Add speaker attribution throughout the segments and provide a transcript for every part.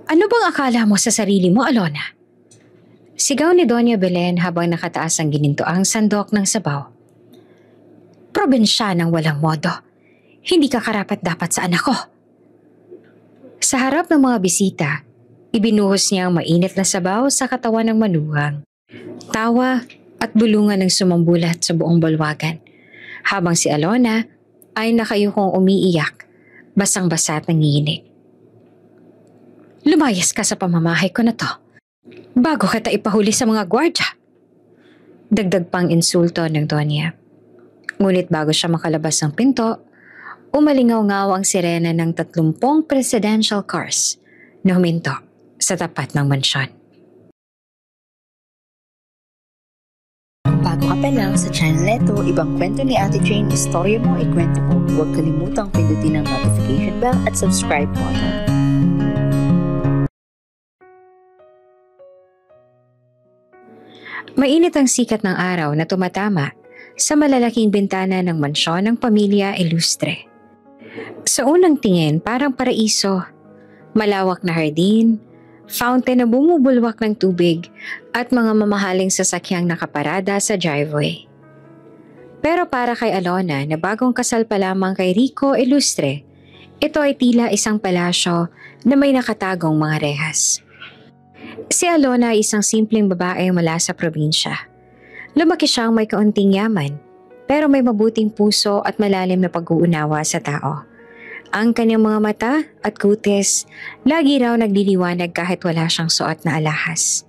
Speaker 1: Ano bang akala mo sa sarili mo, Alona? Sigaw ni Doña Belen habang nakataas ang ginintoang sandok ng sabaw. Probensya ng walang modo. Hindi ka karapat-dapat sa anak ko. Sa harap ng mga bisita, ibinuhos niya ang mainit na sabaw sa katawan ng manugang. Tawa at bulungan ng sumambulat sa buong balwagan, habang si Alona ay nakayukong umiiyak, basang-basa at nanginginig. Lumayas ka sa pamamahay ko na to, bago kita ipahuli sa mga gwardya. Dagdag pang insulto ng Donya. Ngunit bago siya makalabas ng pinto, umalingaw-ngaw ang sirena ng 30 presidential cars na huminto sa tapat ng mansyon.
Speaker 2: Bago ka pa lang sa channel neto, ibang kwento ni Ate Jane, istorya mo, ikwento mo. Huwag kalimutang pindutin ang notification bell at subscribe button.
Speaker 1: Mainit ang sikat ng araw na tumatama sa malalaking bintana ng mansyon ng pamilya Ilustre. Sa unang tingin, parang paraiso. Malawak na hardin, fountain na bumubulwak ng tubig at mga mamahaling sasakyang nakaparada sa driveway. Pero para kay Alona na bagong kasal pa lamang kay Rico Ilustre, ito ay tila isang palasyo na may nakatagong mga rehas. Si Alona ay isang simpleng babae mula sa probinsya. Lumaki siyang may kaunting yaman, pero may mabuting puso at malalim na pag-uunawa sa tao. Ang kanyang mga mata at kutis, lagi raw nagliliwanag kahit wala siyang suot na alahas.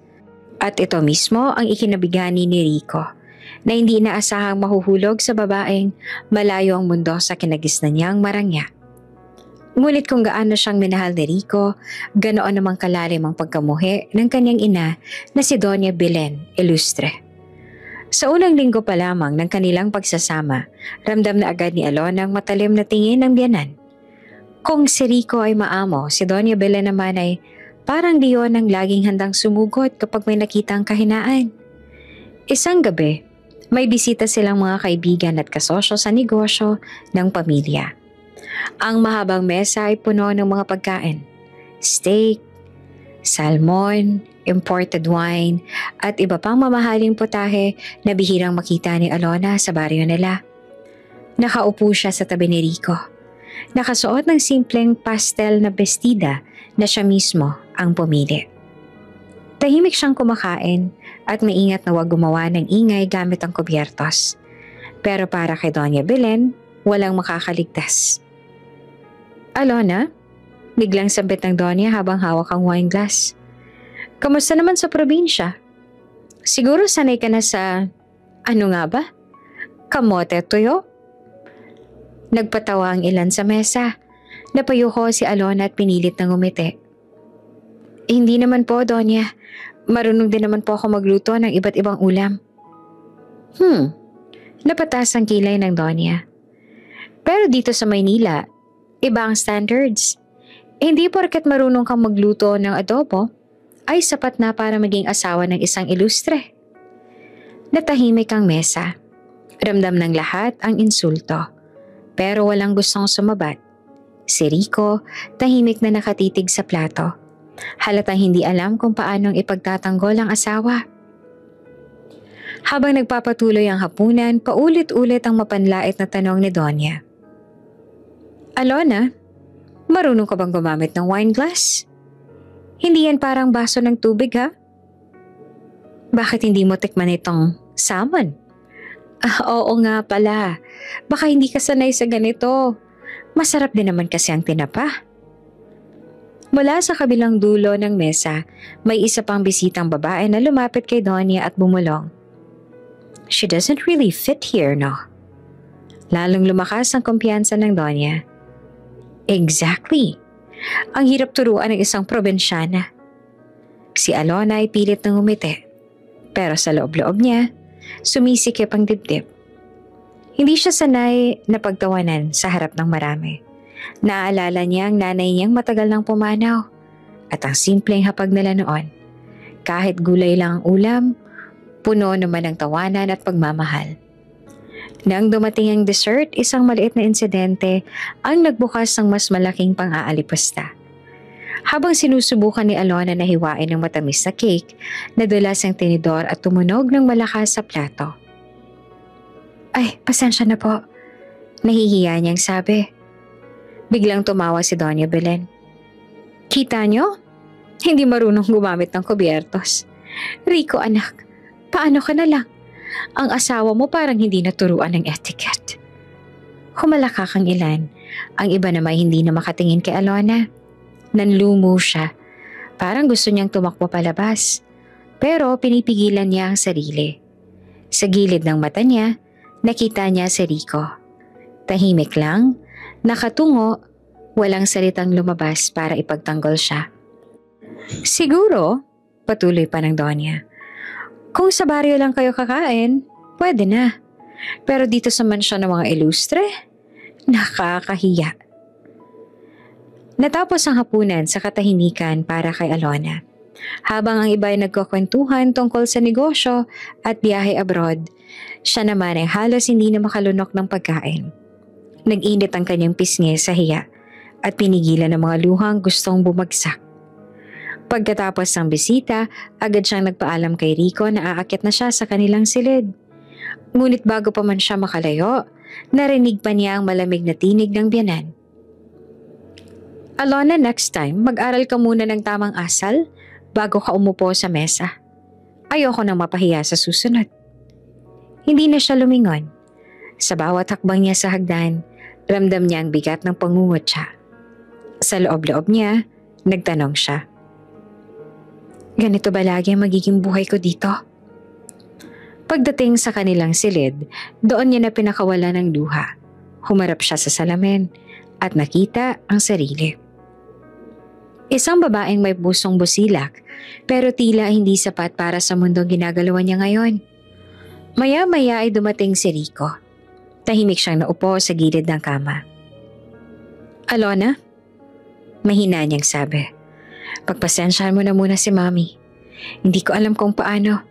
Speaker 1: At ito mismo ang ikinabigani ni Rico, na hindi inaasahang mahuhulog sa babaeng malayo ang mundo sa kinagisnan niyang marangya. Ngunit kung gaano siyang minahal ni Rico, ganoon namang kalalim ang pagkamuhi ng kanyang ina na si Doña Belen Ilustre. Sa unang linggo pa lamang ng kanilang pagsasama, ramdam na agad ni Alona ang matalim na tingin ng biyanan. Kung si Rico ay maamo, si Doña Belen naman ay parang diyon ang laging handang sumugot kapag may nakitang kahinaan. Isang gabi, may bisita silang mga kaibigan at kasosyo sa negosyo ng pamilya. Ang mahabang mesa ay puno ng mga pagkain, steak, salmon, imported wine, at iba pang mamahaling putahe na bihirang makita ni Alona sa baryo nila. Nakaupo siya sa tabi ni Rico. Nakasuot ng simpleng pastel na bestida na siya mismo ang pumili. Tahimik siyang kumakain at maingat na huwag gumawa ng ingay gamit ang kubyertos. Pero para kay Doña Belen, walang makakaligtas. Alona, biglang sabit ng Donya habang hawak ang wine glass. Kamusta naman sa probinsya? Siguro sanay ka na sa, ano nga ba? Kamote tuyo? Nagpatawa ang ilan sa mesa. Napayuko si Alona at pinilit na ngumiti. Hindi naman po, Donya. Marunong din naman po ako magluto ng iba't ibang ulam. Napatas ang kilay ng Donya. Pero dito sa Maynila, iba ang standards. Hindi porket marunong kang magluto ng adobo, ay sapat na para maging asawa ng isang ilustre. Natahimik ang mesa. Ramdam ng lahat ang insulto. Pero walang gustong sumabat. Si Rico, tahimik na nakatitig sa plato. Halatang hindi alam kung paanong ipagtatanggol ang asawa. Habang nagpapatuloy ang hapunan, paulit-ulit ang mapanlait na tanong ni Donya. Alona, marunong ka bang gumamit ng wine glass? Hindi yan parang baso ng tubig, ha? Bakit hindi mo tikman itong salmon? Oo nga pala. Baka hindi ka sanay sa ganito. Masarap din naman kasi ang tinapa. Mula sa kabilang dulo ng mesa, may isa pang bisitang babae na lumapit kay Donya at bumulong. She doesn't really fit here, no? Lalong lumakas ang kumpiyansa ng Donya. Exactly. Ang hirap turuan ng isang probinsyana. Si Alona ay pilit na ngumiti. Pero sa loob-loob niya, sumisikip ang dibdib. Hindi siya sanay na pagtawanan sa harap ng marami. Naaalala niya ang nanay niyang matagal nang pumanaw at ang simpleng hapag nila noon. Kahit gulay lang ang ulam, puno naman ng tawanan at pagmamahal. Nang dumating ang dessert, isang maliit na insidente ang nagbukas ng mas malaking pang-aalipasta. Habang sinusubukan ni Alona na hiwain ng matamis na cake, nadulas ang tinidor at tumunog ng malakas sa plato. Ay, pasensya na po. Nahihiya niyang sabi. Biglang tumawa si Doña Belen. Kita niyo? Hindi marunong gumamit ng kubyertos. Rico anak, paano ka na lang? Ang asawa mo parang hindi naturuan ng etiquette. Humalakak ang ilan. Ang iba naman hindi na makatingin kay Alona. Nanlumo siya. Parang gusto niyang tumakbo palabas. Pero pinipigilan niya ang sarili. Sa gilid ng mata niya, nakita niya si Rico. Tahimik lang, nakatungo, walang salitang lumabas para ipagtanggol siya. Siguro, patuloy pa ng Donya, kung sa baryo lang kayo kakain, pwede na. Pero dito sa mansyon ng mga ilustre, nakakahiya. Natapos ang hapunan sa katahimikan para kay Alona. Habang ang iba ay nagkukwentuhan tungkol sa negosyo at biyahe abroad, siya naman ay halos hindi na makalunok ng pagkain. Nag-init ang kanyang pisngi sa hiya at pinigilan ng mga luhang gustong bumagsak. Pagkatapos ng bisita, agad siyang nagpaalam kay Rico na aakyat na siya sa kanilang silid. Ngunit bago pa man siya makalayo, narinig pa niya ang malamig na tinig ng biyanan. Alona, next time, mag-aral ka muna ng tamang asal bago ka umupo sa mesa. Ayoko nang mapahiya sa susunod. Hindi na siya lumingon. Sa bawat hakbang niya sa hagdan, ramdam niya ang bigat ng pangungutya. Sa loob-loob niya, nagtanong siya. Ganito ba lagi ang magiging buhay ko dito? Pagdating sa kanilang silid, doon niya na pinakawala ng luha. Humarap siya sa salamin at nakita ang sarili. Isang babaeng may pusong busilak pero tila hindi sapat para sa mundong ginagalawan niya ngayon. Maya-maya ay dumating si Rico. Tahimik siyang naupo sa gilid ng kama. Alona? Mahina niyang sabi. Pagpasensyahan mo na muna si Mami. Hindi ko alam kung paano.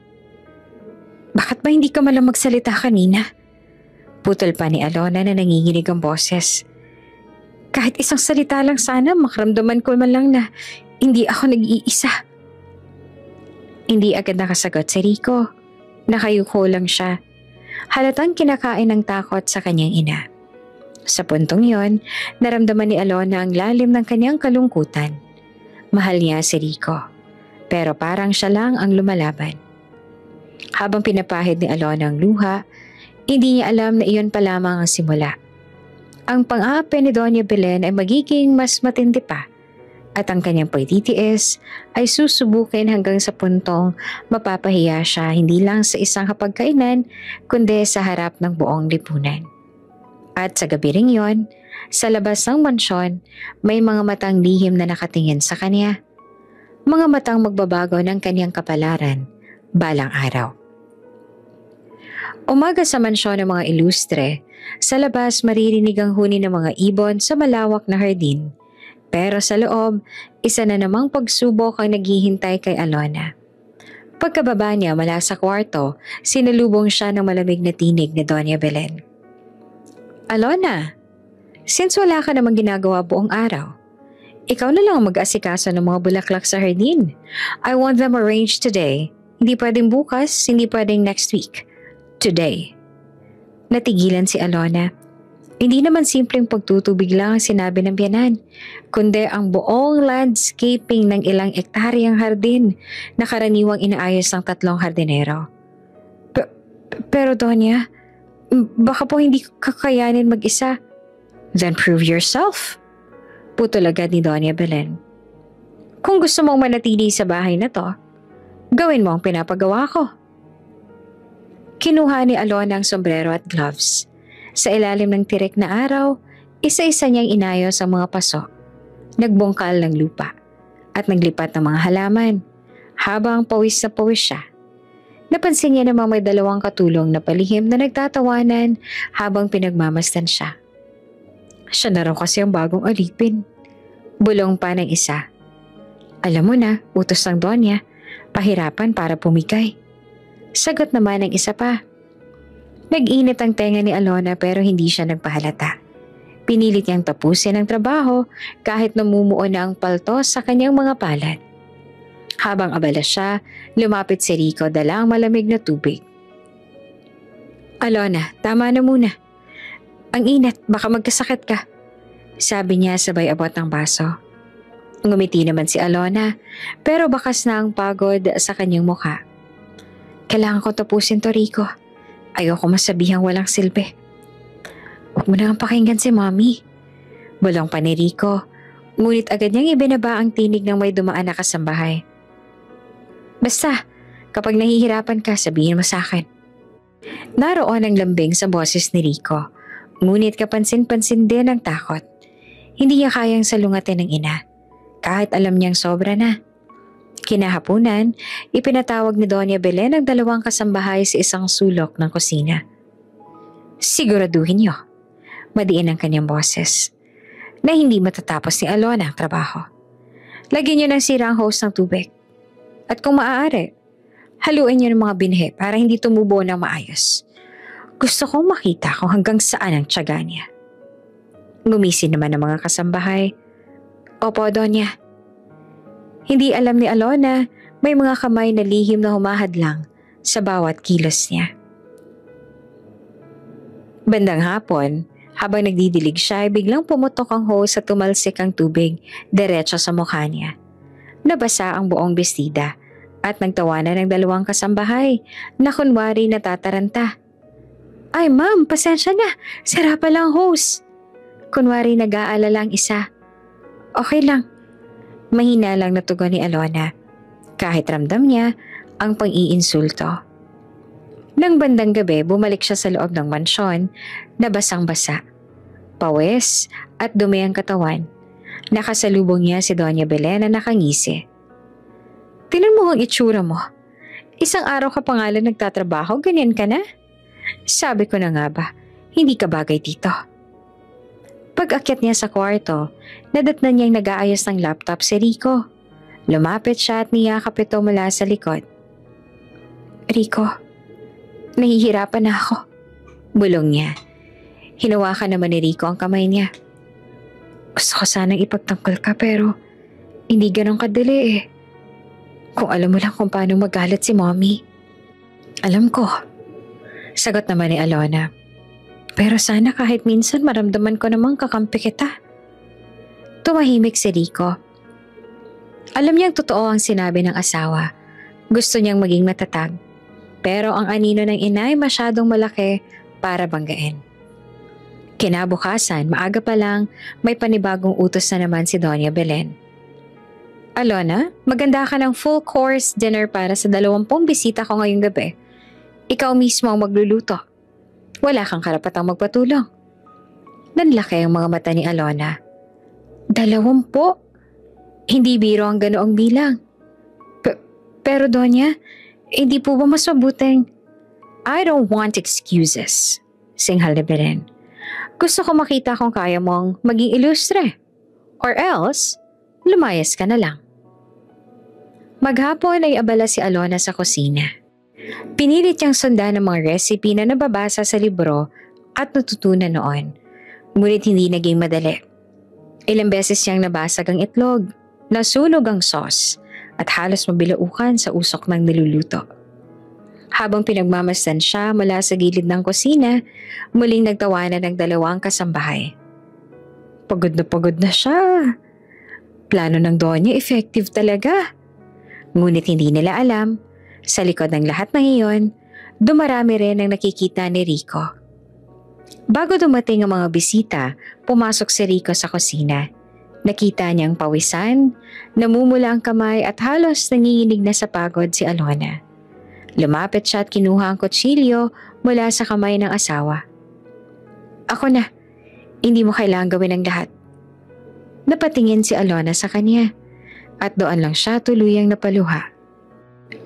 Speaker 1: Bakit ba hindi ka malang magsalita kanina? Putol pa ni Alona na nanginginig ang boses. Kahit isang salita lang sana, makaramdaman ko man lang na hindi ako nag-iisa. Hindi agad nakasagot si Rico. Nakayuko lang siya. Halatang kinakain ng takot sa kanyang ina. Sa puntong yon, naramdaman ni Alona ang lalim ng kanyang kalungkutan. Mahal niya si Rico, pero parang siya lang ang lumalaban. Habang pinapahid ni Alona ang luha, hindi niya alam na iyon pa lamang ang simula. Ang pang-aapi ni Doña Belen ay magiging mas matindi pa at ang kanyang pagtitiis ay susubukin hanggang sa puntong mapapahiya siya hindi lang sa isang hapagkainan kundi sa harap ng buong lipunan. At sa gabi ring yon, sa labas ng mansyon, may mga matang lihim na nakatingin sa kanya. Mga matang magbabago ng kanyang kapalaran balang araw. Umaga sa mansyon ng mga ilustre, sa labas maririnig ang huni ng mga ibon sa malawak na hardin. Pero sa loob, isa na namang pagsubok ang naghihintay kay Alona. Pagkababa niya mula sa kwarto, sinalubong siya ng malamig na tinig ni Doña Belen. Alona, since wala ka namang ginagawa buong araw, ikaw na lang mag-asikaso ng mga bulaklak sa hardin. I want them arranged today. Hindi pwedeng bukas, hindi pwedeng next week. Today. Natigilan si Alona. Hindi naman simpleng pagtutubig lang ang sinabi ng biyanan, kundi ang buong landscaping ng ilang ektaryang hardin na karaniwang inaayos ng 3 hardinero. Pero Donya, baka po hindi kakayanin mag-isa. Then prove yourself. Putol agad ni Doña Belen. Kung gusto mong manatili sa bahay na to, gawin mo ang pinapagawa ko. Kinuha ni Alona ang sombrero at gloves. Sa ilalim ng tirik na araw, isa-isa niyang inayos ang mga paso. Nagbungkal ng lupa at naglipat ng mga halaman habang pawis na pawis siya. Napansin niya namang may 2 katulong na palihim na nagtatawanan habang pinagmamasdan siya. Siya na raw kasi ang bagong alipin. Bulong pa ng isa. Alam mo na, utos ng Donya, pahirapan para pumigay. Sagot naman ng isa pa. Nag-init ang tenga ni Alona pero hindi siya nagpahalata. Pinilit niyang tapusin ang trabaho kahit namumuo na ang paltos sa kanyang mga palad. Habang abala siya, lumapit si Rico dala ang malamig na tubig. "Alona, tama na muna. Ang init, baka magkasakit ka," sabi niya sabay abot ng baso. Ngumiti naman si Alona pero bakas na ang pagod sa kanyang mukha. "Kailangan ko tapusin to, Rico. Ayoko masabihang walang silbi." "Huwag mo nang pakinggan si Mommy," bulong pa ni Rico, ngunit agad niyang ibinaba ang tinig ng may dumaan na kasambahay. "Basta, kapag nahihirapan ka, sabihin mo sa akin." Naroon ang lambing sa boses ni Rico, ngunit kapansin-pansin din ang takot. Hindi niya kayang salungatin ng ina, kahit alam niyang sobra na. Kinahapunan, ipinatawag ni Doña Belen ang dalawang kasambahay sa isang sulok ng kusina. "Siguraduhin niyo," madiin ang kanyang boses, "na hindi matatapos ni Alona ang trabaho. Lagyan niyo ng sirang hose ng tubig. At kung maaari, haluin niyo ng mga binhi para hindi tumubo ng maayos. Gusto kong makita kung hanggang saan ang tiyaga niya." Ngumisi naman ang mga kasambahay. "Opo, Donya." Hindi alam ni Alona, may mga kamay na lihim na humahadlang sa bawat kilos niya. Bandang hapon, habang nagdidilig siya ay biglang pumutok ang hose at tumalsik ang tubig diretso sa mukha niya. Nabasa ang buong bestida at nagtawanan ng dalawang kasambahay na kunwari natataranta. "Ay ma'am, pasensya na, sira pala ang hose." Kunwari nag-aalala ang isa. "Okay lang." Mahina lang na tugon ni Alona, kahit ramdam niya ang pang-iinsulto. Nang bandang gabi, bumalik siya sa loob ng mansyon na basang-basa. Pawis at dumi ang katawan. Nakasalubong niya si Doña Belen na nakangisi. "Tingnan mo ang itsura mo. Isang araw ka pa nga lang nagtatrabaho, ganyan ka na? Sabi ko na nga ba, hindi ka bagay dito." Pag-akyat niya sa kwarto, nadatnan niyang nag-aayos ng laptop si Rico. Lumapit siya at niyakap ito mula sa likod. "Rico, nahihirapan na ako," bulong niya. Hinawakan naman ni Rico ang kamay niya. "Gusto ko sanang ipagtanggol ka pero hindi ganun kadali eh. Kung alam mo lang kung paano magalit si Mommy." "Alam ko," sagot naman ni Alona. "Pero sana kahit minsan maramdaman ko namang kakampi kita." Tumahimik si Rico. Alam niyang totoo ang sinabi ng asawa. Gusto niyang maging matatag. Pero ang anino ng ina ay masyadong malaki para banggain. Kinabukasan, maaga pa lang, may panibagong utos na naman si Doña Belen. "Alona, maganda ka ng full course dinner para sa 20 bisita ko ngayong gabi. Ikaw mismo ang magluluto. Wala kang karapatang magpatulong." Nanlaki ang mga mata ni Alona. 20? Hindi biro ang ganoong bilang. Pero Donya, hindi po ba mas mabuting?" "I don't want excuses," singhal ni Belen. "Gusto ko makita kung kaya mong maging ilustre. Or else, lumayas ka na lang." Maghapon ay abala si Alona sa kusina. Pinilit niyang sundan ang mga recipe na nababasa sa libro at natutunan noon. Ngunit hindi naging madali. Ilang beses niyang nabasag ang itlog, nasunog ang sauce, at halos mabilaukan sa usok ng niluluto. Habang pinagmamasdan siya mula sa gilid ng kusina, muling nagtawanan ng dalawang kasambahay. Pagod na siya. Plano ng Donya effective talaga. Ngunit hindi nila alam, sa likod ng lahat ng iyon, dumarami rin ang nakikita ni Rico. Bago dumating ang mga bisita, pumasok si Rico sa kusina. Nakita niyang pawisan, namumula ang kamay at halos nanginginig na sa pagod si Alona. Lumapit siya at kinuha ang kutsilyo mula sa kamay ng asawa. "Ako na, hindi mo kailangang gawin ang lahat." Napatingin si Alona sa kanya at doon lang siya tuluyang napaluha.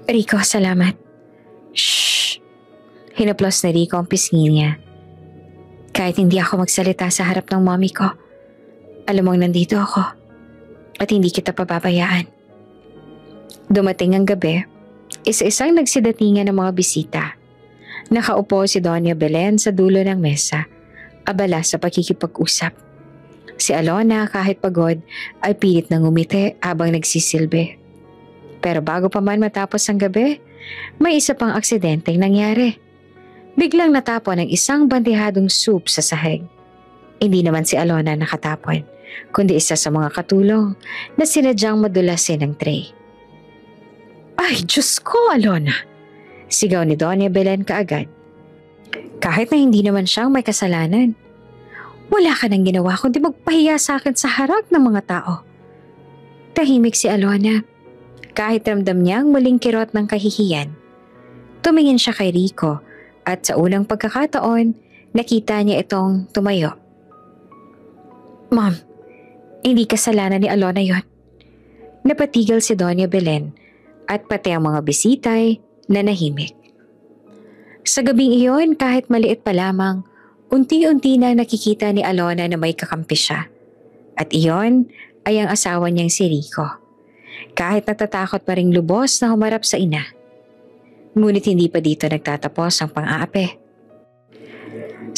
Speaker 1: "Rico, salamat." "Shh!" Hinaplos ni Rico ang pisngi niya. "Kahit hindi ako magsalita sa harap ng mommy ko, alam mong nandito ako at hindi kita pababayaan." Dumating ang gabi, isa-isang nagsidatingan ng mga bisita. Nakaupo si Doña Belen sa dulo ng mesa, abala sa pakikipag-usap. Si Alona kahit pagod ay pilit na ngumiti habang nagsisilbi. Pero bago pa man matapos ang gabi, may isa pang aksidenteng nangyari. Biglang natapon ang isang bandihadong soup sa sahig. Hindi naman si Alona nakatapon, kundi isa sa mga katulong na sinadyang madulasin ng tray. Ay, Diyos ko, Alona! Sigaw ni Doña Belen kaagad. Kahit na hindi naman siyang may kasalanan. Wala ka nang ginawa kundi magpahiya sa akin sa harap ng mga tao. Tahimik si Alona. Kahit ramdam niyang muling kirot ng kahihiyan. Tumingin siya kay Rico at sa unang pagkakataon, nakita niya itong tumayo. Ma'am, hindi kasalanan ni Alona yon. Napatigil si Doña Belen at pati ang mga bisitay na nahimik. Sa gabing iyon, kahit maliit pa lamang, unti-unti nang nakikita ni Alona na may kakampi siya. At iyon ay ang asawa niyang si Rico. Kahit natatakot pa ring lubos na humarap sa ina. Ngunit hindi pa dito nagtatapos ang pang-aapi.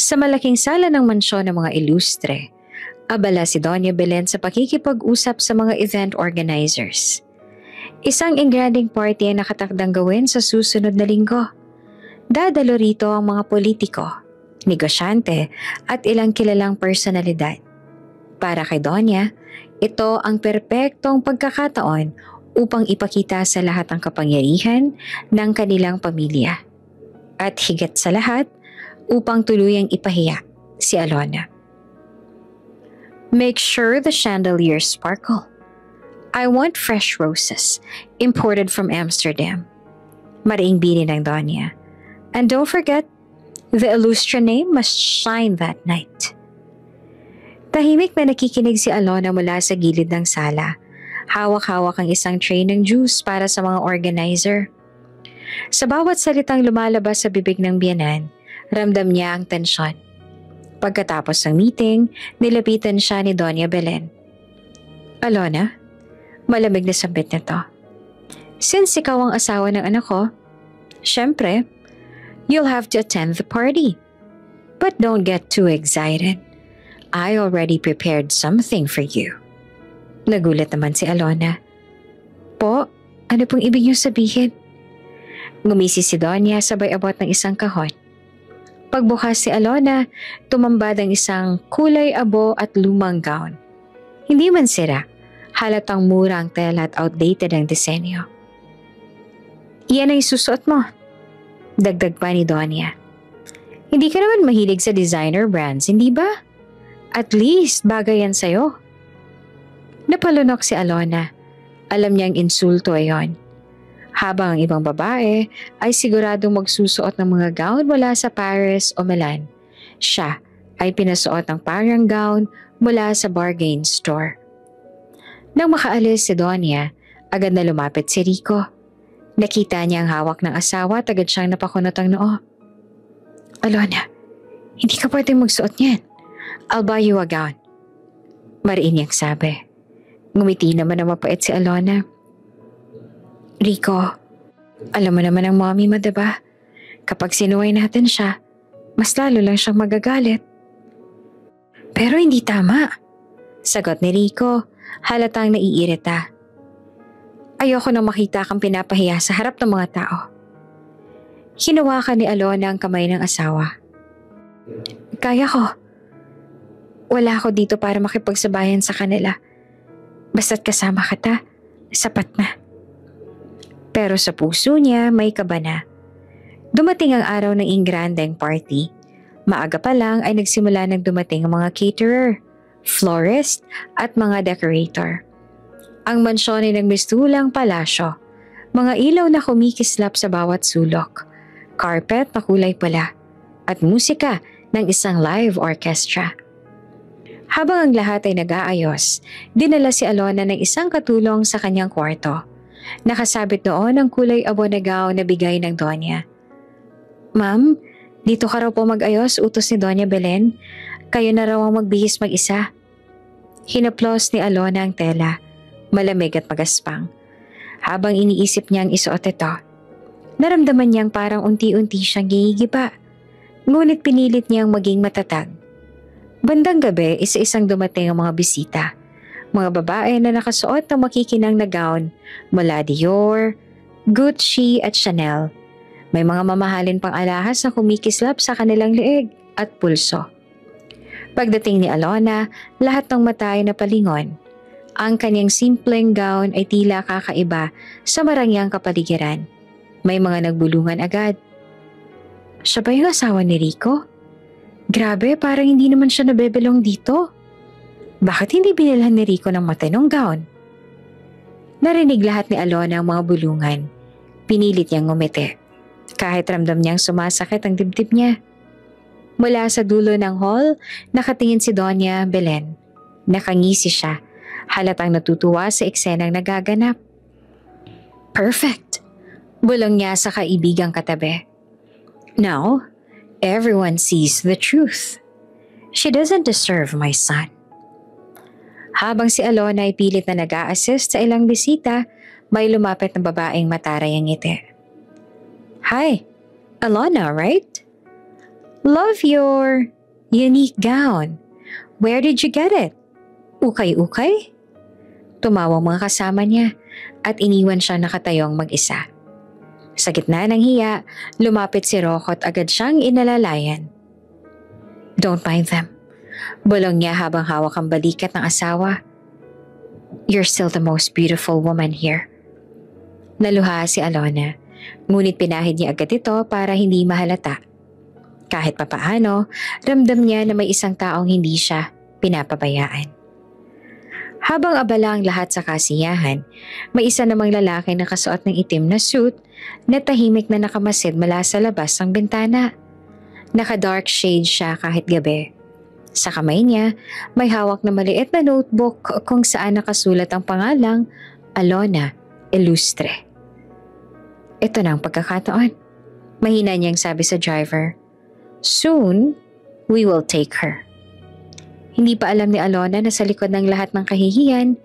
Speaker 1: Sa malaking sala ng mansyon ng mga ilustre, abala si Doña Belen sa pakikipag-usap sa mga event organizers. Isang engranding party ang nakatakdang gawin sa susunod na linggo. Dadalo rito ang mga politiko, negosyante at ilang kilalang personalidad. Para kay Doña, ito ang perpektong pagkakataon upang ipakita sa lahat ang kapangyarihan ng kanilang pamilya. At higit sa lahat, upang tuluyang ipahiya si Alona. Make sure the chandeliers sparkle. I want fresh roses, imported from Amsterdam. Mariing bini ng Doña. And don't forget, the illustre name must shine that night. Tahimik na nakikinig si Alona mula sa gilid ng sala. Hawak-hawak ang isang tray ng juice para sa mga organizer. Sa bawat salitang lumalabas sa bibig ng biyanan, ramdam niya ang tensyon. Pagkatapos ng meeting, nilapitan siya ni Doña Belen. Alona, malamig na sambit na to. Since ikaw ang asawa ng anak ko, syempre, you'll have to attend the party. But don't get too excited. I already prepared something for you. Nagulat naman si Alona. Po, ano pong ibig niyo sabihin? Ngumisi si Doña sabay abot ng isang kahon. Pagbukas si Alona, tumambad ang isang kulay abo at lumang gown. Hindi man sira, halatang mura ang tela at outdated ang disenyo. Iyan ay susuot mo. Dagdag pa ni Doña. Hindi ka naman mahilig sa designer brands, hindi ba? At least bagay yan sa'yo. Napalunok si Alona. Alam niyang insulto ay yon. Habang ang ibang babae ay siguradong magsusuot ng mga gown mula sa Paris o Milan, siya ay pinasuot ng parang gown mula sa bargain store. Nang makaalis si Doña, agad na lumapit si Rico. Nakita niya ang hawak ng asawa at agad siyang napakunot ang noo. Alona, hindi ka pwedeng magsuot niyan. I'll buy you a gown. Mariin niyang sabi. Ngumiti naman na mapait si Alona. Rico, alam mo naman ang mommy mo, diba? Kapag sinuway natin siya, mas lalo lang siyang magagalit. Pero hindi tama. Sagot ni Rico, halatang naiirita. Ayoko nang makita kang pinapahiya sa harap ng mga tao. Hinawakan ni Alona ang kamay ng asawa. Kaya ko. Wala ako dito para makipagsabayan sa kanila. Basta't kasama kita, sapat na. Pero sa puso niya may kaba na. Dumating ang araw ng ingrandeng party. Maaga pa lang ay nagsimula nang dumating ang mga caterer, florist at mga decorator. Ang mansyon ay nagmistulang palasyo. Mga ilaw na kumikislap sa bawat sulok. Carpet na kulay pula. At musika ng isang live orchestra. Habang ang lahat ay nag-aayos, dinala si Alona ng isang katulong sa kanyang kwarto. Nakasabit doon ang kulay abo na gown na bigay ng Doña. Ma'am, dito ka raw po mag-ayos, utos ni Doña Belen. Kayo na raw ang magbihis mag-isa. Hinaplos ni Alona ang tela, malamig at magaspang. Habang iniisip niyang isuot ito, naramdaman niyang parang unti-unti siyang gigiba. Ngunit pinilit niyang maging matatag. Bandang gabi, isa-isang dumating ang mga bisita. Mga babae na nakasuot ng makikinang na gown mula Dior, Gucci at Chanel. May mga mamahalin pang alahas na kumikislap sa kanilang leeg at pulso. Pagdating ni Alona, lahat ng mata ay napalingon. Ang kanyang simpleng gown ay tila kakaiba sa marangyang kapaligiran. May mga nagbulungan agad. Siya ba yung asawa ni Rico? Grabe, parang hindi naman siya nabebelong dito. Bakit hindi binilhan ni Rico ng matinong gown? Narinig lahat ni Alona ang mga bulungan. Pinilit niyang ngumiti. Kahit ramdam niyang sumasakit ang dibdib niya. Mula sa dulo ng hall, nakatingin si Doña Belen. Nakangisi siya. Halatang natutuwa sa eksenang nagaganap. Perfect! Bulong niya sa kaibigang katabi. Now, everyone sees the truth. She doesn't deserve my son. Habang si Alona ay pilit na nag-a-assist sa ilang bisita, may lumapit na babaeng mataray ang ngiti. Hi, Alona, right? Love your unique gown. Where did you get it? Ukay-ukay? Tumawang mga kasama niya at iniwan siya nakatayong mag-isa. Sa gitna ng hiya, lumapit si Rocco at agad siyang inalalayan. Don't mind them. Bulong niya habang hawak ang balikat ng asawa. You're still the most beautiful woman here. Naluha si Alona, ngunit pinahid niya agad ito para hindi mahalata. Kahit papaano, ramdam niya na may isang taong hindi siya pinapabayaan. Habang abala ang lahat sa kasiyahan, may isa namang lalaki na kasuot ng itim na suit na tahimik na nakamasid mula sa labas ng bintana. Naka-dark shade siya kahit gabi. Sa kamay niya, may hawak na maliit na notebook kung saan nakasulat ang pangalang Alona Ilustre. Ito na ang pagkakataon. Mahina niyang sabi sa driver. Soon, we will take her. Hindi pa alam ni Alona na sa likod ng lahat ng kahihiyan,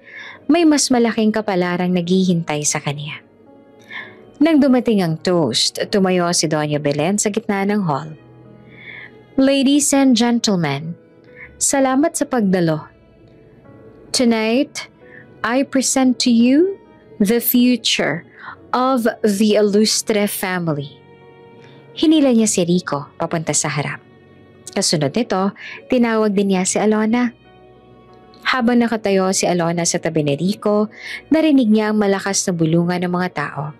Speaker 1: may mas malaking kapalarang naghihintay sa kanya. Nang dumating ang toast, tumayo si Doña Belen sa gitna ng hall. Ladies and gentlemen, salamat sa pagdalo. Tonight, I present to you the future of the Ilustre family. Hinila niya si Rico papunta sa harap. Kasunod nito, tinawag din niya si Alona. Habang nakatayo si Alona sa tabi ni Rico, narinig niya ang malakas na bulungan ng mga tao.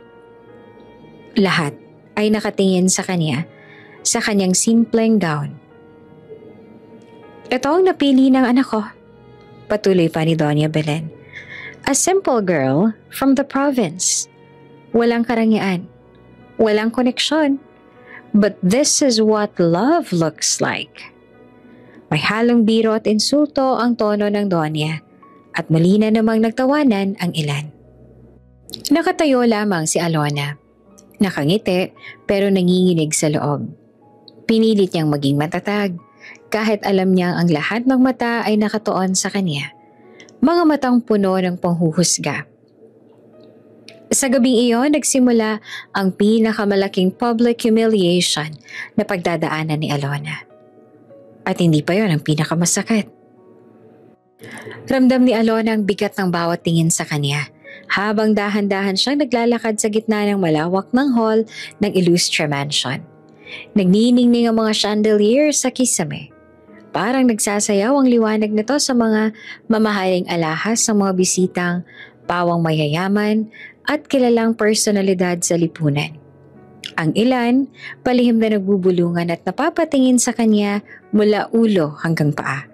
Speaker 1: Lahat ay nakatingin sa kanya, sa kanyang simpleng gown. Ito ang napili ng anak ko, patuloy pa ni Doña Belen. A simple girl from the province. Walang karangyaan, walang koneksyon. But this is what love looks like. May halong biro at insulto ang tono ng Donya at muli na namang nagtawanan ang ilan. Nakatayo lamang si Alona. Nakangiti pero nanginginig sa loob. Pinilit niyang maging matatag kahit alam niyang ang lahat ng mata ay nakatuon sa kanya. Mga matang puno ng panghuhusga. Sa gabing iyon, nagsimula ang pinakamalaking public humiliation na pagdadaanan ni Alona. At hindi pa yon ang pinakamasakit. Ramdam ni Alona ang bigat ng bawat tingin sa kanya, habang dahan-dahan siyang naglalakad sa gitna ng malawak ng hall ng Ilustre Mansion. Nagniningning ang mga chandelier sa kisame. Parang nagsasayaw ang liwanag nito sa mga mamahaling alahas ng mga bisitang pawang mayayaman at kilalang personalidad sa lipunan. Ang ilan, palihim na nagbubulungan at napapatingin sa kanya mula ulo hanggang paa.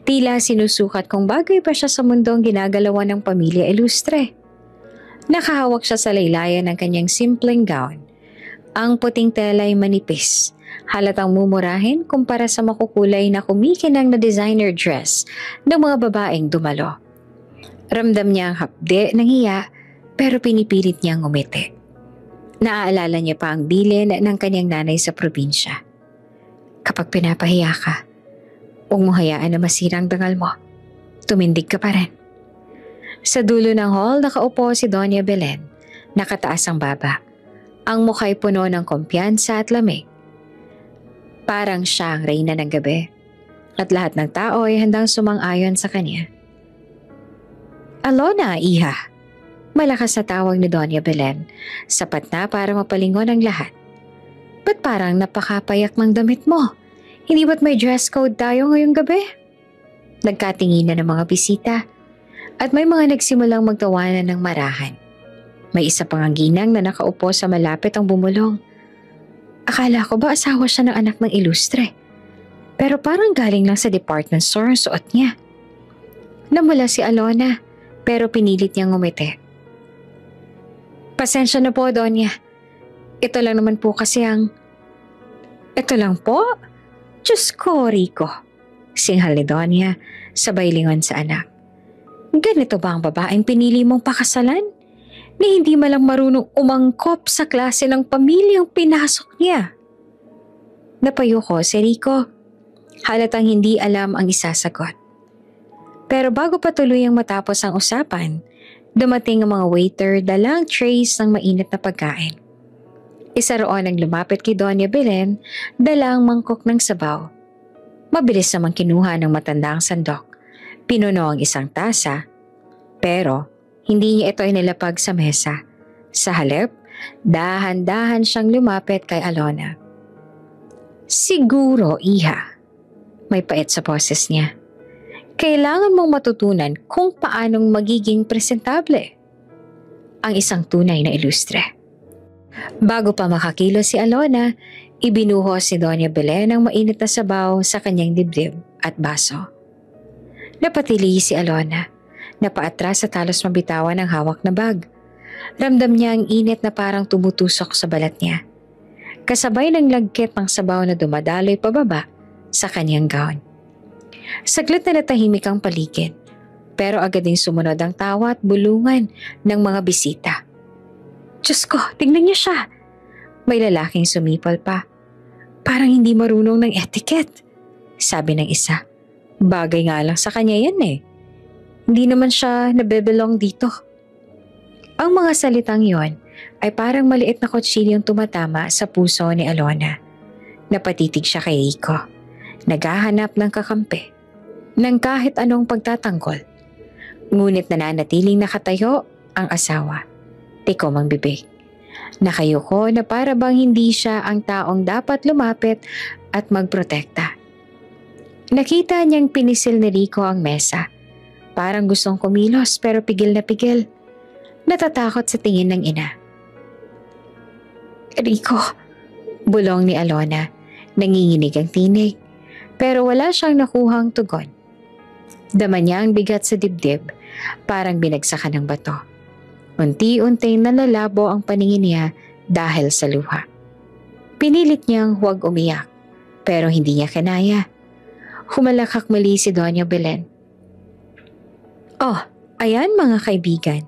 Speaker 1: Tila sinusukat kung bagay pa siya sa mundong ginagalawan ng pamilya Ilustre. Nakahawak siya sa laylayan ng kanyang simpleng gown. Ang puting tela ay manipis, halatang mumurahin kumpara sa makukulay na kumikinang na designer dress ng mga babaeng dumalo. Ramdam niya ang hapde ng hiya pero pinipilit niyang umiti. Naaalala niya pa ang bilin ng kanyang nanay sa probinsya. Kapag pinapahiya ka, huwag mo hayaan na masira ang dangal mo. Tumindig ka pa rin. Sa dulo ng hall, nakaupo si Doña Belen. Nakataas ang baba. Ang mukha'y puno ng kumpiyansa at lamig. Parang siya ang reyna ng gabi. at lahat ng tao ay handang sumang-ayon sa kanya. "Alona, iha!" Malakas na tawag ni Doña Belen, sapat na para mapalingon ang lahat. "Ba't parang napakapayak ng damit mo? Hindi ba't may dress code tayo ngayong gabi?" Nagkatinginan ng mga bisita at may mga nagsimulang magtawanan ng marahan. May isa pang ang ginang na nakaupo sa malapit ang bumulong. Akala ko ba asawa siya ng anak ng ilustre? Pero parang galing lang sa department store ang suot niya. Namula si Alona pero pinilit niyang ngumiti. "Pasensya na po, Donya. Ito lang naman po kasi ang..." "Ito lang po? Diyos ko, Rico." Singhal ni Donya, sabay lingon sa anak. "Ganito ba ang babaeng pinili mong pakasalan? Ni hindi malang marunong umangkop sa klase ng pamilyang pinasok niya?" Napayo ko si Rico. Halatang hindi alam ang isasagot. Pero bago pa tuluyang matapos ang usapan, dumating ang mga waiter dalang trays ng mainit na pagkain. Isa roon ang lumapit kay Doña Belen, dalang mangkok ng sabaw. Mabilis namang kinuha ng matandang sandok. Pinuno ang isang tasa, pero hindi niya ito inilapag sa mesa. Sa halip, dahan-dahan siyang lumapit kay Alona. "Siguro, iha," may pait sa boses niya, "kailangan mong matutunan kung paanong magiging presentable ang isang tunay na ilustre." Bago pa makakilos si Alona, ibinuhos si Doña Belen ang mainit na sabaw sa kanyang dibdib at baso. Napatili si Alona, napaatras at halos mabitawan ang hawak na bag. Ramdam niya ang init na parang tumutusok sa balat niya. Kasabay ng lagkit ng sabaw na dumadaloy pababa sa kanyang gown. Saglit na natahimik ang paligid, pero agad ding sumunod ang tawa at bulungan ng mga bisita. "Diyos ko, tingnan niyo siya!" May lalaking sumipol pa. "Parang hindi marunong ng etiquette," sabi ng isa. "Bagay nga lang sa kanya yan eh. Hindi naman siya nabebelong dito." Ang mga salitang yon ay parang maliit na kutsilyong tumatama sa puso ni Alona. Napatitig siya kay Rico. Naghahanap ng kakampi, ng kahit anong pagtatanggol. Ngunit nananatiling nakatayo ang asawa. Tikom ang bibig. Nakayuko na para bang hindi siya ang taong dapat lumapit at magprotekta. Nakita niyang pinisil ni Rico ang mesa. Parang gustong kumilos pero pigil na pigil. Natatakot sa tingin ng ina. "Rico," bulong ni Alona. Nanginginig ang tinig, pero wala siyang nakuhang tugon. Dama niya ang bigat sa dibdib, parang binagsakan ng bato. Unti-unting nalalabo ang paningin niya dahil sa luha. Pinilit niyang huwag umiyak, pero hindi niya kinaya. Humalakak muli si Doña Belen. "Oh, ayan mga kaibigan.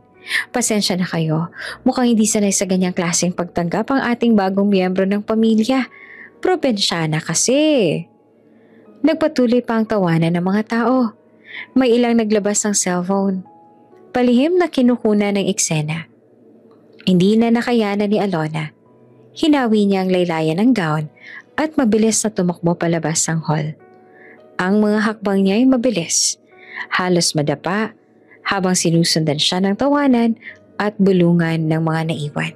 Speaker 1: Pasensya na kayo. Mukhang hindi sanay sa ganyang klaseng pagtanggap ang ating bagong miyembro ng pamilya. Probensyana kasi." Nagpatuloy pa ang tawanan ng mga tao. May ilang naglabas ng cellphone. Palihim na kinukunan ng eksena. Hindi na nakayanan ni Alona. Hinawi niya ang laylayan ng gown at mabilis na tumakbo palabas ng hall. Ang mga hakbang niya ay mabilis. Halos madapa habang sinusundan siya ng tawanan at bulungan ng mga naiwan.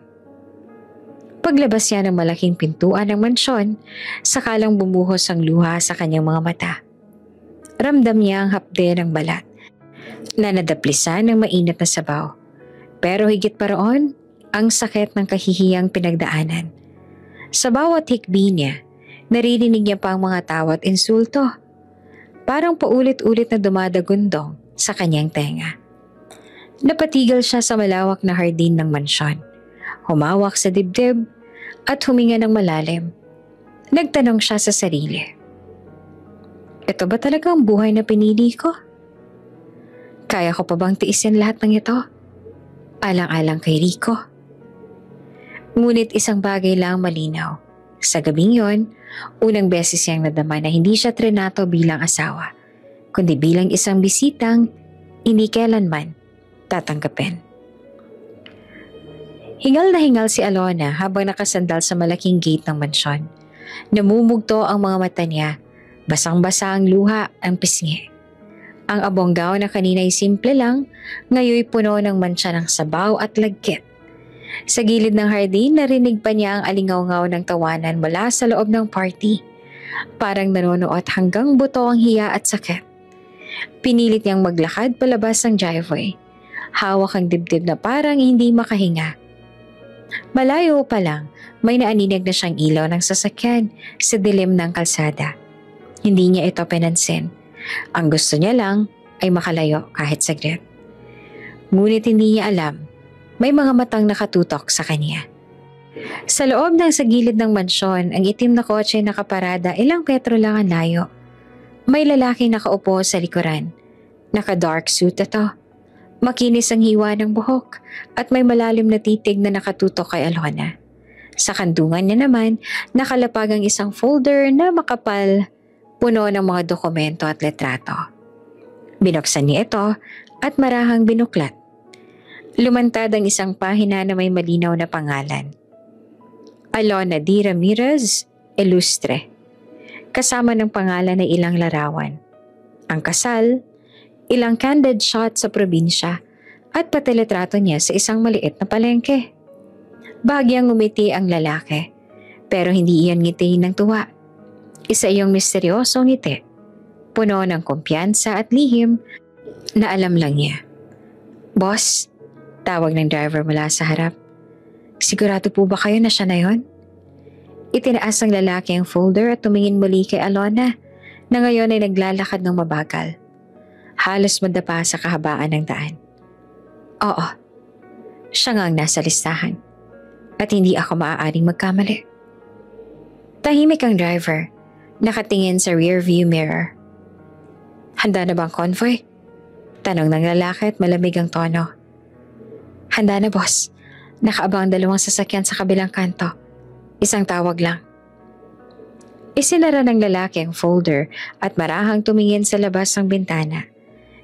Speaker 1: Paglabas niya ng malaking pintuan ng mansyon, sakalang bumuhos ang luha sa kanyang mga mata. Ramdam niya ang hapde ng balat na nadaplisan ng mainit na sabaw. Pero higit pa roon, ang sakit ng kahihiyang pinagdaanan. Sa bawat hikbi niya, naririnig niya pa ang mga tawa at insulto. Parang paulit-ulit na dumadagundong sa kanyang tenga. Napatigil siya sa malawak na hardin ng mansyon. Humawak sa dibdib at huminga ng malalim. Nagtanong siya sa sarili. Ito ba talaga ang buhay na pinili ko? Kaya ko pa bang tiisin lahat ng ito? Alang-alang kay Rico. Ngunit isang bagay lang malinaw. Sa gabing yon, unang beses siyang nadama na hindi siya trinato bilang asawa, kundi bilang isang bisitang hindi kailanman tatanggapin. Hingal na hingal si Alona habang nakasandal sa malaking gate ng mansyon. Namumugto ang mga mata niya Basang-basa ang luha ang pisngi. Ang abonggaw na kanina'y simple lang, ngayoy puno ng mantsa ng sabaw at lagkit. Sa gilid ng hardin, narinig pa niya ang alingaw-ngaw ng tawanan mula sa loob ng party. Parang nanonood hanggang buto ang hiya at sakit. Pinilit niyang maglakad palabas ng driveway. Hawak ang dibdib na parang hindi makahinga. Malayo pa lang, may naaninig na siyang ilaw ng sasakyan sa dilim ng kalsada. Hindi niya ito pinansin. Ang gusto niya lang ay makalayo kahit saglit. Ngunit hindi niya alam, may mga matang nakatutok sa kanya. Sa loob ng sa gilid ng mansyon, ang itim na kotse nakaparada ilang metro lang ang layo. May lalaki nakaupo sa likuran. Naka-dark suit ito. Makinis ang hiwa ng buhok at may malalim na titig na nakatutok kay Alona. Sa kandungan niya naman, nakalapag ang isang folder na makapal, puno ng mga dokumento at litrato. Binuksan niya ito at marahang binuklat. Lumantad ang isang pahina na may malinaw na pangalan. Alona D. Ramirez, Ilustre. Kasama ng pangalan ay ilang larawan. Ang kasal, ilang candid shot sa probinsya at patilitrato niya sa isang maliit na palengke. Bahagyang ngumiti ang lalaki, pero hindi iyon ngiti ng tuwa. Isa iyong misteryosong ngiti, puno ng kumpiyansa at lihim na alam lang niya. Boss, tawag ng driver mula sa harap. Sigurado po ba kayo na siya na yon? Itinaas ng lalaki ang folder at tumingin muli kay Alona na ngayon ay naglalakad ng mabagal. Halos madapa sa kahabaan ng daan. Oo, siya nga ang nasa listahan at hindi ako maaaring magkamali. Tahimik ang driver, nakatingin sa rearview mirror. Handa na ba ang convoy? Tanong ng lalaki at malamig ang tono. Handa na boss, nakaabang 2 sasakyan sa kabilang kanto. Isang tawag lang. Isinara ng lalaki ang folder at marahang tumingin sa labas ng bintana.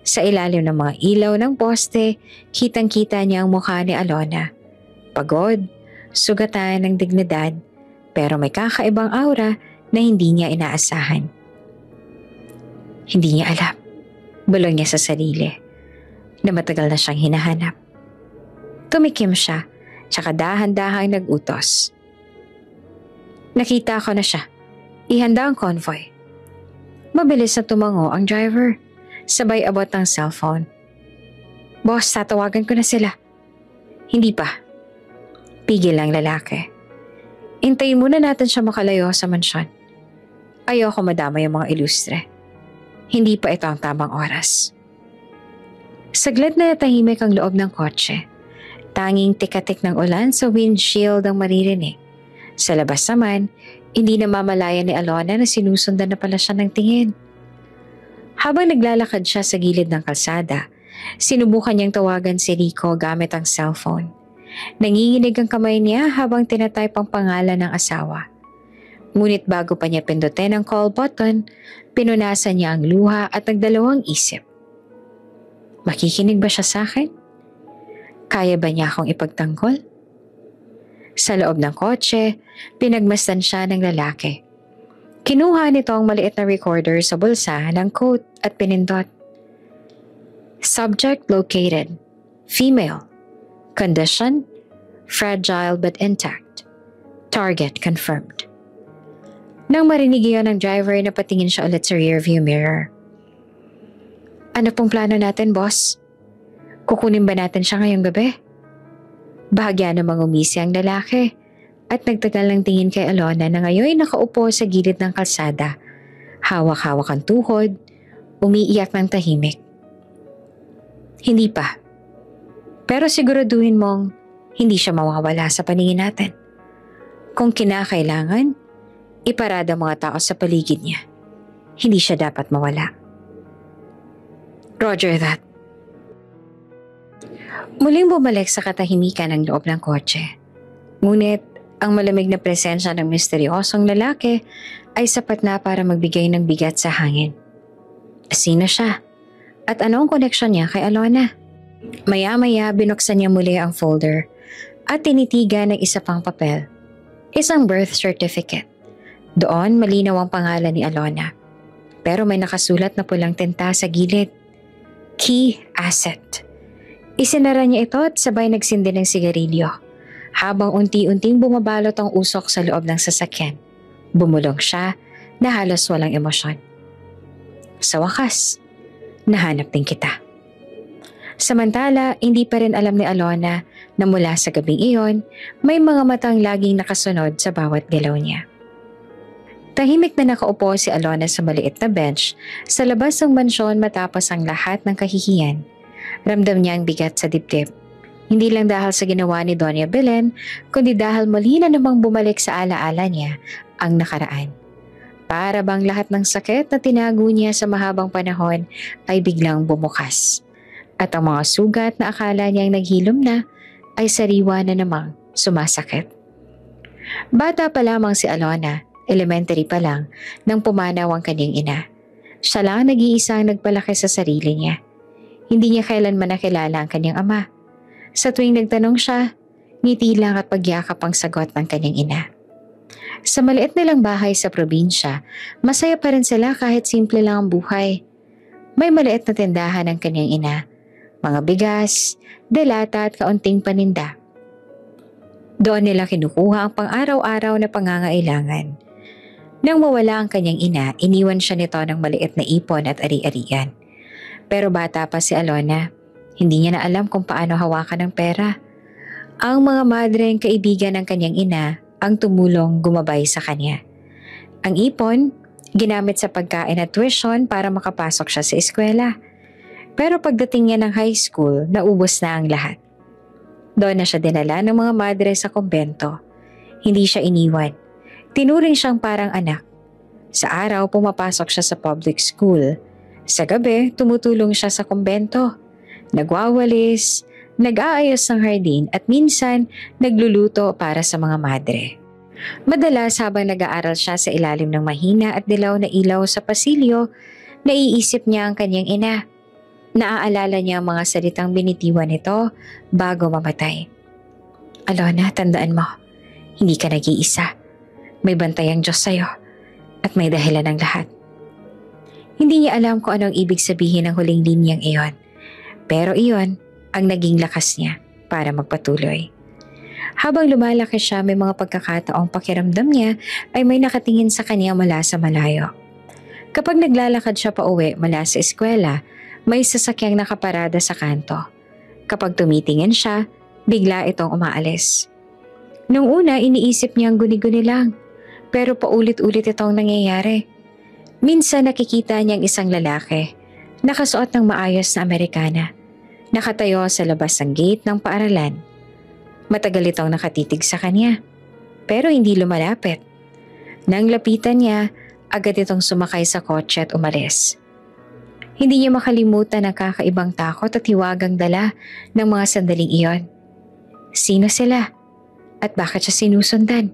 Speaker 1: Sa ilalim ng mga ilaw ng poste, kitang-kita niya ang mukha ni Alona. Pagod, sugatan ng dignidad, pero may kakaibang aura na hindi niya inaasahan. Hindi niya alam, bulong niya sa sarili, na matagal na siyang hinahanap. Tumikim siya, tsaka dahan-dahang nag-utos. Nakita ko na siya. Ihanda ang convoy. Mabilis na tumango ang driver. Sabay abot ng cellphone. Boss, tatawagan ko na sila. Hindi pa. Pigil ang lalaki. Intayin muna natin siya makalayo sa mansyon. Ayoko madama yung mga ilustre. Hindi pa ito ang tamang oras. Saglit na natahimik ang loob ng kotse. Tanging tikatik ng ulan sa windshield ang maririnig. Sa labas naman, hindi na mamalaya ni Alona na sinusundan na pala siya ng tingin. Habang naglalakad siya sa gilid ng kalsada, sinubukan niyang tawagan si Rico gamit ang cellphone. Nanginginig ang kamay niya habang tinatype ang pangalan ng asawa. Ngunit bago pa niya pindutin ang call button, pinunasan niya ang luha at nagdalawang isip. Makikinig ba siya sa akin? Kaya ba niya akong ipagtanggol? Sa loob ng kotse, pinagmasdan siya ng lalaki. Kinuha nito ang maliit na recorder sa bulsa ng coat at pinindot. Subject located. Female. Condition. Fragile but intact. Target confirmed. Nang marinig iyon ng driver, napatingin siya ulit sa rearview mirror. Ano pong plano natin, boss? Kukunin ba natin siya ngayong gabi? Bahagya namang umisi ang lalaki at nagtagal ng tingin kay Alona na ngayon nakaupo sa gilid ng kalsada. Hawak-hawak ang tuhod, umiiyak ng tahimik. Hindi pa. Pero siguraduhin mong hindi siya mawawala sa paningin natin. Kung kinakailangan, iparada mga tao sa paligid niya. Hindi siya dapat mawala. Roger that. Muling bumalik sa katahimikan ang loob ng kotse. Ngunit ang malamig na presensya ng misteryosong lalaki ay sapat na para magbigay ng bigat sa hangin. Sino siya? At ano ang koneksyon niya kay Alona? Maya-maya binuksan niya muli ang folder at tinitigan ng isa pang papel. Isang birth certificate. Doon malinaw ang pangalan ni Alona. Pero may nakasulat na pulang tinta sa gilid. Key asset. Isinara niya ito at sabay nagsindi ng sigarilyo. Habang unti-unting bumabalot ang usok sa loob ng sasakyan, bumulong siya na halos walang emosyon. Sa wakas, nahanap din kita. Samantala, hindi pa rin alam ni Alona na mula sa gabing iyon, may mga matang laging nakasunod sa bawat galaw niya. Tahimik na nakaupo si Alona sa maliit na bench sa labas ng mansyon matapos ang lahat ng kahihiyan. Ramdam niya ang bigat sa dibdib. Hindi lang dahil sa ginawa ni Doña Belen, kundi dahil muli na namang bumalik sa alaala niya ang nakaraan. Para bang lahat ng sakit na tinago niya sa mahabang panahon ay biglang bumukas. At ang mga sugat na akala niyang naghilom na ay sariwa na namang sumasakit. Bata pa lamang si Alona, elementary pa lang, nang pumanaw ang kanyang ina. Siya lang nag-iisang nagpalaki sa sarili niya. Hindi niya kailanman nakilala ang kanyang ama. Sa tuwing nagtanong siya, ngiti lang at pagyakap ang sagot ng kanyang ina. Sa maliit nilang bahay sa probinsya, masaya pa rin sila kahit simple lang ang buhay. May maliit na tindahan ang kanyang ina, mga bigas, delata at kaunting paninda. Doon nila kinukuha ang pang-araw-araw na pangangailangan. Nang mawala ang kanyang ina, iniwan siya nito ng maliit na ipon at ari-arian. Pero bata pa si Alona, hindi niya na alam kung paano hawakan ng pera. Ang mga madreng kaibigan ng kanyang ina ang tumulong gumabay sa kanya. Ang ipon, ginamit sa pagkain at tuition para makapasok siya sa eskwela. Pero pagdating niya ng high school, naubos na ang lahat. Doon na siya dinala ng mga madre sa kumbento. Hindi siya iniwan. Tinuring siyang parang anak. Sa araw, pumapasok siya sa public school. Sa gabi, tumutulong siya sa kumbento. Nagwawalis, nag-aayos ng hardin at minsan nagluluto para sa mga madre. Madalas habang nag-aaral siya sa ilalim ng mahina at dilaw na ilaw sa pasilyo, naiisip niya ang kanyang ina. Naaalala niya ang mga salitang binitiwan nito bago mamatay. Alona, tandaan mo, hindi ka nag-iisa. May bantay ang Diyos sa'yo at may dahilan ng lahat. Hindi niya alam kung anong ibig sabihin ng huling linyang iyon. Pero iyon ang naging lakas niya para magpatuloy. Habang lumalaki siya, may mga pagkakataong pakiramdam niya ay may nakatingin sa kanya mula sa malayo. Kapag naglalakad siya pa uwi mula sa eskwela, may sasakyang nakaparada sa kanto. Kapag tumitingin siya, bigla itong umaalis. Nung una, iniisip niyang guni-guni lang, pero paulit-ulit itong nangyayari. Minsan nakikita niyang isang lalaki, nakasuot ng maayos na Amerikana, nakatayo sa labas ng gate ng paaralan. Matagal itong nakatitig sa kanya, pero hindi lumalapit. Nang lapitan niya, agad itong sumakay sa kotse at umalis. Hindi niya makalimutan ang kakaibang takot at hiwagang dala ng mga sandaling iyon. Sino sila? At bakit siya sinusundan?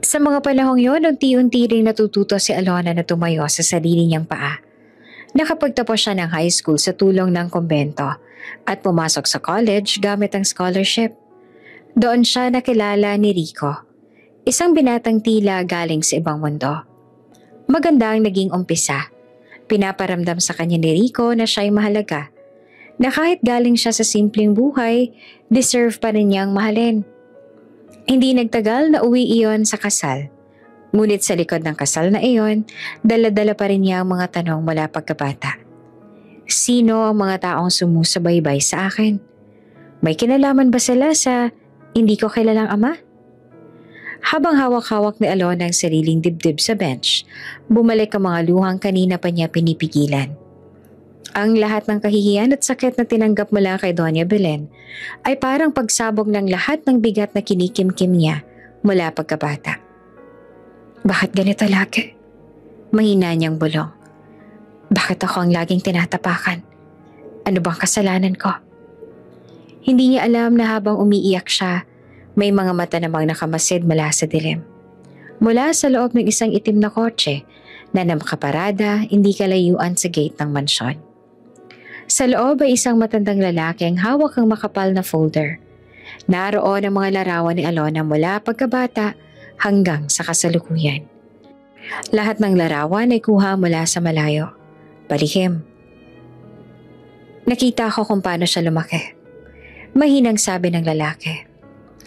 Speaker 1: Sa mga panahong yon, unti-unti ring natututo si Alona na tumayo sa sarili niyang paa. Nakapagtapos siya ng high school sa tulong ng kumbento at pumasok sa college gamit ang scholarship. Doon siya nakilala ni Rico, isang binatang tila galing sa ibang mundo. Maganda ang naging umpisa. Pinaparamdam sa kanya ni Rico na siya'y mahalaga, na kahit galing siya sa simpleng buhay, deserve pa rin niyang mahalin. Hindi nagtagal na uwi iyon sa kasal. Ngunit sa likod ng kasal na iyon, dala-dala pa rin niya ang mga tanong mula pagkabata. Sino ang mga taong sumusubaybay sa akin? May kinalaman ba sila sa hindi ko kilalang ama? Habang hawak-hawak ni Alona ang sariling dibdib sa bench, bumalik ang mga luhang kanina pa niya pinipigilan. Ang lahat ng kahihiyan at sakit na tinanggap mula kay Doña Belen ay parang pagsabog ng lahat ng bigat na kinikimkim niya mula pagkabata. Bakit ganito lagi? Mahina niyang bulong. Bakit ako ang laging tinatapakan? Ano bang kasalanan ko? Hindi niya alam na habang umiiyak siya, may mga mata namang nakamasid mula sa dilim. Mula sa loob ng isang itim na kotse na nakaparada hindi kalayuan sa gate ng mansyon. Sa loob ay isang matandang lalaki ang hawak ang makapal na folder. Naroon ang mga larawan ni Alona mula pagkabata hanggang sa kasalukuyan. Lahat ng larawan ay kuha mula sa malayo. Palihim. Nakita ko kung paano siya lumaki. Mahinang sabi ng lalaki,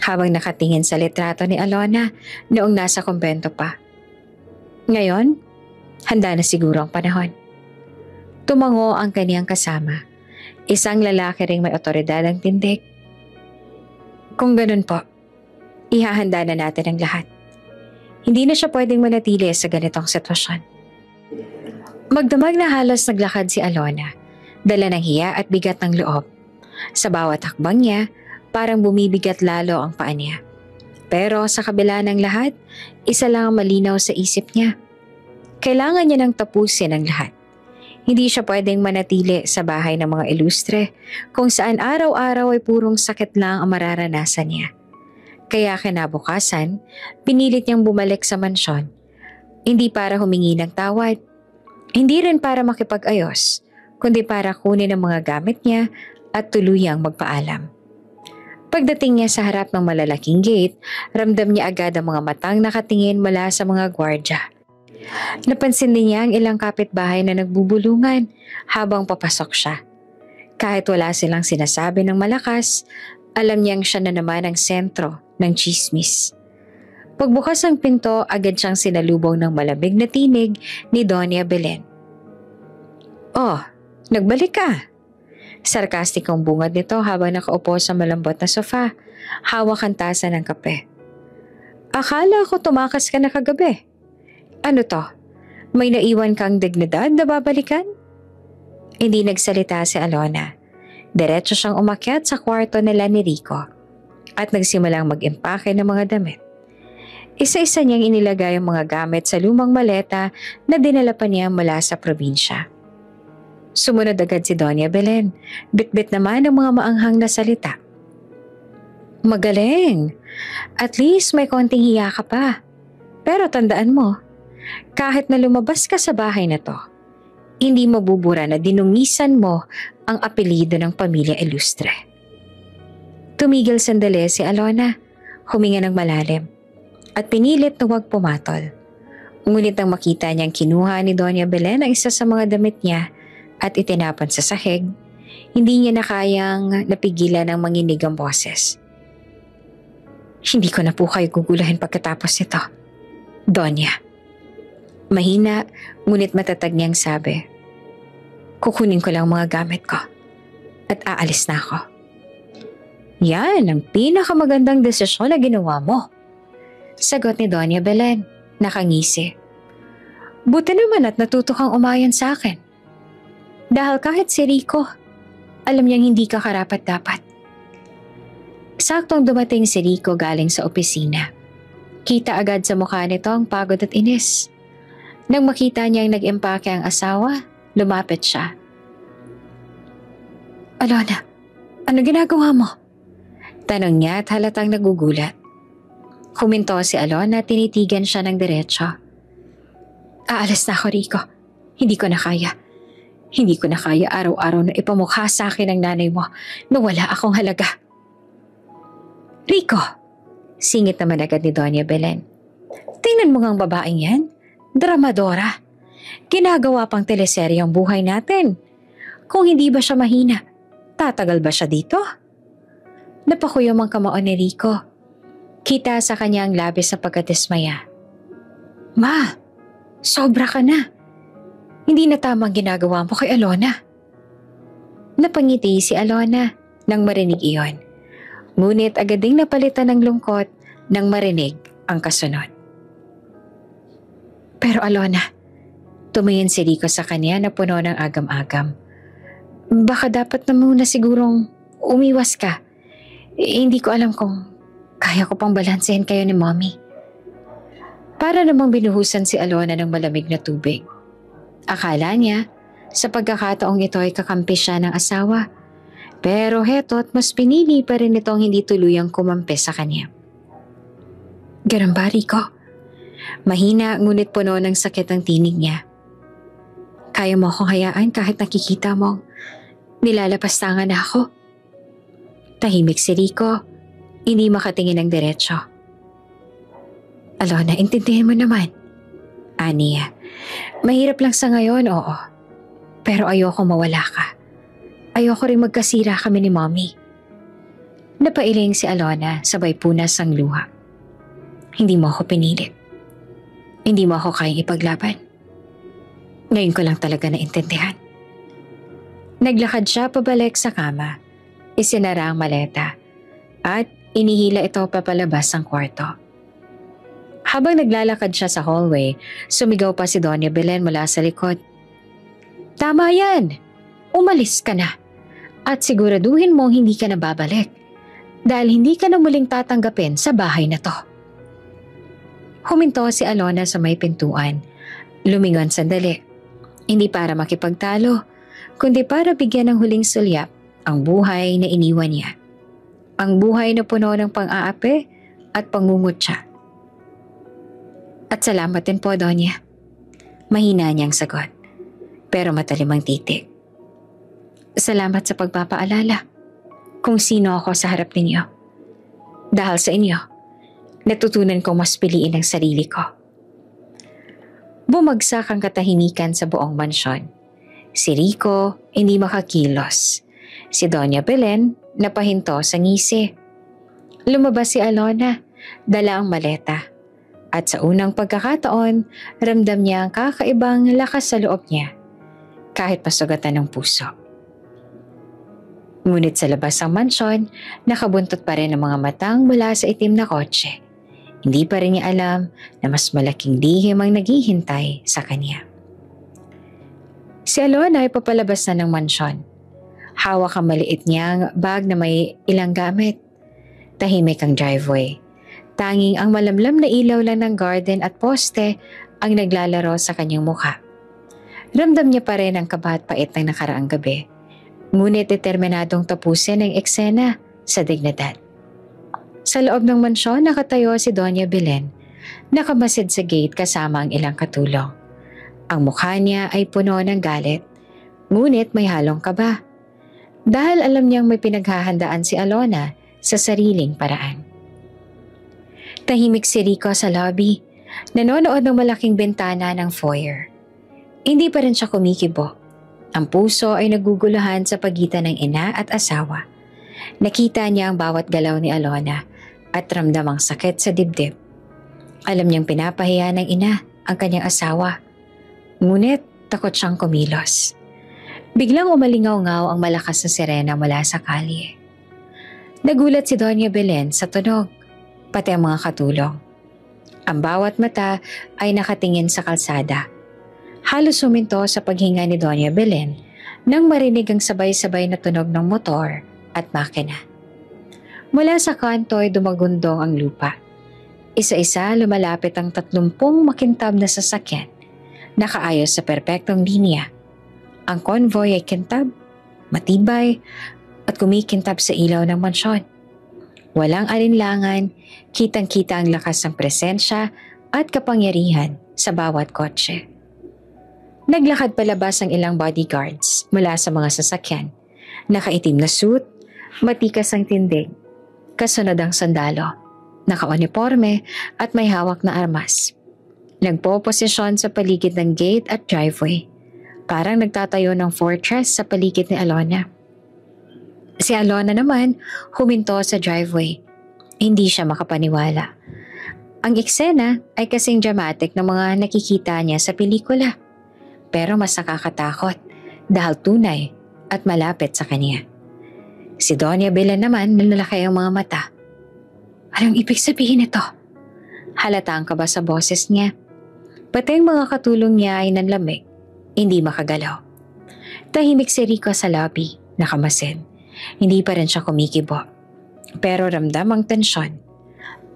Speaker 1: habang nakatingin sa litrato ni Alona noong nasa kumbento pa. Ngayon, handa na siguro ang panahon. Tumango ang kaniyang kasama. Isang lalaki ring may otoridad ang tindig. Kung ganun po, ihahanda na natin ang lahat. Hindi na siya pwedeng manatili sa ganitong sitwasyon. Magdamag na halos naglakad si Alona, dala ng hiya at bigat ng loob. Sa bawat hakbang niya, parang bumibigat lalo ang paa niya. Pero sa kabila ng lahat, isa lang ang malinaw sa isip niya. Kailangan niya nang tapusin ang lahat. Hindi siya pwedeng manatili sa bahay ng mga ilustre kung saan araw-araw ay purong sakit lang ang mararanasan niya. Kaya kinabukasan, pinilit niyang bumalik sa mansyon. Hindi para humingi ng tawad, hindi rin para makipag-ayos, kundi para kunin ang mga gamit niya at tuluyang magpaalam. Pagdating niya sa harap ng malalaking gate, ramdam niya agad ang mga matang nakatingin mula sa mga gwardya. Napansin din niya ang ilang kapitbahay na nagbubulungan habang papasok siya. Kahit wala silang sinasabi ng malakas, alam niyang siya na naman ang sentro ng tsismis. Pagbukas ng pinto, agad siyang sinalubong ng malamig na tinig ni Doña Belen. "Oh, nagbalik ka." Sarkastikong bungad nito habang nakaupo sa malambot na sofa, hawak ang tasa ng kape. "Akala ko tumakas ka na kagabi. Ano to? May naiwan kang dignidad na babalikan?" Hindi nagsalita si Alona. Diretso siyang umakyat sa kwarto nila ni Rico at nagsimulang mag-impake ng mga damit. Isa-isa niyang inilagay ang mga gamit sa lumang maleta na dinala pa niya mula sa probinsya. Sumunod agad si Doña Belen, bitbit naman ang mga maanghang na salita. "Magaling! At least may konting hiya ka pa. Pero tandaan mo, kahit na lumabas ka sa bahay na to, hindi mabubura na dinungisan mo ang apelyido ng pamilya Ilustre." Tumigil sandali si Alona, huminga ng malalim, at pinilit na huwag pumatol. Ngunit nang makita niyang kinuha ni Doña Belen ang isa sa mga damit niya at itinapon sa sahig, hindi niya na kayang napigilan ang manginig ang boses. "Hindi ko na po kayo gugulahin pagkatapos nito, Doña." Mahina, ngunit matatag niyang sabi, "Kukunin ko lang mga gamit ko at aalis na ako." "Yan ang pinakamagandang desisyon na ginawa mo," sagot ni Doña Belen, nakangisi. "Buti naman at natuto kang umayon sa akin. Dahil kahit si Rico, alam niyang hindi ka karapat-dapat." Saktong dumating si Rico galing sa opisina. Kita agad sa mukha nito ang pagod at inis. Nang makita niyang nag-impake ang asawa, lumapit siya. "Alona, ano ginagawa mo?" tanong niya at halatang nagugulat. Huminto si Alona at tinitigan siya ng diretso. "Aalis na ako, Rico. Hindi ko na kaya. Hindi ko na kaya araw-araw na ipamukha sa akin ng nanay mo na wala akong halaga." "Rico!" singit naman agad ni Doña Belen. "Tingnan mo ngang babaeng yan. Dramadora. Ginagawa pang teleserye ang buhay natin. Kung hindi ba siya mahina, tatagal ba siya dito?" Napakuyom ang kamao ni Rico. Kita sa kanya ang labis na pagkadismaya. "Ma, sobra ka na. Hindi na tamang ginagawa mo kay Alona." Napangiti si Alona nang marinig iyon. Ngunit agad ding napalitan ng lungkot nang marinig ang kasunod. "Pero Alona," tumingin si Rico sa kanya na puno ng agam-agam, "baka dapat na muna sigurong umiwas ka. Hindi ko alam kung kaya ko pang balansehin kayo ni Mommy." Para namang binuhusan si Alona ng malamig na tubig. Akala niya, sa pagkakataong ito ay kakampi siya ng asawa. Pero heto't mas pinili pa rin itong hindi tuluyang kumampi sa kanya. "Ganun ba, Rico?" Mahina ngunit puno ng sakit ang tinig niya. "Kaya mo akong hayaan kahit nakikita mo nilalapastangan na ako?" Tahimik si Rico, hindi makatingin ng diretso. "Alona, intindihin mo naman. Ani, mahirap lang sa ngayon, oo. Pero ayoko mawala ka. Ayoko rin magkasira kami ni Mommy. Napailing si Alona sabay punas ang luha. Hindi mo ako pinilit. Hindi mo ako kayang ipaglaban. Ngayon ko lang talaga naintindihan. Naglakad siya pabalik sa kama. Isinara ang maleta at inihila ito papalabas ng kwarto. Habang naglalakad siya sa hallway, sumigaw pa si Doña Belen mula sa likod. Tama yan! Umalis ka na at siguraduhin mong hindi ka na babalik dahil hindi ka na muling tatanggapin sa bahay na to. Huminto si Alona sa may pintuan. Lumingon sandali. Hindi para makipagtalo, kundi para bigyan ng huling sulyap ang buhay na iniwan niya. Ang buhay na puno ng pang-aapi at pangungutya. At salamat din po, Donya. Mahina niyang sagot, pero matalim ang titik. Salamat sa pagpapaalala kung sino ako sa harap ninyo. Dahil sa inyo, natutunan kong mas piliin ang sarili ko. Bumagsak ang katahimikan sa buong mansyon. Si Rico hindi makakilos. Si Doña Belen napahinto sa ngisi. Lumabas si Alona, dala ang maleta. At sa unang pagkakataon, ramdam niya ang kakaibang lakas sa loob niya, kahit pasugatan ng puso. Ngunit sa labas ng mansyon, nakabuntot pa rin ang mga matang mula sa itim na kotse. Hindi pa rin niya alam na mas malaking lihim ang naghihintay sa kanya. Si Alona ay papalabas na ng mansyon. Hawak ang maliit niyang bag na may ilang gamit. Tahimik ang driveway. Tanging ang malamlam na ilaw lang ng garden at poste ang naglalaro sa kanyang mukha. Ramdam niya pa rin ang kaba at pait ng nakaraang gabi. Ngunit determinadong tapusin ang eksena sa dignidad. Sa loob ng mansyon nakatayo si Doña Belen, nakamasid sa gate kasama ang ilang katulong. Ang mukha niya ay puno ng galit, ngunit may halong kaba. Dahil alam niyang may pinaghahandaan si Alona sa sariling paraan. Tahimik si Rico sa lobby, nanonood ng malaking bintana ng foyer. Hindi pa rin siya kumikibo. Ang puso ay naguguluhan sa pagitan ng ina at asawa. Nakita niya ang bawat galaw ni Alona at ramdam ang sakit sa dibdib. Alam niyang pinapahiya ng ina ang kanyang asawa. Ngunit takot siyang kumilos. Biglang umalingaw-ngaw ang malakas na sirena mula sa kalye. Nagulat si Doña Belen sa tunog, pati ang mga katulong. Ang bawat mata ay nakatingin sa kalsada. Halos huminto sa paghinga ni Doña Belen nang marinig ang sabay-sabay na tunog ng motor at makina. Mula sa kanto ay dumagundong ang lupa. Isa-isa lumalapit ang 30 makintab na sasakyan, nakaayos sa perpektong linya. Ang convoy ay kintab, matibay, at kumikintab sa ilaw ng mansyon. Walang alinlangan, kitang-kita ang lakas ng presensya at kapangyarihan sa bawat kotse. Naglakad palabas ang ilang bodyguards mula sa mga sasakyan. Nakaitim na suit, matikas ang tindig, kasunod ang sandalo, naka-uniforme at may hawak na armas. Nagpo-posisyon sa paligid ng gate at driveway. Parang nagtatayo ng fortress sa paligid ni Alona. Si Alona naman huminto sa driveway. Hindi siya makapaniwala. Ang eksena ay kasing dramatic ng mga nakikita niya sa pelikula. Pero mas nakakatakot dahil tunay at malapit sa kanya. Si Doña Belen naman nalalaki ang mga mata. Anong ibig sabihin nito? Halata ang kaba sa boses niya. Pati ang mga katulong niya ay nanlamig. Hindi makagalaw. Tahimik si Rico sa lobby, nakamasid. Hindi pa rin siya kumikibo. Pero ramdam ang tensyon.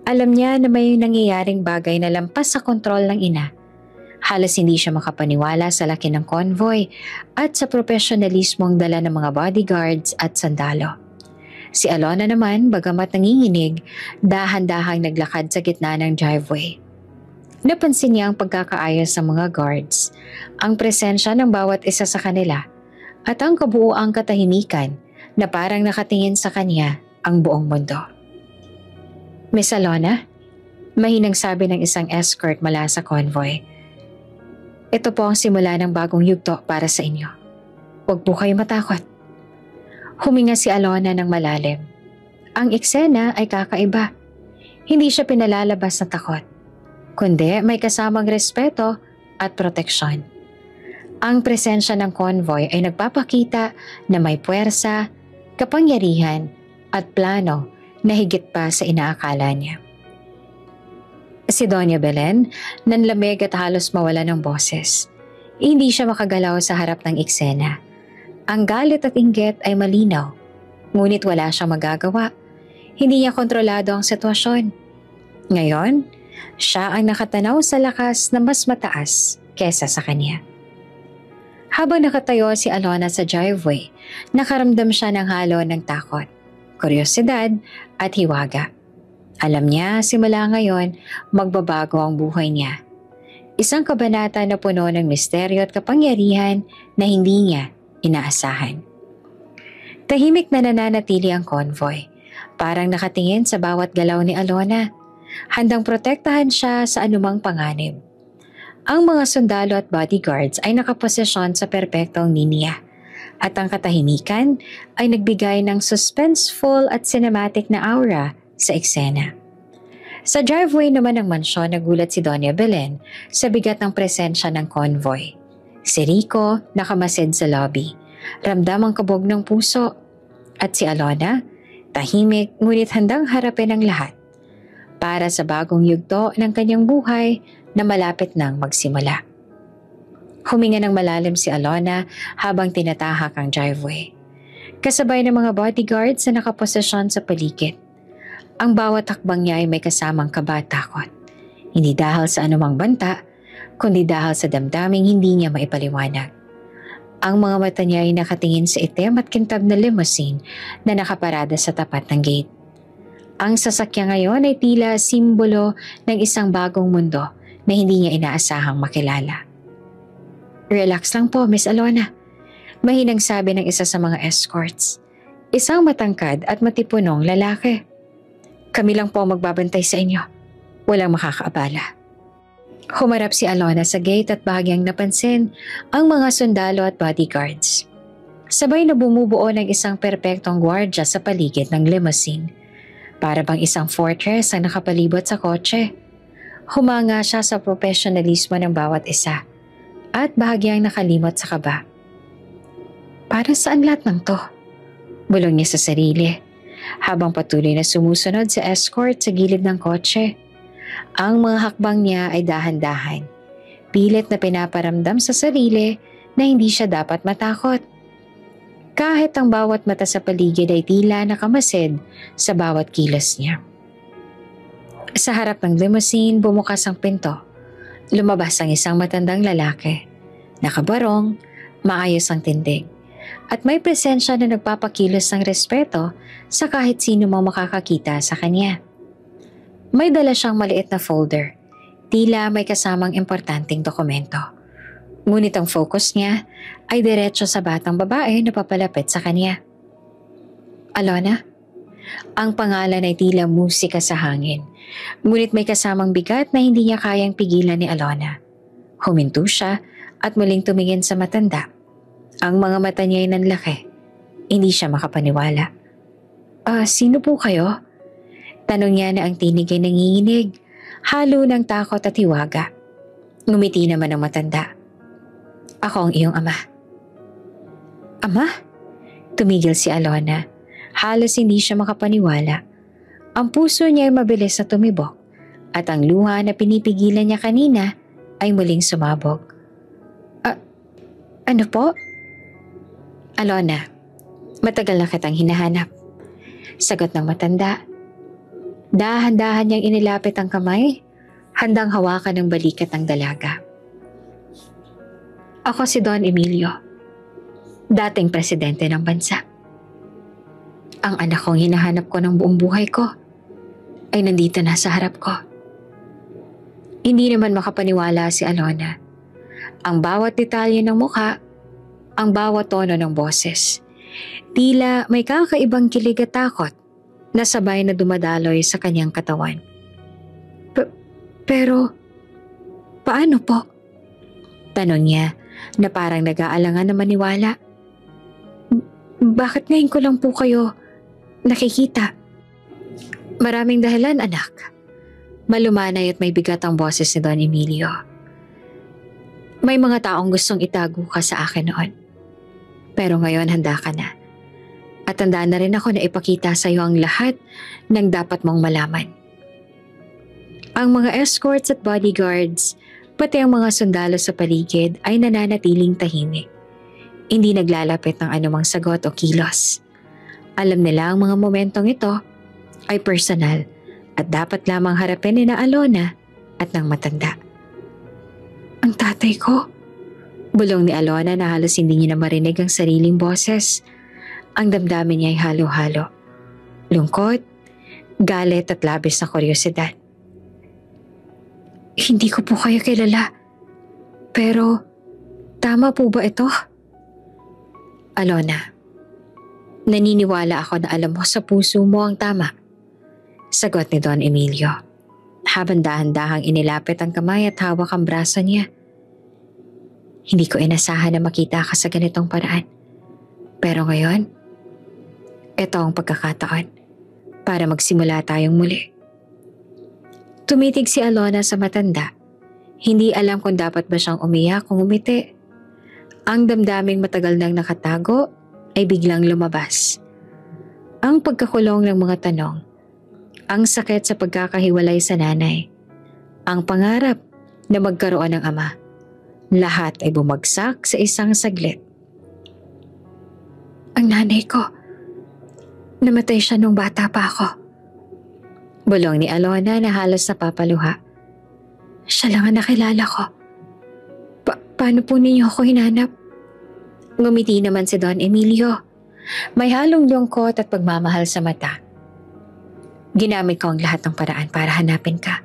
Speaker 1: Alam niya na may nangyayaring bagay na lampas sa kontrol ng ina. Halos hindi siya makapaniwala sa laki ng convoy at sa profesionalismong dala ng mga bodyguards at sandalo. Si Alona naman, bagamat nanginginig, dahan-dahang naglakad sa gitna ng driveway. Napansin niya ang pagkakaayos ng mga guards, ang presensya ng bawat isa sa kanila, at ang kabuuang katahimikan na parang nakatingin sa kanya ang buong mundo. Miss Alona, mahinang sabi ng isang escort mula sa convoy. Ito po ang simula ng bagong yugto para sa inyo. Huwag po kayo matakot. Huminga si Alona ng malalim. Ang eksena ay kakaiba. Hindi siya pinalalabas na takot, kundi may kasamang respeto at proteksyon. Ang presensya ng convoy ay nagpapakita na may puwersa, kapangyarihan at plano na higit pa sa inaakala niya. Si Doña Belen nanlamig at halos mawala ng boses. Hindi siya makagalaw sa harap ng eksena. Ang galit at inggit ay malinaw, ngunit wala siyang magagawa. Hindi niya kontrolado ang sitwasyon. Ngayon, siya ang nakatanaw sa lakas na mas mataas kesa sa kanya. Habang nakatayo si Alona sa driveway, nakaramdam siya ng halo ng takot, kuryosidad at hiwaga. Alam niya simula ngayon magbabago ang buhay niya. Isang kabanata na puno ng misteryo at kapangyarihan na hindi niya inaasahan. Tahimik na nananatili ang convoy. Parang nakatingin sa bawat galaw ni Alona, handang protektahan siya sa anumang panganib. Ang mga sundalo at bodyguards ay nakaposisyon sa perpektong linya, at ang katahimikan ay nagbigay ng suspenseful at cinematic na aura sa eksena. Sa driveway naman ng mansyon nagulat si Doña Belen sa bigat ng presensya ng convoy. Si Rico nakamasid sa lobby, ramdam ang kabog ng puso, at si Alona tahimik ngunit handang harapin ang lahat para sa bagong yugto ng kanyang buhay na malapit nang magsimula. Huminga ng malalim si Alona habang tinatahak ang driveway. Kasabay ng mga bodyguards na nakaposisyon sa paligid. Ang bawat hakbang niya ay may kasamang kaba at takot. Hindi dahil sa anumang banta, kundi dahil sa damdaming hindi niya maipaliwanag. Ang mga mata niya ay nakatingin sa itim at kintab na limousine na nakaparada sa tapat ng gate. Ang sasakyan ngayon ay tila simbolo ng isang bagong mundo na hindi niya inaasahang makilala. "Relax lang po, Miss Alona," mahinang sabi ng isa sa mga escorts. Isang matangkad at matipunong lalaki. "Kami lang po magbabantay sa inyo. Walang makakaabala." Humarap si Alona sa gate at bahagyang napansin ang mga sundalo at bodyguards. Sabay na bumubuo ng isang perpektong gwardya sa paligid ng limousine. Para bang isang fortress ang nakapalibot sa kotse. Humanga siya sa profesionalismo ng bawat isa at bahagyang nakalimot sa kaba. Para saan lahat ng to? Bulong niya sa sarili habang patuloy na sumusunod sa escort sa gilid ng kotse. Ang mga hakbang niya ay dahan-dahan, pilit na pinaparamdam sa sarili na hindi siya dapat matakot. Kahit ang bawat mata sa paligid ay tila nakamasid sa bawat kilos niya. Sa harap ng limousine, bumukas ang pinto. Lumabas ang isang matandang lalaki. Nakabarong, maayos ang tindig, at may presensya na nagpapakilos ng respeto sa kahit sino mang makakakita sa kanya. May dala siyang maliit na folder. Tila may kasamang importanteng dokumento. Ngunit ang focus niya ay diretso sa batang babae na papalapit sa kanya. "Alona?" Ang pangalan ay tila musika sa hangin. Ngunit may kasamang bigat na hindi niya kayang pigilan ni Alona. Huminto siya at muling tumingin sa matanda. Ang mga mata niya ay nanlaki. Hindi siya makapaniwala. Sino po kayo?" Tanong niya na ang tinig ay nanginginig, halo ng takot at hiwaga. Ngumiti naman ang matanda. "Ako ang iyong ama." "Ama?" Tumigil si Alona. Halos hindi siya makapaniwala. Ang puso niya ay mabilis na tumibok at ang luha na pinipigilan niya kanina ay muling sumabog. Ano po?" "Alona, matagal na kitang hinahanap." Sagot ng matanda. Dahan-dahan niyang inilapit ang kamay, handang hawakan ng balikat ng dalaga. "Ako si Don Emilio, dating presidente ng bansa. Ang anak kong hinahanap ko ng buong buhay ko ay nandito na sa harap ko." Hindi naman makapaniwala si Alona. Ang bawat detalye ng mukha, ang bawat tono ng boses, tila may kakaibang kilig at takot na sabay na dumadaloy sa kanyang katawan. Pero, paano po?" Tanong niya na parang nag-aalangan na maniwala. Bakit ngayon ko lang po kayo nakikita? Maraming dahilan, anak. Malumanay at may bigat ang boses ni Don Emilio. May mga taong gustong itago ka sa akin noon. Pero ngayon handa ka na. At handa na rin ako na ipakita sa iyo ang lahat ng dapat mong malaman. Ang mga escorts at bodyguards, pati ang mga sundalo sa paligid ay nananatiling tahimik. Hindi naglalapit ng anumang sagot o kilos. Alam nila ang mga momentong ito ay personal at dapat lamang harapin ni na Alona at ng matanda. Ang tatay ko? Bulong ni Alona na halos hindi niya na marinig ang sariling boses. Ang damdamin niya ay halo-halo. Lungkot, galit at labis na kuryosidad. Hindi ko po kayo kilala. Pero, tama po ba ito? Alona, naniniwala ako na alam mo sa puso mo ang tama. Sagot ni Don Emilio. Habang dahan-dahang inilapit ang kamay at hawak ang braso niya. Hindi ko inasahan na makita ka sa ganitong paraan. Pero ngayon, ito ang pagkakataon para magsimula tayong muli. Tumitig si Alona sa matanda. Hindi alam kung dapat ba siyang umiyak o ngumiti. Ang damdaming matagal nang nakatago ay biglang lumabas. Ang pagkakulong ng mga tanong, ang sakit sa pagkakahiwalay sa nanay, ang pangarap na magkaroon ng ama, lahat ay bumagsak sa isang saglit. Ang nanay ko, namatay siya nung bata pa ako. Bulong ni Alona na halos napapaluha. Siya lang ang nakilala ko. Paano po ninyo ako hinanap? Ngumiti naman si Don Emilio. May halong lungkot at pagmamahal sa mata. Ginamit ko ang lahat ng paraan para hanapin ka.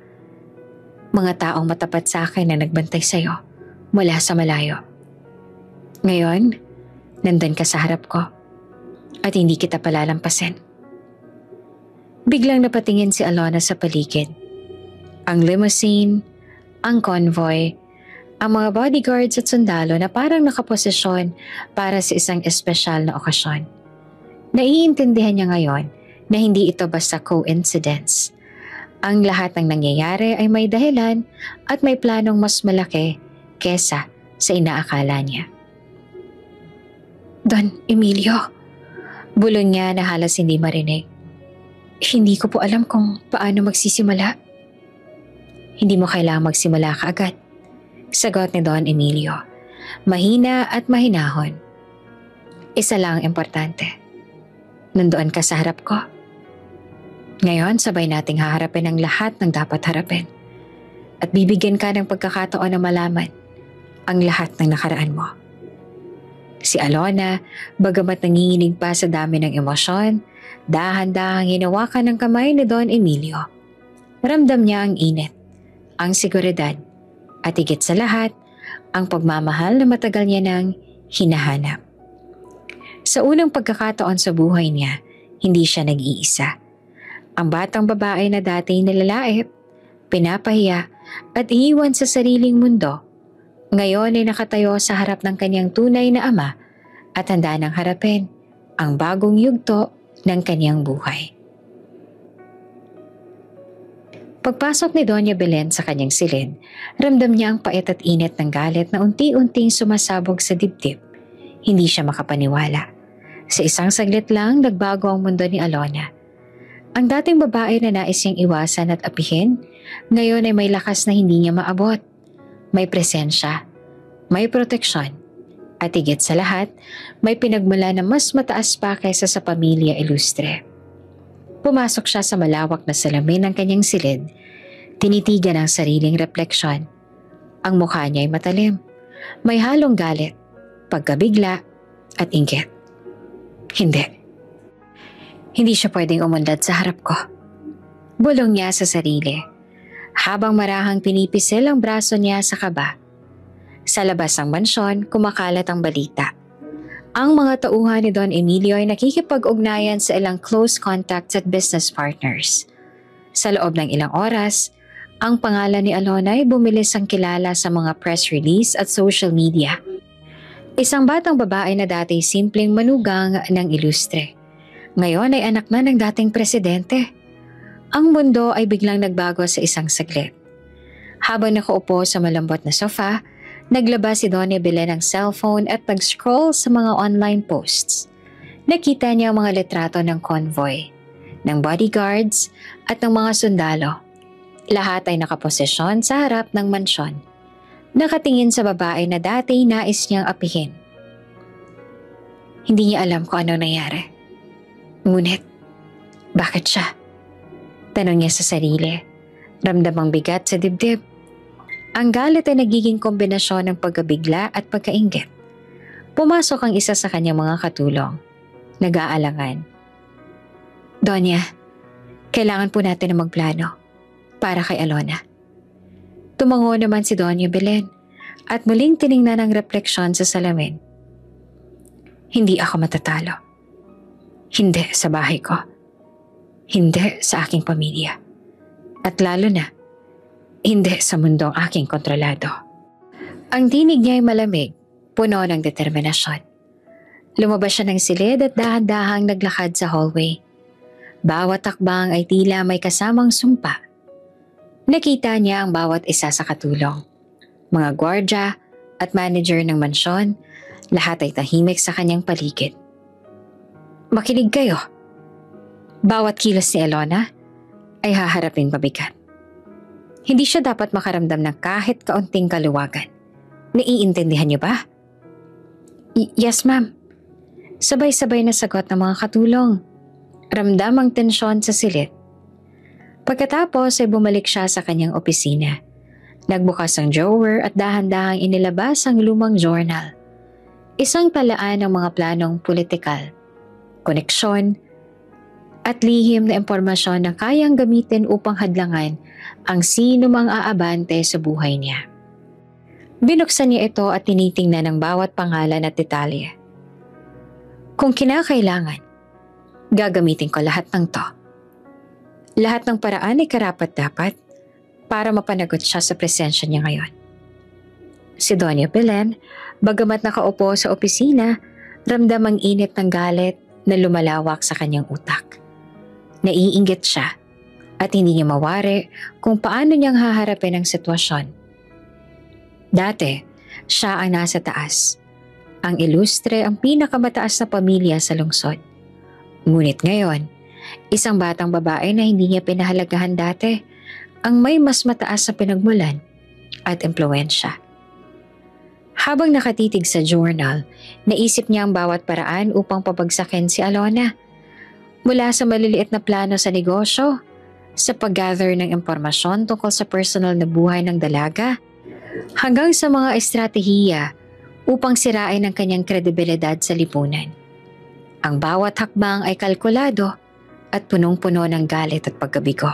Speaker 1: Mga taong matapat sa akin na nagbantay sa'yo mula sa malayo. Ngayon, nandun ka sa harap ko at hindi kita palalampasin. Biglang napatingin si Alona sa paligid. Ang limousine, ang convoy, ang mga bodyguards at sundalo na parang nakaposisyon para sa isang espesyal na okasyon. Naiintindihan niya ngayon na hindi ito basta coincidence. Ang lahat ng nangyayari ay may dahilan at may planong mas malaki kesa sa inaakala niya. Don Emilio, bulong niya na halos hindi marinig. Hindi ko po alam kung paano magsisimula. Hindi mo kailangang magsimula kaagad. Sagot ni Don Emilio. Mahina at mahinahon. Isa lang ang importante. Nandoon ka sa harap ko. Ngayon, sabay nating haharapin ang lahat ng dapat harapin. At bibigyan ka ng pagkakataon na malaman ang lahat ng nakaraan mo. Si Alona, bagamat nanginginig pa sa dami ng emosyon, dahan-dahang hinawakan ng kamay ni Don Emilio. Ramdam niya ang init, ang seguridad, at higit sa lahat, ang pagmamahal na matagal niya nang hinahanap. Sa unang pagkakataon sa buhay niya, hindi siya nag-iisa. Ang batang babae na dating nilalait, pinapahiya at iniwan sa sariling mundo, ngayon ay nakatayo sa harap ng kanyang tunay na ama at handa nang harapin ang bagong yugto ng kanyang buhay. Pagpasok ni Doña Belen sa kanyang silid, ramdam niya ang pait at init ng galit na unti-unting sumasabog sa dibdib. Hindi siya makapaniwala. Sa isang saglit lang, nagbago ang mundo ni Alona. Ang dating babae na nais niyang iwasan at apihin, ngayon ay may lakas na hindi niya maabot. May presensya, may proteksyon, at higit sa lahat, may pinagmula na mas mataas pa kaysa sa pamilya ilustre. Pumasok siya sa malawak na salamin ng kanyang silid, tinitigan ang sariling refleksyon. Ang mukha niya ay matalim, may halong galit, pagkabigla at inggit. Hindi siya pwedeng umunlad sa harap ko. Bulong niya sa sarili, habang marahang pinipisil ang braso niya sa kaba. Sa labas ng mansyon, kumakalat ang balita. Ang mga tauhan ni Don Emilio ay nakikipag-ugnayan sa ilang close contacts at business partners. Sa loob ng ilang oras, Ang pangalan ni Alona ay bumilis ang kilala sa mga press release at social media. Isang batang babae na dati simpleng manugang ng ilustre. Ngayon ay anak na ng dating presidente. Ang mundo ay biglang nagbago sa isang saglit. Habang nakaupo sa malambot na sofa, naglabas si Doña Belen ng cellphone at nag-scroll sa mga online posts. Nakita niya ang mga litrato ng convoy, ng bodyguards at ng mga sundalo. Lahat ay nakaposisyon sa harap ng mansyon. Nakatingin sa babae na dati nais niyang apihin. Hindi niya alam kung ano nangyari. Ngunit, bakit siya? Tanong niya sa sarili. Ramdamang bigat sa dibdib. Ang galit ay nagiging kombinasyon ng pagkabigla at pagkainggit. Pumasok ang isa sa kanyang mga katulong. Nag-aalangan. Donya, kailangan po natin na magplano para kay Alona. Tumango naman si Doña Belen at muling tiningnan ang refleksyon sa salamin. Hindi ako matatalo. Hindi sa bahay ko. Hindi sa aking pamilya. At lalo na, hindi sa mundong aking kontrolado. Ang tinig niya ay malamig, puno ng determinasyon. Lumabas siya ng silid at dahan-dahang naglakad sa hallway. Bawat takbang ay tila may kasamang sumpa. Nakita niya ang bawat isa sa katulong. Mga gwardya at manager ng mansyon, lahat ay tahimik sa kanyang paligid. Makinig kayo. Bawat kilos ni Alona ay haharapin pabigat. Hindi siya dapat makaramdam ng kahit kaunting kaluwagan. Naiintindihan niyo ba? Yes, ma'am. Sabay-sabay na sagot ng mga katulong. Ramdam ang tensyon sa silid. Pagkatapos ay bumalik siya sa kanyang opisina. Nagbukas ang drawer at dahan-dahang inilabas ang lumang journal. Isang talaan ng mga planong politikal, koneksyon, at lihim na impormasyon na kayang gamitin upang hadlangan ang sino mang aabante sa buhay niya. Binuksan niya ito at tinitingnan ang bawat pangalan at detalye. Kung kinakailangan, gagamitin ko lahat ng to. Lahat ng paraan ay karapat-dapat para mapanagot siya sa presensya niya ngayon. Si Doña Belen, bagamat nakaupo sa opisina, ramdam ang init ng galit na lumalawak sa kanyang utak. Naiinggit siya at hindi niya mawari kung paano niyang haharapin ang sitwasyon. Dati, siya ang nasa taas. Ang ilustre ang pinakamataas na pamilya sa lungsod. Ngunit ngayon, isang batang babae na hindi niya pinahalagahan dati ang may mas mataas na pinagmulan at impluwensya. Habang nakatitig sa journal, naisip niya ang bawat paraan upang pabagsakin si Alona. Mula sa maliliit na plano sa negosyo, sa pag-gather ng impormasyon tungkol sa personal na buhay ng dalaga, hanggang sa mga estratehiya upang sirain ang kanyang kredibilidad sa lipunan. Ang bawat hakbang ay kalkulado at punong-puno ng galit at pagkabigo.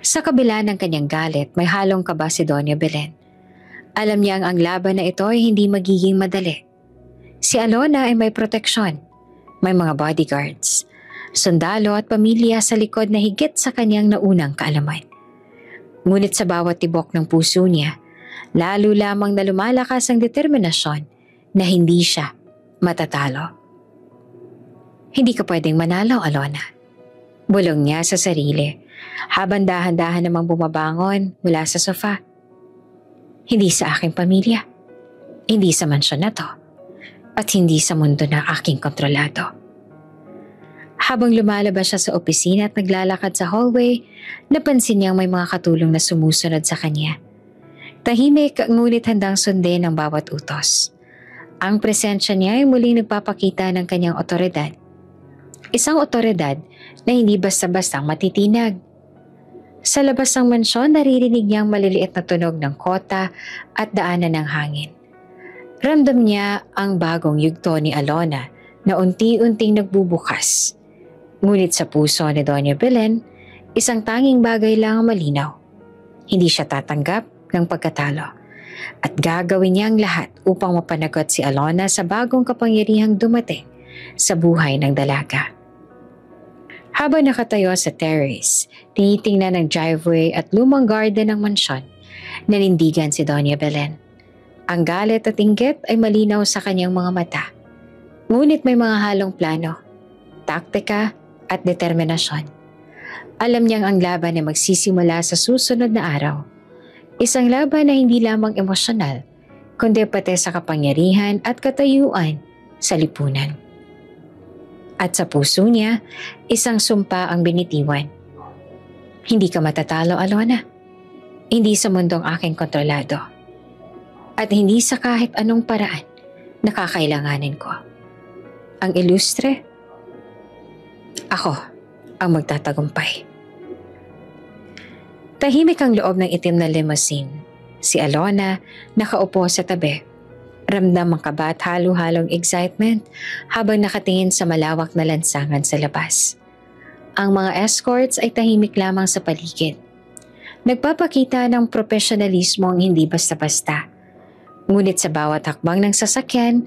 Speaker 1: Sa kabila ng kanyang galit, may halong kaba si Doña Belen. Alam niya ang laban na ito ay hindi magiging madali. Si Alona ay may proteksyon, may mga bodyguards, sundalo at pamilya sa likod na higit sa kanyang naunang kaalaman. Ngunit sa bawat tibok ng puso niya, lalo lamang na lumalakas ang determinasyon na hindi siya matatalo. Hindi ka pwedeng manalo, Alona. Bulong niya sa sarili, habang dahan-dahan namang bumabangon mula sa sofa. Hindi sa aking pamilya, hindi sa mansyon na to, at hindi sa mundo na aking kontrolado. Habang lumalabas siya sa opisina at naglalakad sa hallway, napansin niyang may mga katulong na sumusunod sa kanya. Tahimik ngunit handang sundin ang bawat utos. Ang presensya niya ay muling nagpapakita ng kanyang otoridad. Isang otoridad na hindi basta-bastang matitinag. Sa labas ng mansyon, naririnig niyang maliliit na tunog ng kota at daanan ng hangin. Ramdam niya ang bagong yugto ni Alona na unti-unting nagbubukas. Ngunit sa puso ni Doña Belen, isang tanging bagay lang ang malinaw. Hindi siya tatanggap ng pagkatalo at gagawin niya ang lahat upang mapanagot si Alona sa bagong kapangyarihang dumating sa buhay ng dalaga. Habang nakatayo sa terrace, tinitingnan ng driveway at lumang garden ng mansyon, nanindigan si Doña Belen. Ang galit at inggit ay malinaw sa kanyang mga mata. Ngunit may mga halong plano, taktika at determinasyon. Alam niyang ang laban ay magsisimula sa susunod na araw. Isang laban na hindi lamang emosyonal, kundi pati sa kapangyarihan at katayuan sa lipunan. At sa puso niya, isang sumpa ang binitiwan. Hindi ka matatalo, Alona. Hindi sa mundong aking kontrolado. At hindi sa kahit anong paraan na kakailanganin ko. Ang ilustre, ako ang magtatagumpay. Tahimik ang loob ng itim na limousine. Si Alona nakaupo sa tabi. Ramdam ang kaba at halo-halong excitement habang nakatingin sa malawak na lansangan sa labas. Ang mga escorts ay tahimik lamang sa paligid. Nagpapakita ng profesionalismo ang hindi basta-basta. Ngunit sa bawat hakbang ng sasakyan,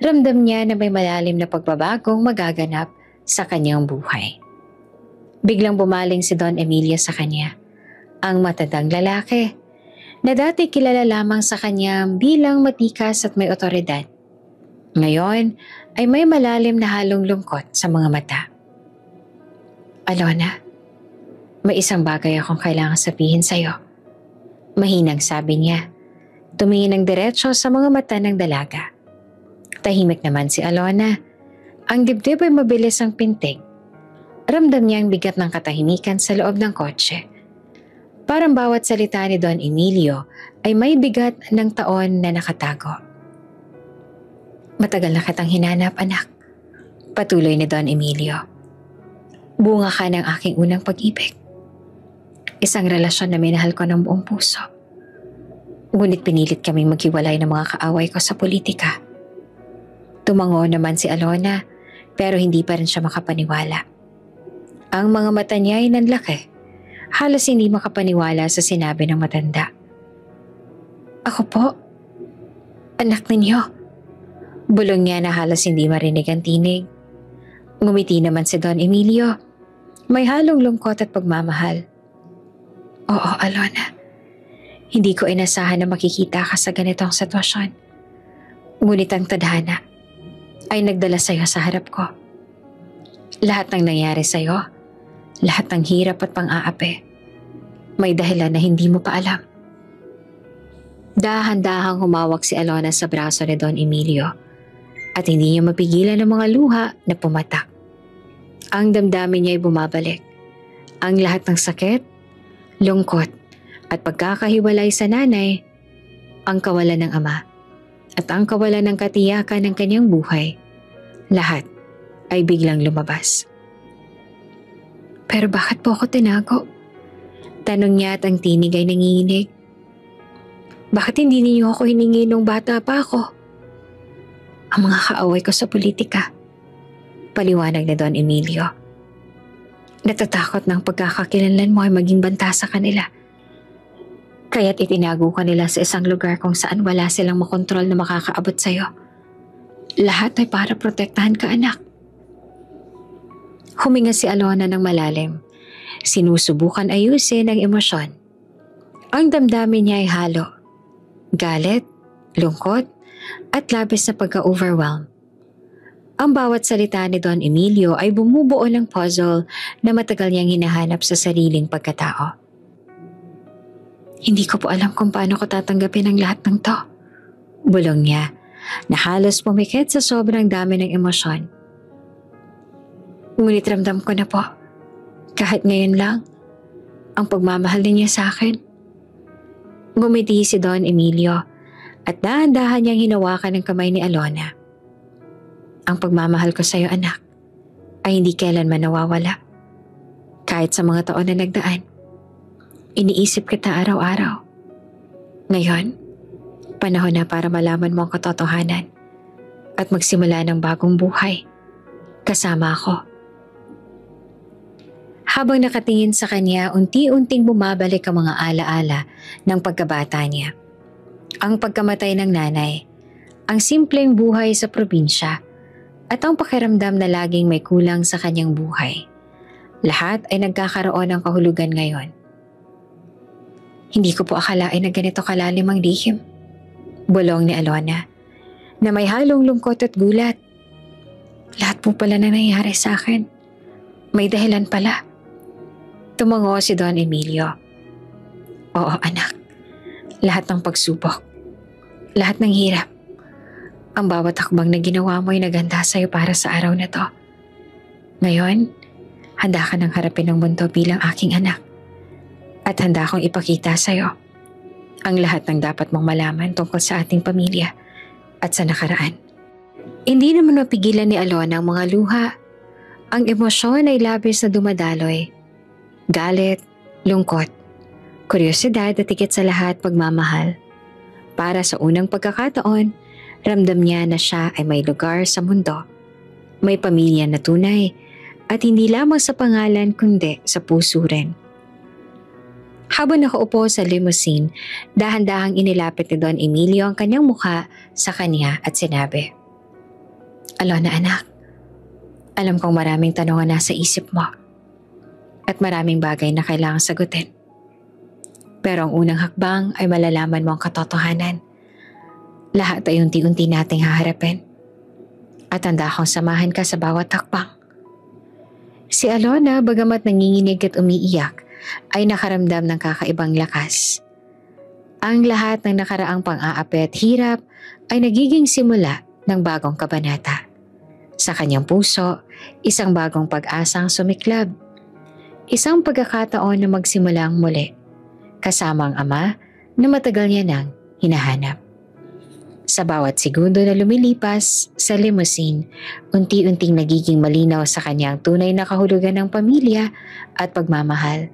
Speaker 1: ramdam niya na may malalim na pagbabagong magaganap sa kanyang buhay. Biglang bumaling si Don Emilio sa kanya, ang matandang lalaki na dati kilala lamang sa kanya bilang matikas at may otoridad. Ngayon ay may malalim na halong lungkot sa mga mata. Alona, may isang bagay akong kailangan sabihin sa'yo. Mahinang sabi niya. Tumingin ng diretso sa mga mata ng dalaga. Tahimik naman si Alona. Ang dibdib ay mabilis ang pintig. Ramdam niya ang bigat ng katahimikan sa loob ng kotse. Parang bawat salita ni Don Emilio ay may bigat ng taon na nakatago. Matagal na kitang hinanap, anak. Patuloy ni Don Emilio. Bunga ka ng aking unang pag-ibig. Isang relasyon na minahal ko ng buong puso. Ngunit pinilit kaming maghiwalay ng mga kaaway ko sa politika. Tumango naman si Alona pero hindi pa rin siya makapaniwala. Ang mga mata niya ay nanlaki. Halos hindi makapaniwala sa sinabi ng matanda. Ako po? Anak ninyo? Bulong niya na halos hindi marinig ang tinig. Ngumiti naman si Don Emilio. May halong lungkot at pagmamahal. Oo, Alona. Hindi ko inasahan na makikita ka sa ganitong sitwasyon. Ngunit ang tadhana ay nagdala sa'yo sa harap ko. Lahat ng nangyari sa'yo, lahat ng hirap at pang-aapi, may dahilan na hindi mo pa alam. Dahan-dahang humawak si Alona sa braso ni Don Emilio at hindi niya mapigilan ang mga luha na pumatak. Ang damdamin niya ay bumabalik. Ang lahat ng sakit, lungkot at pagkakahiwalay sa nanay, ang kawalan ng ama at ang kawalan ng katiyakan ng kanyang buhay, lahat ay biglang lumabas. Pero bakit po ako tinago? Tanong niya at ang tinig ay nanginginig. Bakit hindi niyo ako hiningi nung bata pa ako? Ang mga kaaway ko sa politika. Paliwanag ni Don Emilio. Natatakot ng pagkakakilanlan mo ay maging banta sa kanila. Kaya't itinago ka nila sa isang lugar kung saan wala silang makontrol na makakaabot sa'yo. Lahat ay para protektahan ka, anak. Huminga si Alona ng malalim. Sinusubukan ayusin ang emosyon. Ang damdamin niya ay halo. Galit, lungkot, at labis na pagka-overwhelm. Ang bawat salita ni Don Emilio ay bumubuo ng puzzle na matagal niyang hinahanap sa sariling pagkatao. Hindi ko po alam kung paano ko tatanggapin ang lahat ng to. Bulong niya na halos pumikit sa sobrang dami ng emosyon. Ngunit ramdam ko na po, kahit ngayon lang, ang pagmamahal niya sa akin. Ngumiti si Don Emilio at dahan-dahan niyang hinawakan ang kamay ni Alona. Ang pagmamahal ko sa iyo, anak, ay hindi kailanman nawawala. Kahit sa mga taon na nagdaan, iniisip kita araw-araw. Ngayon, panahon na para malaman mo ang katotohanan at magsimula ng bagong buhay. Kasama ako. Habang nakatingin sa kanya, unti-unting bumabalik ang mga alaala ng pagkabata niya. Ang pagkamatay ng nanay, ang simpleng buhay sa probinsya, at ang pakiramdam na laging may kulang sa kanyang buhay. Lahat ay nagkakaroon ng kahulugan ngayon. Hindi ko po akalain na ganito kalalim ang lihim. Bulong ni Alona, na may halong lungkot at gulat. Lahat po pala na nangyari sa akin. May dahilan pala. Tumango si Don Emilio. Oo anak, lahat ng pagsubok, lahat ng hirap, ang bawat hakbang na ginawa mo ay naganda sa'yo para sa araw na to. Ngayon, handa ka nang harapin ang mundo bilang aking anak. At handa akong ipakita sa'yo ang lahat ng dapat mong malaman tungkol sa ating pamilya at sa nakaraan. Hindi naman mapigilan ni Alona ang mga luha. Ang emosyon ay labis na dumadaloy. Galit, lungkot, kuryosidad at higit sa lahat pagmamahal. Para sa unang pagkakataon, ramdam niya na siya ay may lugar sa mundo. May pamilya na tunay at hindi lamang sa pangalan kundi sa puso rin. Habang nakaupo sa limousine, dahan-dahang inilapit ni Don Emilio ang kanyang mukha sa kanya at sinabi, Alona anak, alam kong maraming tanong ang nasa isip mo at maraming bagay na kailangang sagutin. Pero ang unang hakbang ay malalaman mo ang katotohanan. Lahat ay unti-unti nating haharapin at handa akong samahan ka sa bawat hakbang. Si Alona, bagamat nanginginig at umiiyak, ay nakaramdam ng kakaibang lakas. Ang lahat ng nakaraang pang-aapi at hirap ay nagiging simula ng bagong kabanata. Sa kanyang puso, isang bagong pag-asang sumiklab. Isang pagkakataon na magsimulang muli, kasama ang ama na matagal niya nang hinahanap. Sa bawat segundo na lumilipas sa limousine, unti-unting nagiging malinaw sa kanyang tunay na kahulugan ng pamilya at pagmamahal.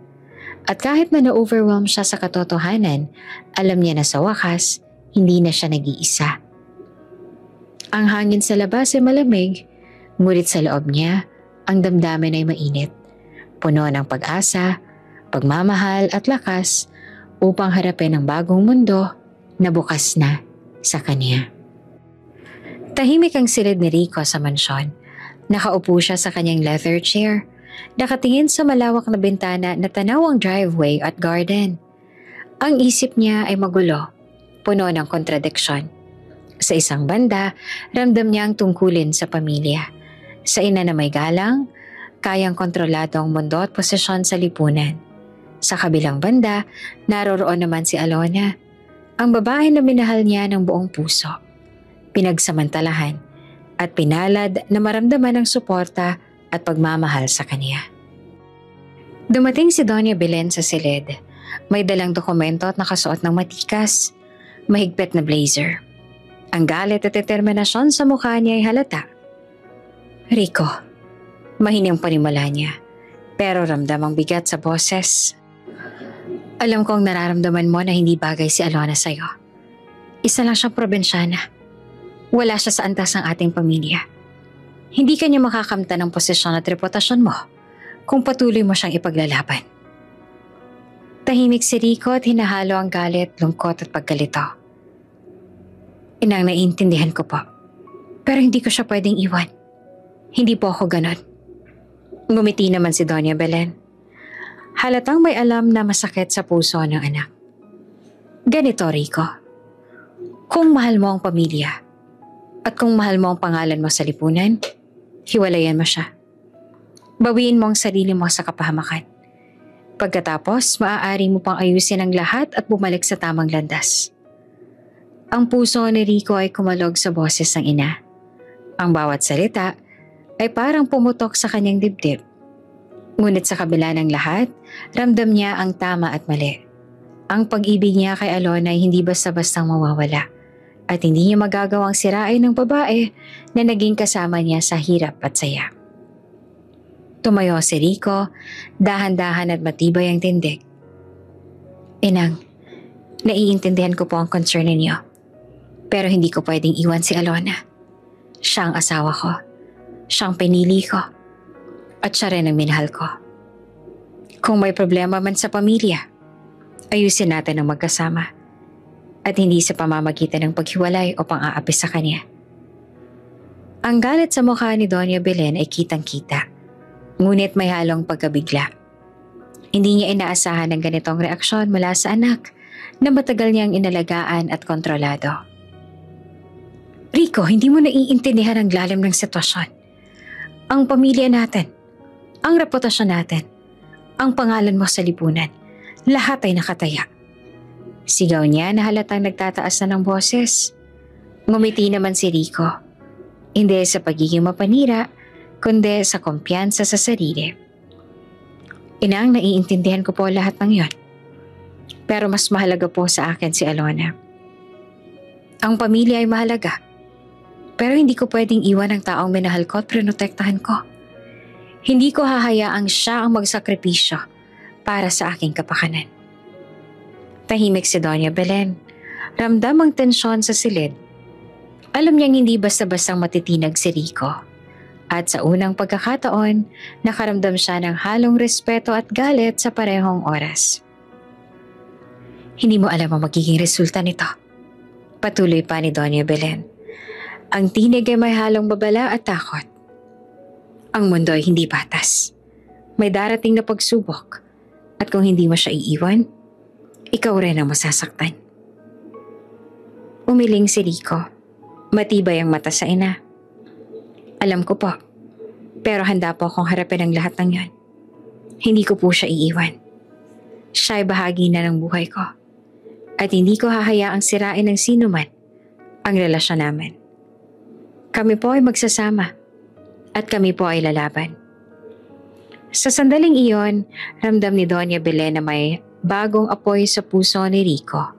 Speaker 1: At kahit na na-overwhelm siya sa katotohanan, alam niya na sa wakas, hindi na siya nag-iisa. Ang hangin sa labas ay malamig, ngunit sa loob niya, ang damdamin ay mainit. Puno ng pag-asa, pagmamahal at lakas upang harapin ang bagong mundo na bukas na sa kanya. Tahimik ang silid ni Rico sa mansyon. Nakaupo siya sa kanyang leather chair. Nakatingin sa malawak na bintana na tanaw ang driveway at garden. Ang isip niya ay magulo, puno ng kontradiksyon. Sa isang banda, ramdam niya ang tungkulin sa pamilya. Sa ina na may galang, kayang kontrolado ang mundo at posisyon sa lipunan. Sa kabilang banda, naroroon naman si Alona, ang babae na minahal niya ng buong puso. Pinagsamantalahan at pinalad na maramdaman ang suporta at pagmamahal sa kanya. Dumating si Doña Belen sa silid. May dalang dokumento at nakasuot ng matikas, mahigpit na blazer. Ang galit at determinasyon sa mukha niya ay halata. Rico, mahinang panimala niya, pero ramdam ang bigat sa boses. Alam kong nararamdaman mo na hindi bagay si Alona sa'yo. Isa lang siyang probinsyana. Wala siya sa antas ng ating pamilya. Hindi ka niya makakamta ng posisyon at reputasyon mo kung patuloy mo siyang ipaglalaban. Tahimik si Rico at hinahalo ang galit, lungkot at pagkalito. Inang, naiintindihan ko po. Pero hindi ko siya pwedeng iwan. Hindi po ako ganon. Ngumiti naman si Doña Belen. Halatang may alam na masakit sa puso ng anak. Ganito, Rico. Kung mahal mo ang pamilya at kung mahal mo ang pangalan mo sa lipunan, hiwalayan mo siya. Bawiin mo ang sarili mo sa kapahamakan. Pagkatapos, maaari mo pang ayusin ang lahat at bumalik sa tamang landas. Ang puso ni Rico ay kumalog sa boses ng ina. Ang bawat salita ay parang pumutok sa kanyang dibdib. Ngunit sa kabila ng lahat, ramdam niya ang tama at mali. Ang pag-ibig niya kay Alona ay hindi basta-bastang mawawala. At hindi niya magagawang sirain ng babae na naging kasama niya sa hirap at saya. Tumayo si Rico, dahan-dahan at matibay ang tindig. Inang, naiintindihan ko po ang concern ninyo. Pero hindi ko pwedeng iwan si Alona. Siya ang asawa ko. Siya ang pinili ko. At siya rin ang minahal ko. Kung may problema man sa pamilya, ayusin natin ang magkasama. At hindi sa pamamagitan ng paghiwalay o pang-aapi sa kanya. Ang galit sa mukha ni Doña Belen ay kitang-kita. Ngunit may halong pagkabigla. Hindi niya inaasahan ng ganitong reaksyon mula sa anak na matagal niyang inalagaan at kontrolado. Rico, hindi mo naiintindihan ang lalim ng sitwasyon. Ang pamilya natin, ang reputasyon natin, ang pangalan mo sa lipunan, lahat ay nakataya. Sigaw niya na halatang nagtataas na ng boses. Ngumiti naman si Rico. Hindi sa pagiging mapanira, kundi sa kumpiyansa sa sarili. Inang, naiintindihan ko po lahat ng yon. Pero mas mahalaga po sa akin si Alona. Ang pamilya ay mahalaga. Pero hindi ko pwedeng iwan ang taong minahal ko at prinotektahan ko. Hindi ko hahayaang siya ang magsakripisyo para sa aking kapakanan. Tahimik si Doña Belen. Ramdam ang tensyon sa silid. Alam niyang hindi basta-bastang matitinag si Rico. At sa unang pagkakataon, nakaramdam siya ng halong respeto at galit sa parehong oras. Hindi mo alam ang magiging resulta nito. Patuloy pa ni Doña Belen. Ang tinig ay may halong babala at takot. Ang mundo ay hindi batas. May darating na pagsubok. At kung hindi mo siya iiwan, ikaw rin ang masasaktan. Umiling si Rico. Matibay ang mata sa ina. Alam ko po. Pero handa po akong harapin ang lahat ng yon. Hindi ko po siya iiwan. Siya ay bahagi na ng buhay ko. At hindi ko hahayaang sirain ng sino man ang relasyon namin. Kami po ay magsasama at kami po ay lalaban. Sa sandaling iyon, ramdam ni Doña Belen na may bagong apoy sa puso ni Rico.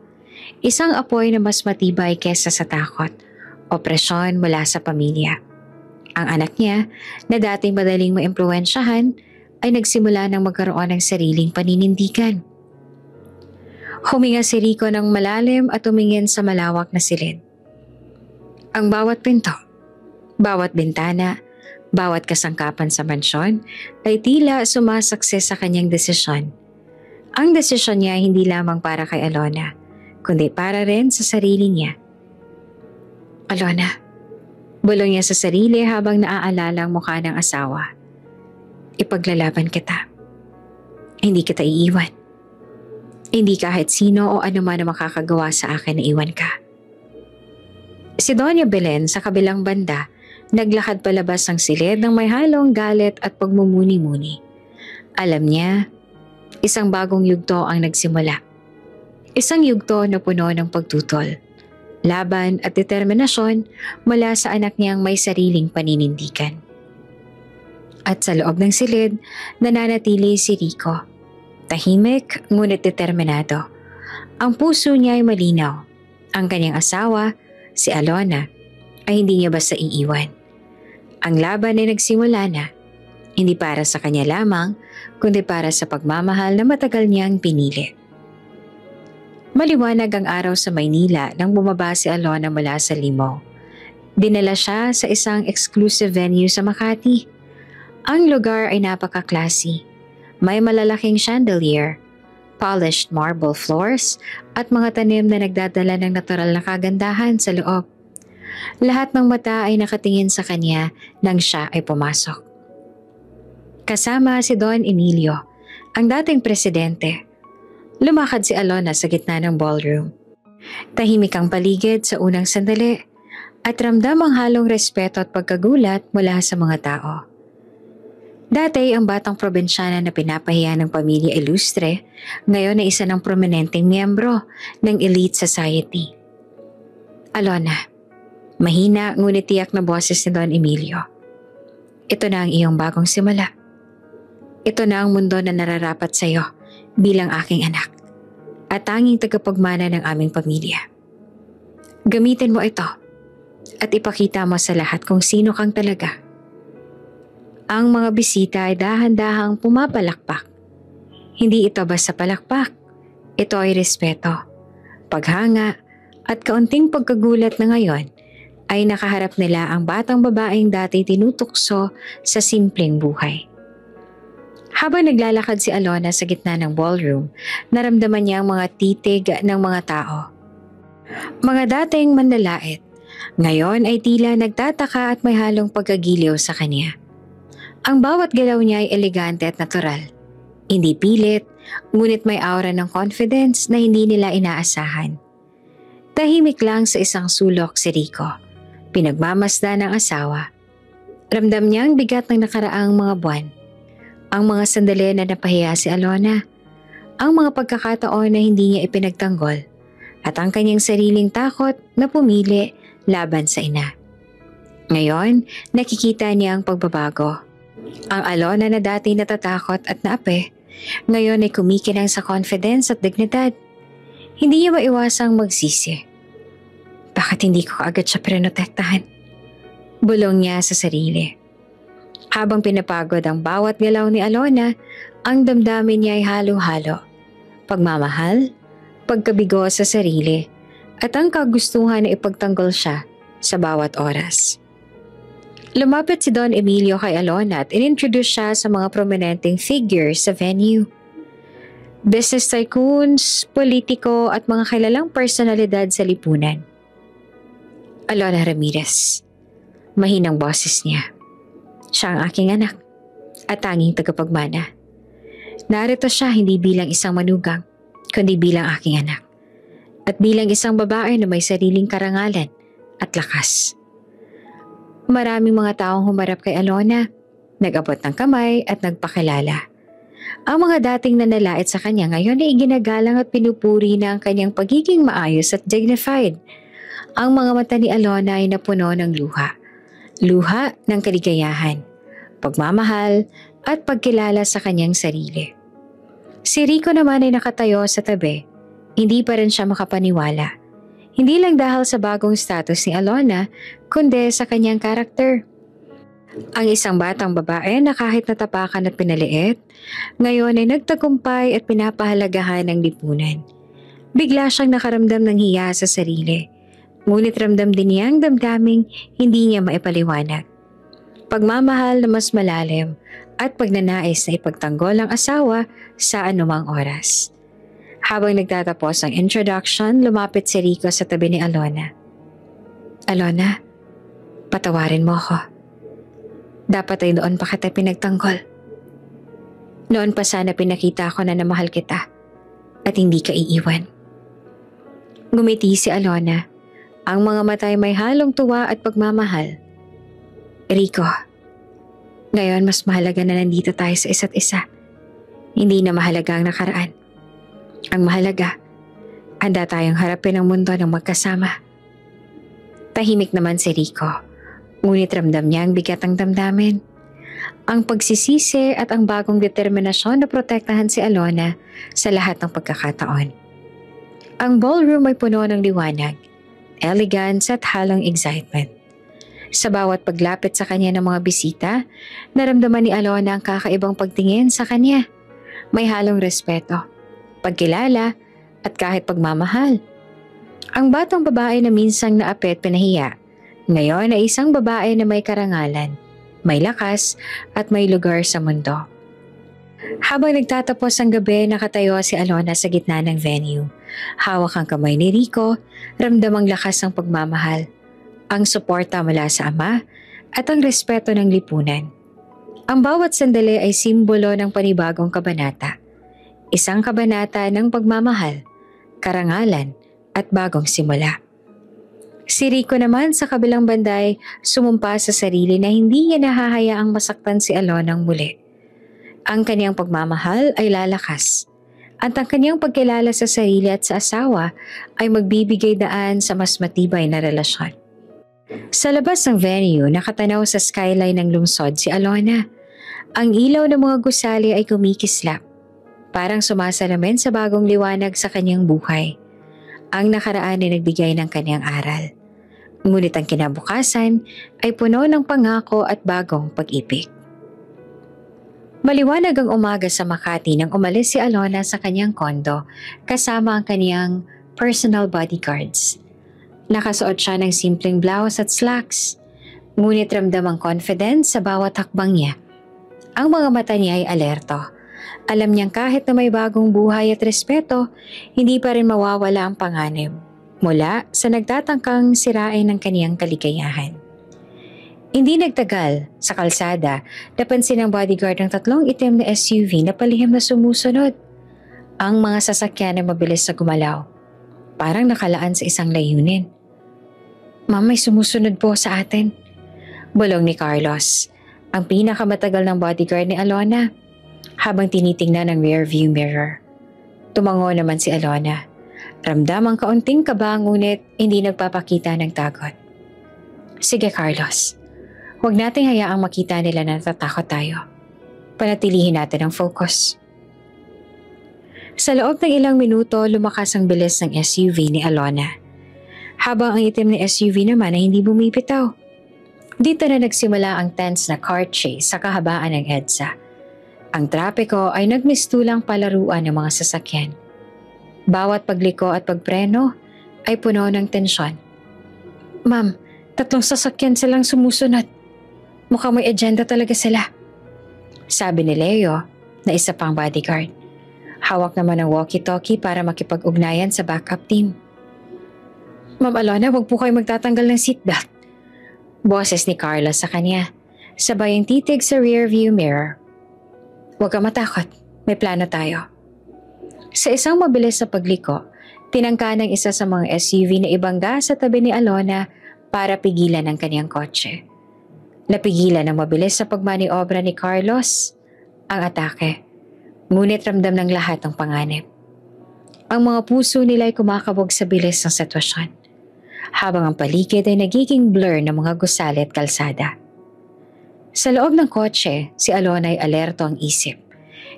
Speaker 1: Isang apoy na mas matibay kesa sa takot o presyon mula sa pamilya. Ang anak niya, na dating madaling maimpluwensyahan, ay nagsimula ng magkaroon ng sariling paninindigan. Huminga si Rico ng malalim at tumingin sa malawak na silid. Ang bawat pinto, bawat bintana, bawat kasangkapan sa mansyon ay tila sumasakse sa kanyang desisyon. Ang desisyon niya ay hindi lamang para kay Alona, kundi para rin sa sarili niya. Alona, bulong niya sa sarili habang naaalala ang mukha ng asawa. Ipaglalaban kita. Hindi kita iiwan. Hindi kahit sino o anuman na makakagawa sa akin na iwan ka. Si Doña Belen sa kabilang banda, naglakad palabas ng silid ng may halong galit at pagmumuni-muni. Alam niya, isang bagong yugto ang nagsimula. Isang yugto na puno ng pagtutol, laban at determinasyon mula sa anak niyang may sariling paninindigan. At sa loob ng silid, nananatili si Rico. Tahimik ngunit determinado. Ang puso niya ay malinaw. Ang kanyang asawa, si Alona, ay hindi niya basta iiwan. Ang laban ay nagsimula na, hindi para sa kanya lamang, kundi para sa pagmamahal na matagal niyang pinili. Maliwanag ang araw sa Maynila nang bumaba si Alona mula sa limo. Dinala siya sa isang exclusive venue sa Makati. Ang lugar ay napaka-classy. May malalaking chandelier, polished marble floors at mga tanim na nagdadala ng natural na kagandahan sa loob. Lahat ng mata ay nakatingin sa kanya nang siya ay pumasok. Kasama si Don Emilio, ang dating presidente. Lumakad si Alona sa gitna ng ballroom. Tahimik ang paligid sa unang sandali at ramdam ang halong respeto at pagkagulat mula sa mga tao. Dati ang batang probinsyana na pinapahiya ng pamilya Ilustre, ngayon ay isa ng prominenteng miyembro ng elite society. Alona, mahina ngunit tiyak na boses ni Don Emilio. Ito na ang iyong bagong simula. Ito na ang mundo na nararapat sa iyo bilang aking anak at tanging tagapagmana ng aming pamilya. Gamitin mo ito at ipakita mo sa lahat kung sino kang talaga. Ang mga bisita ay dahan-dahang pumapalakpak. Hindi ito basta palakpak. Ito ay respeto, paghanga at kaunting pagkagulat na ngayon ay nakaharap nila ang batang babaeng dati tinutukso sa simpleng buhay. Habang naglalakad si Alona sa gitna ng ballroom, naramdaman niya ang mga titig ng mga tao. Mga dating manlalait, ngayon ay tila nagtataka at may halong pagkagiliw sa kanya. Ang bawat galaw niya ay elegante at natural. Hindi pilit, ngunit may aura ng confidence na hindi nila inaasahan. Tahimik lang sa isang sulok si Rico. Pinagmamasdan ng asawa. Ramdam niya ang bigat ng nakaraang mga buwan. Ang mga sandali na napahiya si Alona. Ang mga pagkakataon na hindi niya ipinagtanggol. At ang kanyang sariling takot na pumili laban sa ina. Ngayon, nakikita niya ang pagbabago. Ang Alona na dati natatakot at naape, ngayon ay kumikinang sa confidence at dignidad. Hindi niya maiwasang magsisi. Bakit hindi ko kaagad siya prinotektahan? Bulong niya sa sarili. Habang pinapagod ang bawat galaw ni Alona, ang damdamin niya ay halo-halo. Pagmamahal, pagkabigo sa sarili, at ang kagustuhan na ipagtanggol siya sa bawat oras. Lumapit si Don Emilio kay Alona at inintroduce siya sa mga prominenteng figures sa venue. Business tycoons, politiko at mga kilalang personalidad sa lipunan. Alona Ramirez. Mahinang boses niya. Siya ang aking anak at tanging tagapagmana. Narito siya hindi bilang isang manugang, kundi bilang aking anak. At bilang isang babae na may sariling karangalan at lakas. Maraming mga taong humarap kay Alona, nag-abot ng kamay at nagpakilala. Ang mga dating nanalait sa kanya ngayon ay iginagalang at pinupuri na ang kanyang pagiging maayos at dignified. Ang mga mata ni Alona ay napuno ng luha. Luha ng kaligayahan, pagmamahal at pagkilala sa kanyang sarili. Si Rico naman ay nakatayo sa tabi, hindi pa rin siya makapaniwala. Hindi lang dahil sa bagong status ni Alona, kundi sa kanyang karakter. Ang isang batang babae na kahit natapakan at pinaliit, ngayon ay nagtagumpay at pinapahalagahan ng lipunan. Bigla siyang nakaramdam ng hiya sa sarili, ngunit ramdam din niya ang damdaming hindi niya maipaliwanag. Pagmamahal na mas malalim at pagnanais na ipagtanggol ang asawa sa anumang oras. Habang nagtatapos ang introduction, lumapit si Rico sa tabi ni Alona. Alona, patawarin mo ako. Dapat ay doon pa kita pinagtanggol. Noon pa sana pinakita ko na namahal kita at hindi ka iiwan. Ngumiti si Alona. Ang mga mata ay may halong tuwa at pagmamahal. Rico, ngayon mas mahalaga na nandito tayo sa isa't isa. Hindi na mahalaga ang nakaraan. Ang mahalaga, handa tayong harapin ang mundo ng magkasama. Tahimik naman si Rico, ngunit ramdam niya ang bigat ng damdamin. Ang pagsisisi at ang bagong determinasyon na protektahan si Alona sa lahat ng pagkakataon. Ang ballroom ay puno ng liwanag, elegance at halong excitement. Sa bawat paglapit sa kanya ng mga bisita, naramdaman ni Alona ang kakaibang pagtingin sa kanya. May halong respeto, pagkilala at kahit pagmamahal. Ang batang babae na minsang naapit pinahiya, ngayon ay isang babae na may karangalan, may lakas at may lugar sa mundo. Habang nagtatapos ang gabi, nakatayo si Alona sa gitna ng venue. Hawak ang kamay ni Rico, ramdam ang lakas ng pagmamahal, ang suporta mula sa ama at ang respeto ng lipunan. Ang bawat sandali ay simbolo ng panibagong kabanata. Isang kabanata ng pagmamahal, karangalan at bagong simula. Si Rico naman sa kabilang banday sumumpa sa sarili na hindi niya nahahayaang masaktan si Alonang muli. Ang kaniyang pagmamahal ay lalakas at ang kaniyang pagkilala sa sarili at sa asawa ay magbibigay daan sa mas matibay na relasyon. Sa labas ng venue, nakatanaw sa skyline ng lungsod si Alona. Ang ilaw ng mga gusali ay kumikislap, parang sumasalamin sa bagong liwanag sa kanyang buhay. Ang nakaraan ay nagbigay ng kanyang aral. Ngunit ang kinabukasan ay puno ng pangako at bagong pag-ibig. Maliwanag ang umaga sa Makati nang umalis si Alona sa kanyang kondo kasama ang kanyang personal bodyguards. Nakasuot siya ng simpleng blouse at slacks, ngunit ramdam ang confidence sa bawat hakbang niya. Ang mga mata niya ay alerto. Alam niyang kahit na may bagong buhay at respeto, hindi pa rin mawawala ang panganib mula sa nagtatangkang sirain ng kaniyang kaligayahan. Hindi nagtagal, sa kalsada, napansin ng bodyguard ang 3 itim na SUV na palihim na sumusunod. Ang mga sasakyan ay mabilis na gumalaw, parang nakalaan sa isang layunin. Ma'am, may sumusunod po sa atin. Bulong ni Carlos, ang pinakamatagal ng bodyguard ni Alona, habang tinitingnan ang rearview mirror. Tumango naman si Alona. Ramdam ang kaunting kaba ngunit hindi nagpapakita ng takot. Sige Carlos, huwag nating hayaang makita nila na natatakot tayo. Panatilihin natin ang focus. Sa loob ng ilang minuto, lumakas ang bilis ng SUV ni Alona. Habang ang itim ni SUV naman ay hindi bumibitaw. Dito na nagsimula ang tense na car chase sa kahabaan ng EDSA. Ang trapiko ay nagmistulang palaruan ng mga sasakyan. Bawat pagliko at pagpreno ay puno ng tensyon. Ma'am, 3 sasakyan silang sumusunod. Mukhang may agenda talaga sila. Sabi ni Leo na isa pang bodyguard. Hawak naman ng walkie-talkie para makipag-ugnayan sa backup team. Ma'am Alona, huwag po kayo magtatanggal ng seatbelt. Boses ni Carlos sa kanya, sabay ang titig sa rearview mirror. Huwag ka matakot, may plano tayo. Sa isang mabilis na pagliko, tinangka ng isa sa mga SUV na ibangga sa tabi ni Alona para pigilan ang kanyang kotse. Napigilan ng mabilis sa pagmaniobra ni Carlos ang atake, ngunit ramdam ng lahat ang panganib. Ang mga puso nila ay kumakabog sa bilis ng sitwasyon, habang ang paligid ay nagiging blur ng mga gusali at kalsada. Sa loob ng kotse, si Alona ay alerto ang isip.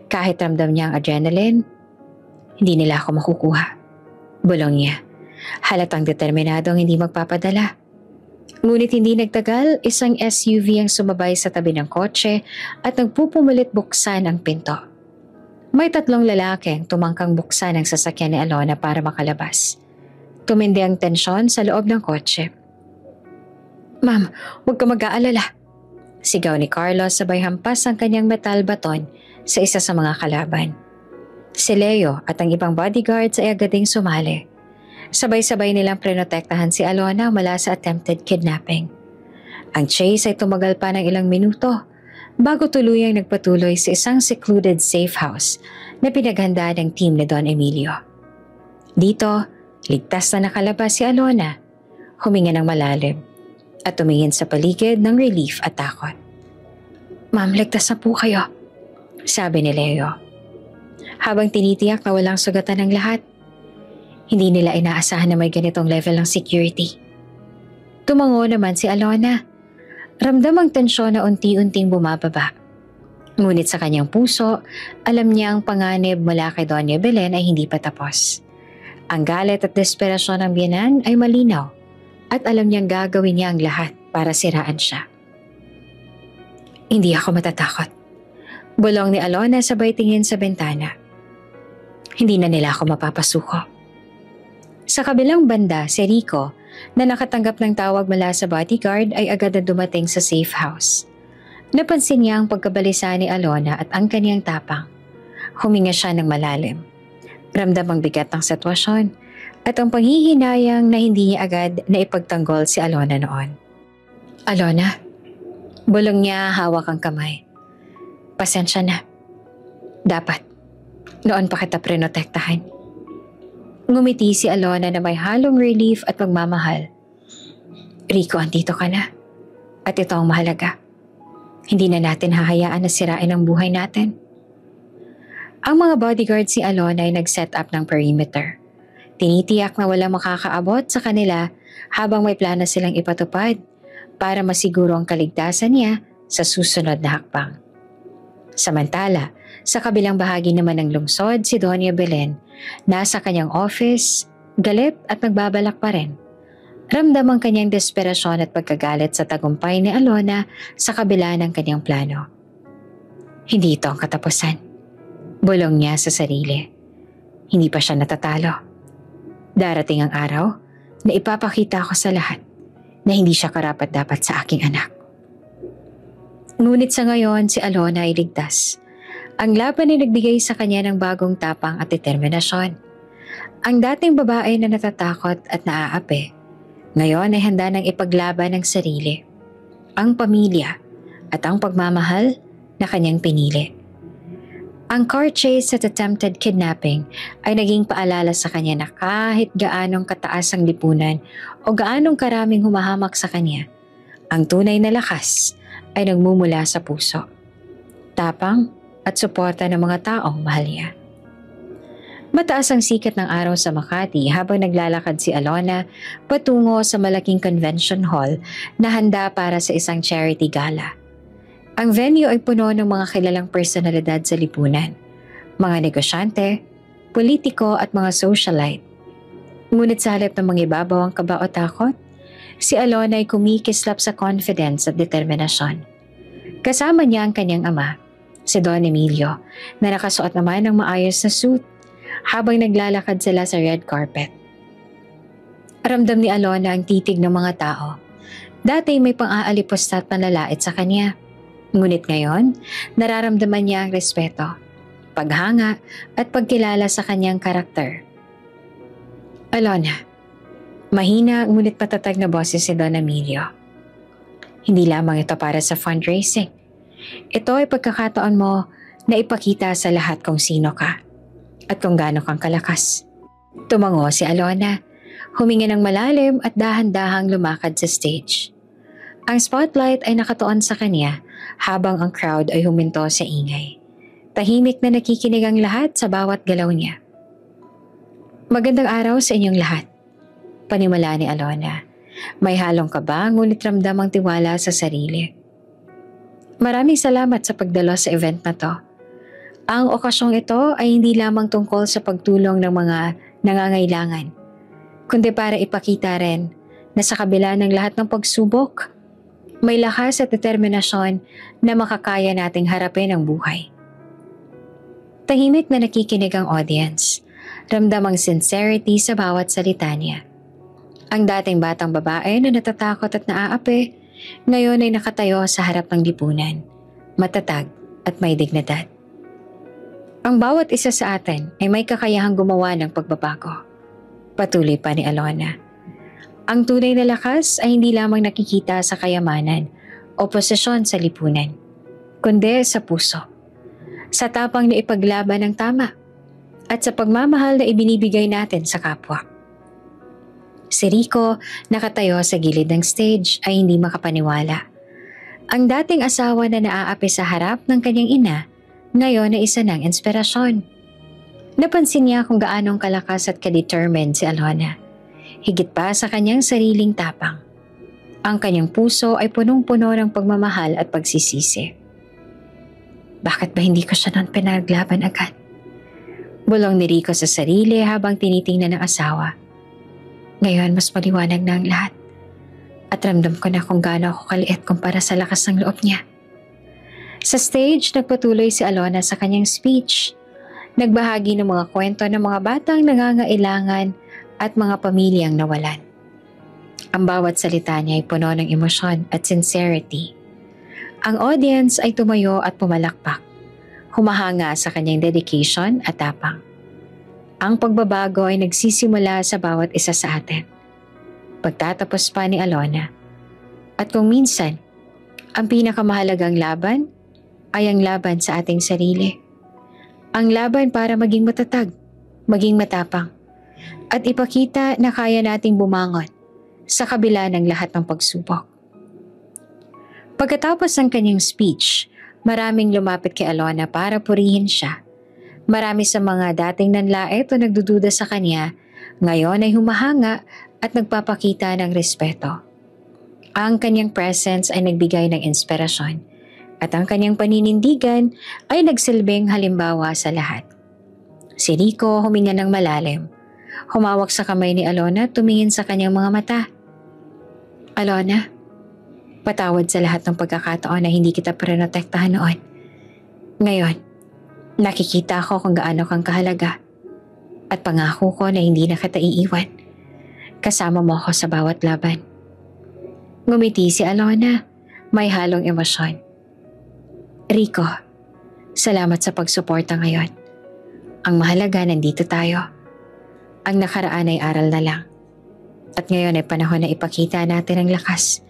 Speaker 1: Kahit ramdam niya ang adrenaline, hindi nila ako makukuha. Bulong niya. Halatang determinadong hindi magpapadala. Ngunit hindi nagtagal, isang SUV ang sumabay sa tabi ng kotse at nagpupumilit buksan ang pinto. May 3 lalaki ang tumangkang buksan ang sasakyan ni Alona para makalabas. Tumindi ang tensyon sa loob ng kotse. Ma'am, huwag ka mag-aalala. Sigaw ni Carlos sabay hampas ang kanyang metal baton sa isa sa mga kalaban. Si Leo at ang ibang bodyguards ay agad ding sumali. Sabay-sabay nilang prinotektahan si Alona mula sa attempted kidnapping. Ang chase ay tumagal pa ng ilang minuto bago tuluyang nagpatuloy sa isang secluded safe house na pinaghanda ng team ni Don Emilio. Dito, ligtas na nakalabas si Alona, huminga ng malalim at tumingin sa paligid ng relief at takot. Ma'am, ligtas na po kayo, sabi ni Leo. Habang tinitiyak na walang sugatan ng lahat, hindi nila inaasahan na may ganitong level ng security. Tumango naman si Alona. Ramdam ang tensyon na unti-unting bumababa. Ngunit sa kanyang puso, alam niya ang panganib mula kay Doña Belen ay hindi pa tapos. Ang galit at desperasyon ng biyenan ay malinaw at alam niyang gagawin niya ang lahat para siraan siya. Hindi ako matatakot. Bulong ni Alona sabay tingin sa bintana. Hindi na nila ako mapapasuko. Sa kabilang banda, si Rico, na nakatanggap ng tawag mula sa bodyguard ay agad na dumating sa safe house. Napansin niya ang pagkabalisa ni Alona at ang kaniyang tapang. Huminga siya ng malalim. Ramdam ang bigat ng sitwasyon at ang panghihinayang na hindi niya agad na ipagtanggol si Alona noon. Alona, bulong niya hawak ang kamay. Pasensya na. Dapat. Noon pa kita prinotektahan. Ngumiti si Alona na may halong relief at pagmamahal. Rico, andito ka na. At ito ang mahalaga. Hindi na natin hahayaan na sirain ang buhay natin. Ang mga bodyguard si Alona ay nag-set up ng perimeter. Tinitiyak na walang makakaabot sa kanila habang may plano silang ipatupad para masiguro ang kaligtasan niya sa susunod na hakbang. Samantala, sa kabilang bahagi naman ng lungsod, si Doña Belen, nasa kanyang office, galit at nagbabalak pa rin. Ramdam ang kanyang desperasyon at pagkagalit sa tagumpay ni Alona sa kabila ng kanyang plano. Hindi ito ang katapusan. Bulong niya sa sarili. Hindi pa siya natatalo. Darating ang araw na ipapakita ko sa lahat na hindi siya karapat-dapat sa aking anak. Ngunit sa ngayon, si Alona ay ligtas. Ang laban ay nagbigay sa kanya ng bagong tapang at determinasyon. Ang dating babae na natatakot at naaapi, ngayon ay handa ng ipaglaban ng sarili. ang pamilya, at ang pagmamahal na kanyang pinili. Ang car chase at attempted kidnapping ay naging paalala sa kanya na kahit gaanong kataas ang lipunan o gaanong karaming humahamak sa kanya, ang tunay na lakas ay nagmumula sa puso, tapang at suporta ng mga taong mahal niya. Mataas ang sikat ng araw sa Makati habang naglalakad si Alona patungo sa malaking convention hall na handa para sa isang charity gala. Ang venue ay puno ng mga kilalang personalidad sa lipunan, mga negosyante, politiko at mga socialite. Ngunit sa halip ng mangibabaw ang kaba o takot, si Alona ay kumikislap sa confidence at determinasyon. Kasama niya ang kanyang ama, si Don Emilio, na nakasuot naman ng maayos na suit habang naglalakad sila sa red carpet. Ramdam ni Alona ang titig ng mga tao. Dati may pang-aalipusta at panlalait sa kanya. Ngunit ngayon, nararamdaman niya ang respeto, paghanga at pagkilala sa kanyang karakter. Alona, mahina ngunit matatag na boses si Don Emilio. Hindi lamang ito para sa fundraising. Ito ay pagkakataon mo na ipakita sa lahat kung sino ka at kung gaano kang kalakas. Tumango si Alona, huminga ng malalim at dahan-dahang lumakad sa stage. Ang spotlight ay nakatuon sa kanya habang ang crowd ay huminto sa ingay. Tahimik na nakikinig ang lahat sa bawat galaw niya. Magandang araw sa inyong lahat, panimula ni Alona. May halong kaba ngunit ramdam ang tiwala sa sarili. Maraming salamat sa pagdalo sa event na to. Ang okasyong ito ay hindi lamang tungkol sa pagtulong ng mga nangangailangan, kundi para ipakita rin na sa kabila ng lahat ng pagsubok, may lakas at determinasyon na makakaya nating harapin ang buhay. Tahimik na nakikinig ang audience. Ramdam ang sincerity sa bawat salita niya. Ang dating batang babae na natatakot at naaapi, ngayon ay nakatayo sa harap ng lipunan, matatag at may dignidad. Ang bawat isa sa atin ay may kakayahang gumawa ng pagbabago. Patuloy pa ni Alona. Ang tunay na lakas ay hindi lamang nakikita sa kayamanan o posisyon sa lipunan, kundi sa puso, sa tapang na ipaglaban ng tama, at sa pagmamahal na ibinibigay natin sa kapwa. Si Rico, nakatayo sa gilid ng stage, ay hindi makapaniwala. Ang dating asawa na naaapi sa harap ng kanyang ina, ngayon ay isa ng inspirasyon. Napansin niya kung gaanong kalakas at ka-determined si Alona. Higit pa sa kanyang sariling tapang. Ang kanyang puso ay punong-puno ng pagmamahal at pagsisisi. Bakit ba hindi ko siya noon pinaglaban agad? Bulong ni Rico sa sarili habang tinitingnan ng asawa. Ngayon mas maliwanag na ang lahat. At ramdam ko na kung gaano ako kaliit kumpara sa lakas ng loob niya. Sa stage, nagpatuloy si Alona sa kanyang speech. Nagbahagi ng mga kwento ng mga batang nangangailangan at mga pamilyang nawalan. Ang bawat salita niya ay puno ng emosyon at sincerity. Ang audience ay tumayo at pumalakpak, humahanga sa kanyang dedication at tapang. Ang pagbabago ay nagsisimula sa bawat isa sa atin. Pagtatapos pa ni Alona. At kung minsan, ang pinakamahalagang laban ay ang laban sa ating sarili. Ang laban para maging matatag, maging matapang, at ipakita na kaya nating bumangon sa kabila ng lahat ng pagsubok. Pagkatapos ng kanyang speech, maraming lumapit kay Alona para purihin siya. Marami sa mga dating nanlait o nagdududa sa kanya, ngayon ay humahanga at nagpapakita ng respeto. Ang kanyang presence ay nagbigay ng inspirasyon at ang kanyang paninindigan ay nagsilbing halimbawa sa lahat. Si Rico huminga ng malalim. Humawak sa kamay ni Alona at tumingin sa kanyang mga mata. Alona, patawad sa lahat ng pagkakataon na hindi kita prinotektahan noon. Ngayon, nakikita ko kung gaano kang kahalaga at pangako ko na hindi na kita iiwan. Kasama mo ako sa bawat laban. Ngumiti si Alona, may halong emosyon. Rico, salamat sa pagsuporta ngayon. Ang mahalaga nandito tayo. Ang nakaraan ay aral na lang. At ngayon ay panahon na ipakita natin ang lakas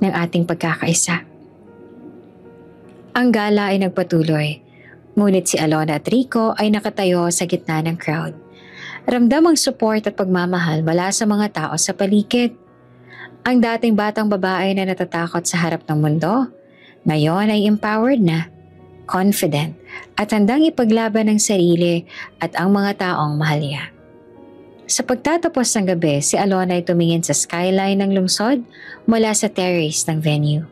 Speaker 1: ng ating pagkakaisa. Ang gala ay nagpatuloy, ngunit si Alona at Rico ay nakatayo sa gitna ng crowd. Ramdam ang support at pagmamahal mula sa mga tao sa paligid. Ang dating batang babae na natatakot sa harap ng mundo, ngayon ay empowered na, confident at handang ipaglaban ang sarili at ang mga taong mahal niya. Sa pagtatapos ng gabi, si Alona ay tumingin sa skyline ng lungsod mula sa terrace ng venue.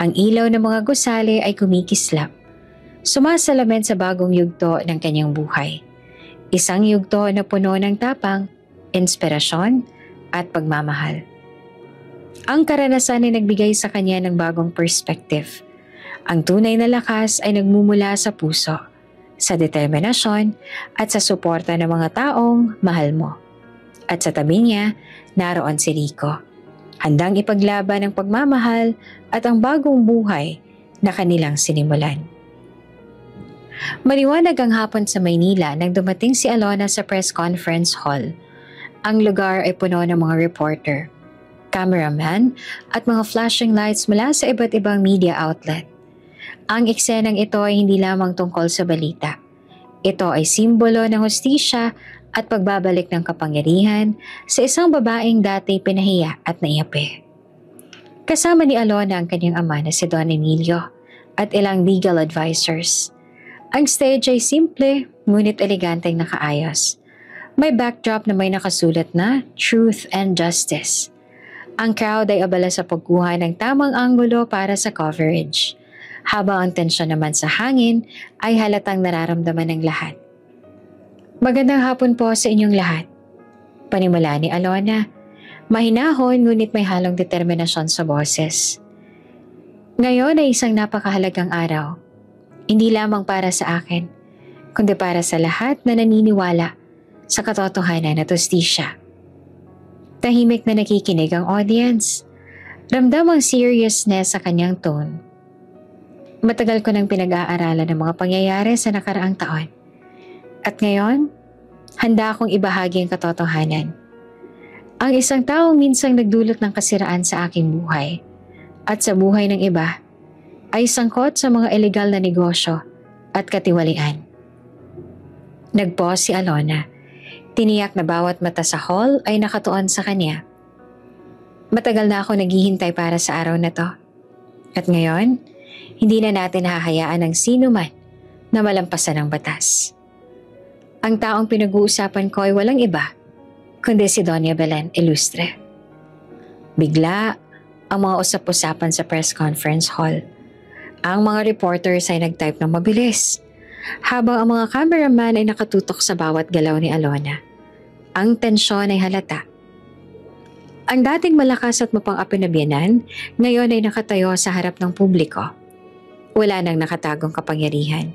Speaker 1: Ang ilaw ng mga gusali ay kumikislap, sumasalamin sa bagong yugto ng kanyang buhay. Isang yugto na puno ng tapang, inspirasyon at pagmamahal. Ang karanasan ay nagbigay sa kanya ng bagong perspective. Ang tunay na lakas ay nagmumula sa puso, sa determinasyon at sa suporta ng mga taong mahal mo. At sa tabi niya, naroon si Rico, handang ipaglaban ang pagmamahal at ang bagong buhay na kanilang sinimulan. Maliwanag ang hapon sa Maynila nang dumating si Alona sa press conference hall. Ang lugar ay puno ng mga reporter, cameraman at mga flashing lights mula sa iba't ibang media outlet. Ang eksenang ito ay hindi lamang tungkol sa balita. Ito ay simbolo ng hustisya at pagbabalik ng kapangyarihan sa isang babaeng dati pinahiya at naiyapi. Kasama ni Alona ang kanyang ama na si Don Emilio at ilang legal advisors. Ang stage ay simple ngunit eleganteng nakaayos. May backdrop na may nakasulat na Truth and Justice. Ang crowd ay abala sa pagkuha ng tamang anggulo para sa coverage, habang ang tensyon naman sa hangin ay halatang nararamdaman ng lahat. Magandang hapon po sa inyong lahat. Panimula ni Alona, mahinahon ngunit may halong determinasyon sa boses. Ngayon ay isang napakahalagang araw, hindi lamang para sa akin, kundi para sa lahat na naniniwala sa katotohanan at hustisya. Tahimik na nakikinig ang audience. Ramdam ang seriousness sa kanyang tone. Matagal ko nang pinag-aaralan ng mga pangyayari sa nakaraang taon. At ngayon, handa akong ibahagi ang katotohanan. Ang isang taong minsang nagdulot ng kasiraan sa aking buhay at sa buhay ng iba ay sangkot sa mga ilegal na negosyo at katiwalian. Nag-pause si Alona. Tiniyak na bawat mata sa hall ay nakatuon sa kanya. Matagal na ako naghihintay para sa araw na to. At ngayon, hindi na natin hahayaan ng sino man na malampasan ang batas. Ang taong pinag-uusapan ko ay walang iba, kundi si Doña Belen Ilustre. Bigla ang mga usap-usapan sa press conference hall. Ang mga reporters ay nag-type ng mabilis, habang ang mga cameraman ay nakatutok sa bawat galaw ni Alona. Ang tensyon ay halata. Ang dating malakas at mapang-api na biyenan, ngayon ay nakatayo sa harap ng publiko. Wala nang nakatagong kapangyarihan.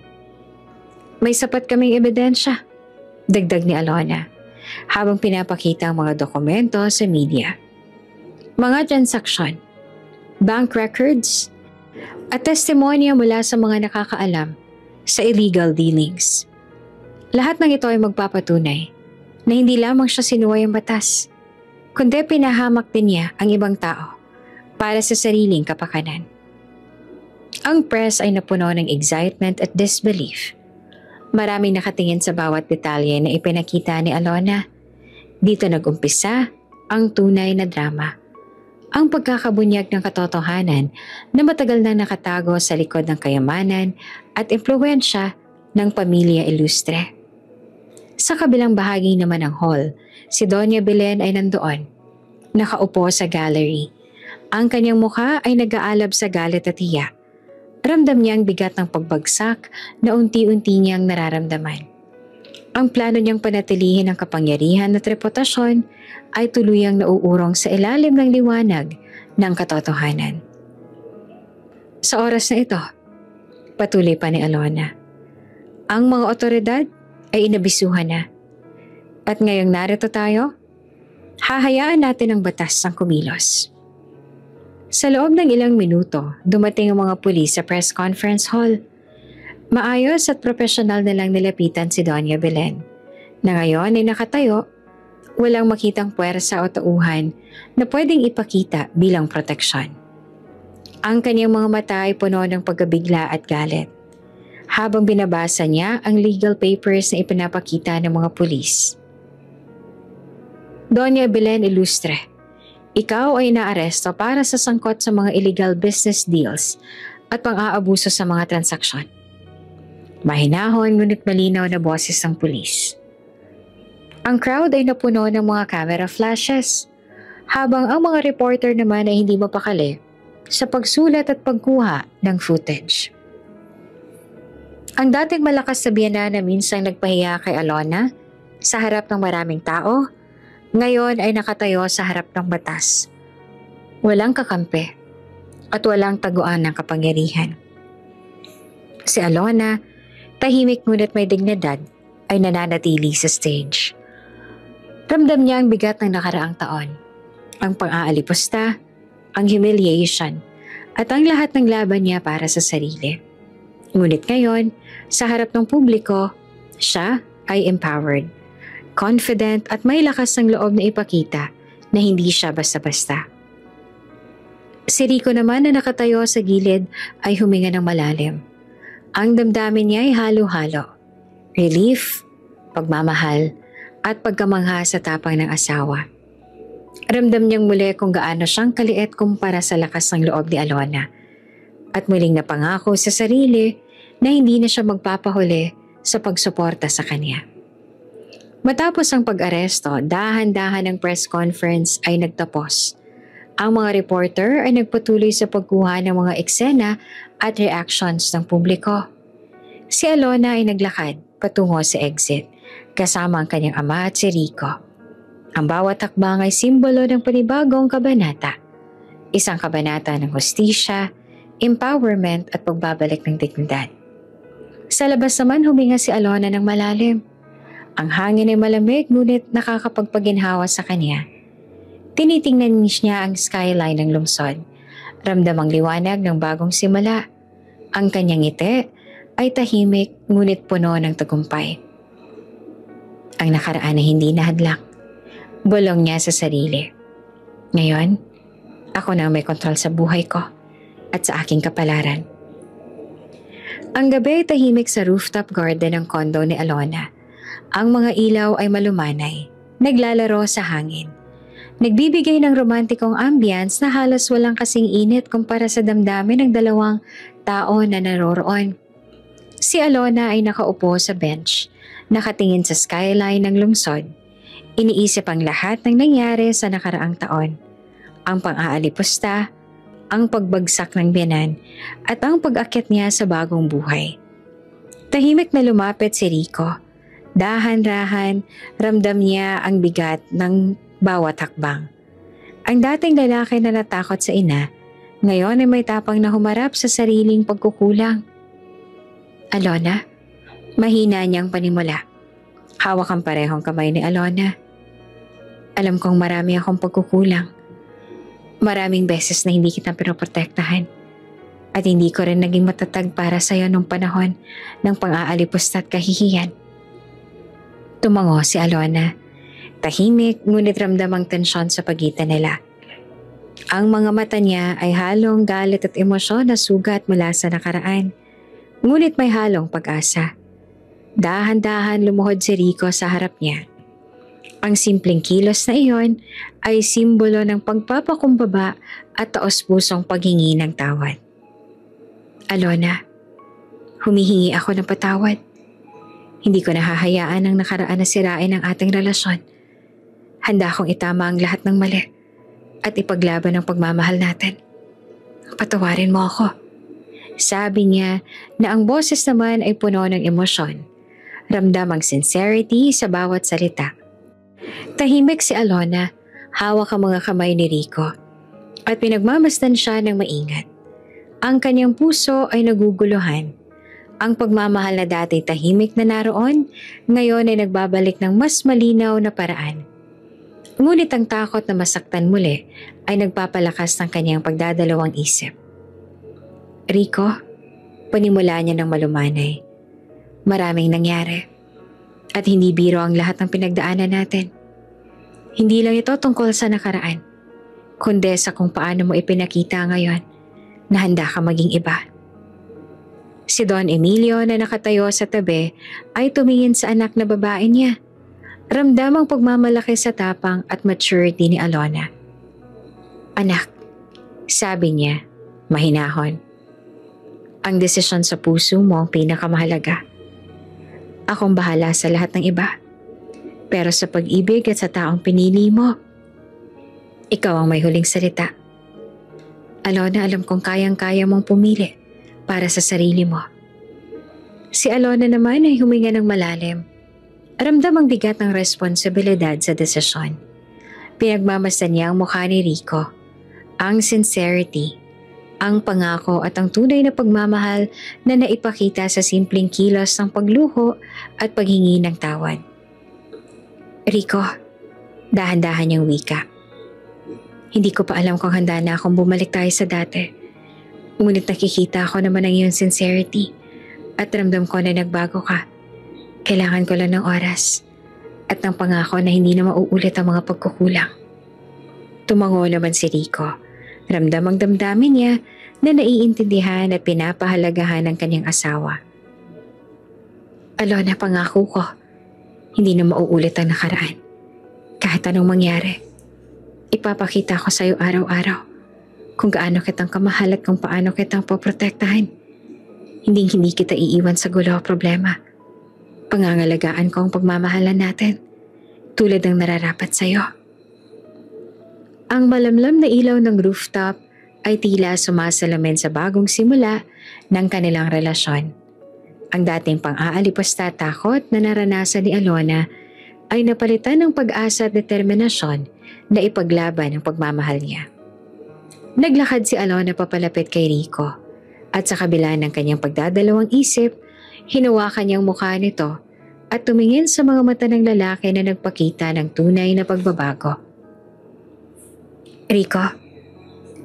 Speaker 1: May sapat kaming ebidensya, dagdag ni Alona, habang pinapakita ang mga dokumento sa media. Mga transaksyon, bank records, at testimonya mula sa mga nakakaalam sa illegal dealings. Lahat ng ito ay magpapatunay na hindi lamang siya sinuway ang batas, kundi pinahamak din niya ang ibang tao para sa sariling kapakanan. Ang press ay napuno ng excitement at disbelief. Maraming nakatingin sa bawat detalye na ipinakita ni Alona. Dito nag-umpisa ang tunay na drama. Ang pagkakabunyag ng katotohanan na matagal na nakatago sa likod ng kayamanan at impluwensya ng pamilya Ilustre. Sa kabilang bahagi naman ng hall, si Doña Belen ay nandoon, nakaupo sa gallery. Ang kanyang mukha ay nag-aalab sa galit at hiya. Ramdam niya ang bigat ng pagbagsak na unti-unti niyang nararamdaman. Ang plano niyang panatilihin ang kapangyarihan at reputasyon ay tuluyang nauurong sa ilalim ng liwanag ng katotohanan. Sa oras na ito, patuloy pa ni Alona, ang mga otoridad ay inabisuhan na. At ngayong narito tayo, hahayaan natin ang batas ang kumilos. Sa loob ng ilang minuto, dumating ang mga pulis sa press conference hall. Maayos at profesional na lang nilapitan si Doña Belen, na ngayon ay nakatayo, walang makitang puwersa o tauhan na pwedeng ipakita bilang proteksyon. Ang kanyang mga mata ay puno ng pagkabigla at galit, habang binabasa niya ang legal papers na ipinapakita ng mga pulis. Doña Belen Ilustre, ikaw ay inaaresto para sa sangkot sa mga illegal business deals at pang-aabuso sa mga transaksyon. Mahinahon ngunit malinaw na boses ng pulis. Ang crowd ay napuno ng mga camera flashes, habang ang mga reporter naman ay hindi mapakali sa pagsulat at pagkuha ng footage. Ang dating malakas na biyana na minsang nagpahiya kay Alona sa harap ng maraming tao, ngayon ay nakatayo sa harap ng batas. Walang kakampi at walang taguan ng kapangyarihan. Si Alona, tahimik ngunit may dignidad, ay nananatili sa stage. Ramdam niya ang bigat ng nakaraang taon, ang pang-aalipusta, ang humiliation, at ang lahat ng laban niya para sa sarili. Ngunit ngayon, sa harap ng publiko, siya ay empowered, confident at may lakas ng loob na ipakita na hindi siya basta-basta. Si Rico naman na nakatayo sa gilid ay huminga ng malalim. Ang damdamin niya ay halo-halo, relief, pagmamahal, at pagkamangha sa tapang ng asawa. Ramdam niyang muli kung gaano siyang kaliit kumpara sa lakas ng loob ni Alona, at muling napangako sa sarili na hindi na siya magpapahuli sa pagsuporta sa kanya. Matapos ang pag-aresto, dahan-dahan ng press conference ay nagtapos. Ang mga reporter ay nagpatuloy sa pagkuha ng mga eksena at reactions ng publiko. Si Alona ay naglakad patungo sa exit, kasama ang kanyang ama at si Rico. Ang bawat hakbang ay simbolo ng panibagong kabanata. Isang kabanata ng hustisya, empowerment at pagbabalik ng dignidad. Sa labas naman huminga si Alona ng malalim. Ang hangin ay malamig ngunit nakakapagpaginhawa sa kanya. Tinitingnan niya ang skyline ng lungsod. Ramdam ang liwanag ng bagong simula. Ang kanyang ngiti ay tahimik ngunit puno ng tagumpay. Ang nakaraan ay hindi nahadlak. Bulong niya sa sarili. Ngayon, ako na may kontrol sa buhay ko at sa aking kapalaran. Ang gabi ay tahimik sa rooftop garden ng kondo ni Alona. Ang mga ilaw ay malumanay, naglalaro sa hangin. Nagbibigay ng romantikong ambience na halos walang kasing init kumpara sa damdamin ng dalawang tao na naroroon. Si Alona ay nakaupo sa bench, nakatingin sa skyline ng lungsod. Iniisip ang lahat ng nangyari sa nakaraang taon. Ang pang-aalipusta, ang pagbagsak ng biyanan, at ang pag-akyat niya sa bagong buhay. Tahimik na lumapit si Rico. Dahan-dahan, ramdam niya ang bigat ng bawat hakbang. Ang dating lalaki na natakot sa ina, ngayon ay may tapang na humarap sa sariling pagkukulang. Alona, mahina niyang panimula. Hawak ang parehong kamay ni Alona. Alam kong marami akong pagkukulang. Maraming beses na hindi kita pinoprotektahan. At hindi ko rin naging matatag para sa'yo nung panahon ng pang-aalipusta at kahihiyan. Tumango si Alona. Tahimik ngunit ramdam ang tensyon sa pagitan nila. Ang mga mata niya ay halong galit at emosyon na sugat mula sa nakaraan. Ngunit may halong pag-asa. Dahan-dahan lumuhod si Rico sa harap niya. Ang simpleng kilos na iyon ay simbolo ng pagpapakumbaba at taos-pusong paghingi ng tawad. Alona, humihingi ako ng patawad. Hindi ko nahahayaan ang nakaraan na sirain ang ating relasyon. Handa akong itama ang lahat ng mali at ipaglaban ang pagmamahal natin. Patawarin mo ako. Sabi niya na ang boses naman ay puno ng emosyon. Ramdam ang sincerity sa bawat salita. Tahimik si Alona, hawak ang mga kamay ni Rico at pinagmamasdan siya ng maingat. Ang kanyang puso ay naguguluhan. Ang pagmamahal na dati tahimik na naroon, ngayon ay nagbabalik ng mas malinaw na paraan. Ngunit ang takot na masaktan muli ay nagpapalakas ng kanyang pagdadalawang isip. Rico, panimula niya ng malumanay. Maraming nangyari at hindi biro ang lahat ng pinagdaanan natin. Hindi lang ito tungkol sa nakaraan, kundi sa kung paano mo ipinakita ngayon na handa ka maging iba. Si Don Emilio na nakatayo sa tabi ay tumingin sa anak na babae niya. Ramdam ang pagmamalaki sa tapang at maturity ni Alona. "Anak," sabi niya, mahinahon. "Ang desisyon sa puso mo ang pinakamahalaga. Akong bahala sa lahat ng iba. Pero sa pag-ibig at sa taong pinili mo, ikaw ang may huling salita. Alona, alam kong kayang-kaya mong pumili para sa sarili mo." Si Alona naman ay huminga ng malalim. Ramdam ang bigat ng responsibilidad sa desisyon. Pinagmamasdan niya ang mukha ni Rico, ang sincerity, ang pangako at ang tunay na pagmamahal na naipakita sa simpleng kilos ng pagluho at paghingi ng tawad. "Rico," dahan-dahan niyang wika. "Hindi ko pa alam kung handa na akong bumalik tayo sa dati. Ngunit nakikita ko naman ang iyong sincerity at ramdam ko na nagbago ka. Kailangan ko lang ng oras at ng pangako na hindi na mauulit ang mga pagkukulang." Tumango naman si Rico. Ramdam ang damdamin niya na naiintindihan at pinapahalagahan ng kanyang asawa. "Alona, pangako ko, hindi na mauulit ang nakaraan. Kahit anong mangyari, ipapakita ko sa iyo araw-araw kung gaano kitang kamahal at kung paano kitang poprotektahan. Hindi kita iiwan sa gulo o problema. Pangangalagaan ko ang pagmamahalan natin tulad ng nararapat sa iyo." Ang malamlam na ilaw ng rooftop ay tila sumasalamin sa bagong simula ng kanilang relasyon. Ang dating pang-aalipos at takot na naranasan ni Alona ay napalitan ng pag-asa at determinasyon na ipaglaban ang pagmamahal niya. Naglakad si Alona papalapit kay Rico at sa kabila ng kanyang pagdadalawang isip, hinawakan niyang mukha nito at tumingin sa mga mata ng lalaki na nagpakita ng tunay na pagbabago. "Rico,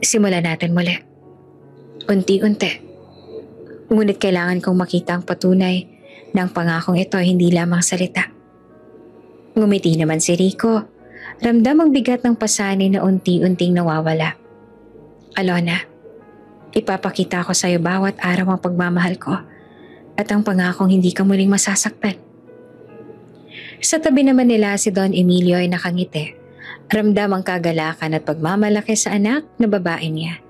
Speaker 1: simulan natin muli. Unti-unti. Ngunit kailangan kong makita ang patunay ng pangakong ito, hindi lamang salita." Ngumiti naman si Rico. Ramdam ang bigat ng pasanin na unti-unting nawawala. "Alona, ipapakita ko sa iyo bawat araw ang pagmamahal ko at ang pangakong hindi ka muling masasaktan." Sa tabi naman nila si Don Emilio ay nakangiti. Ramdam ang kagalakan at pagmamalaki sa anak na babae niya.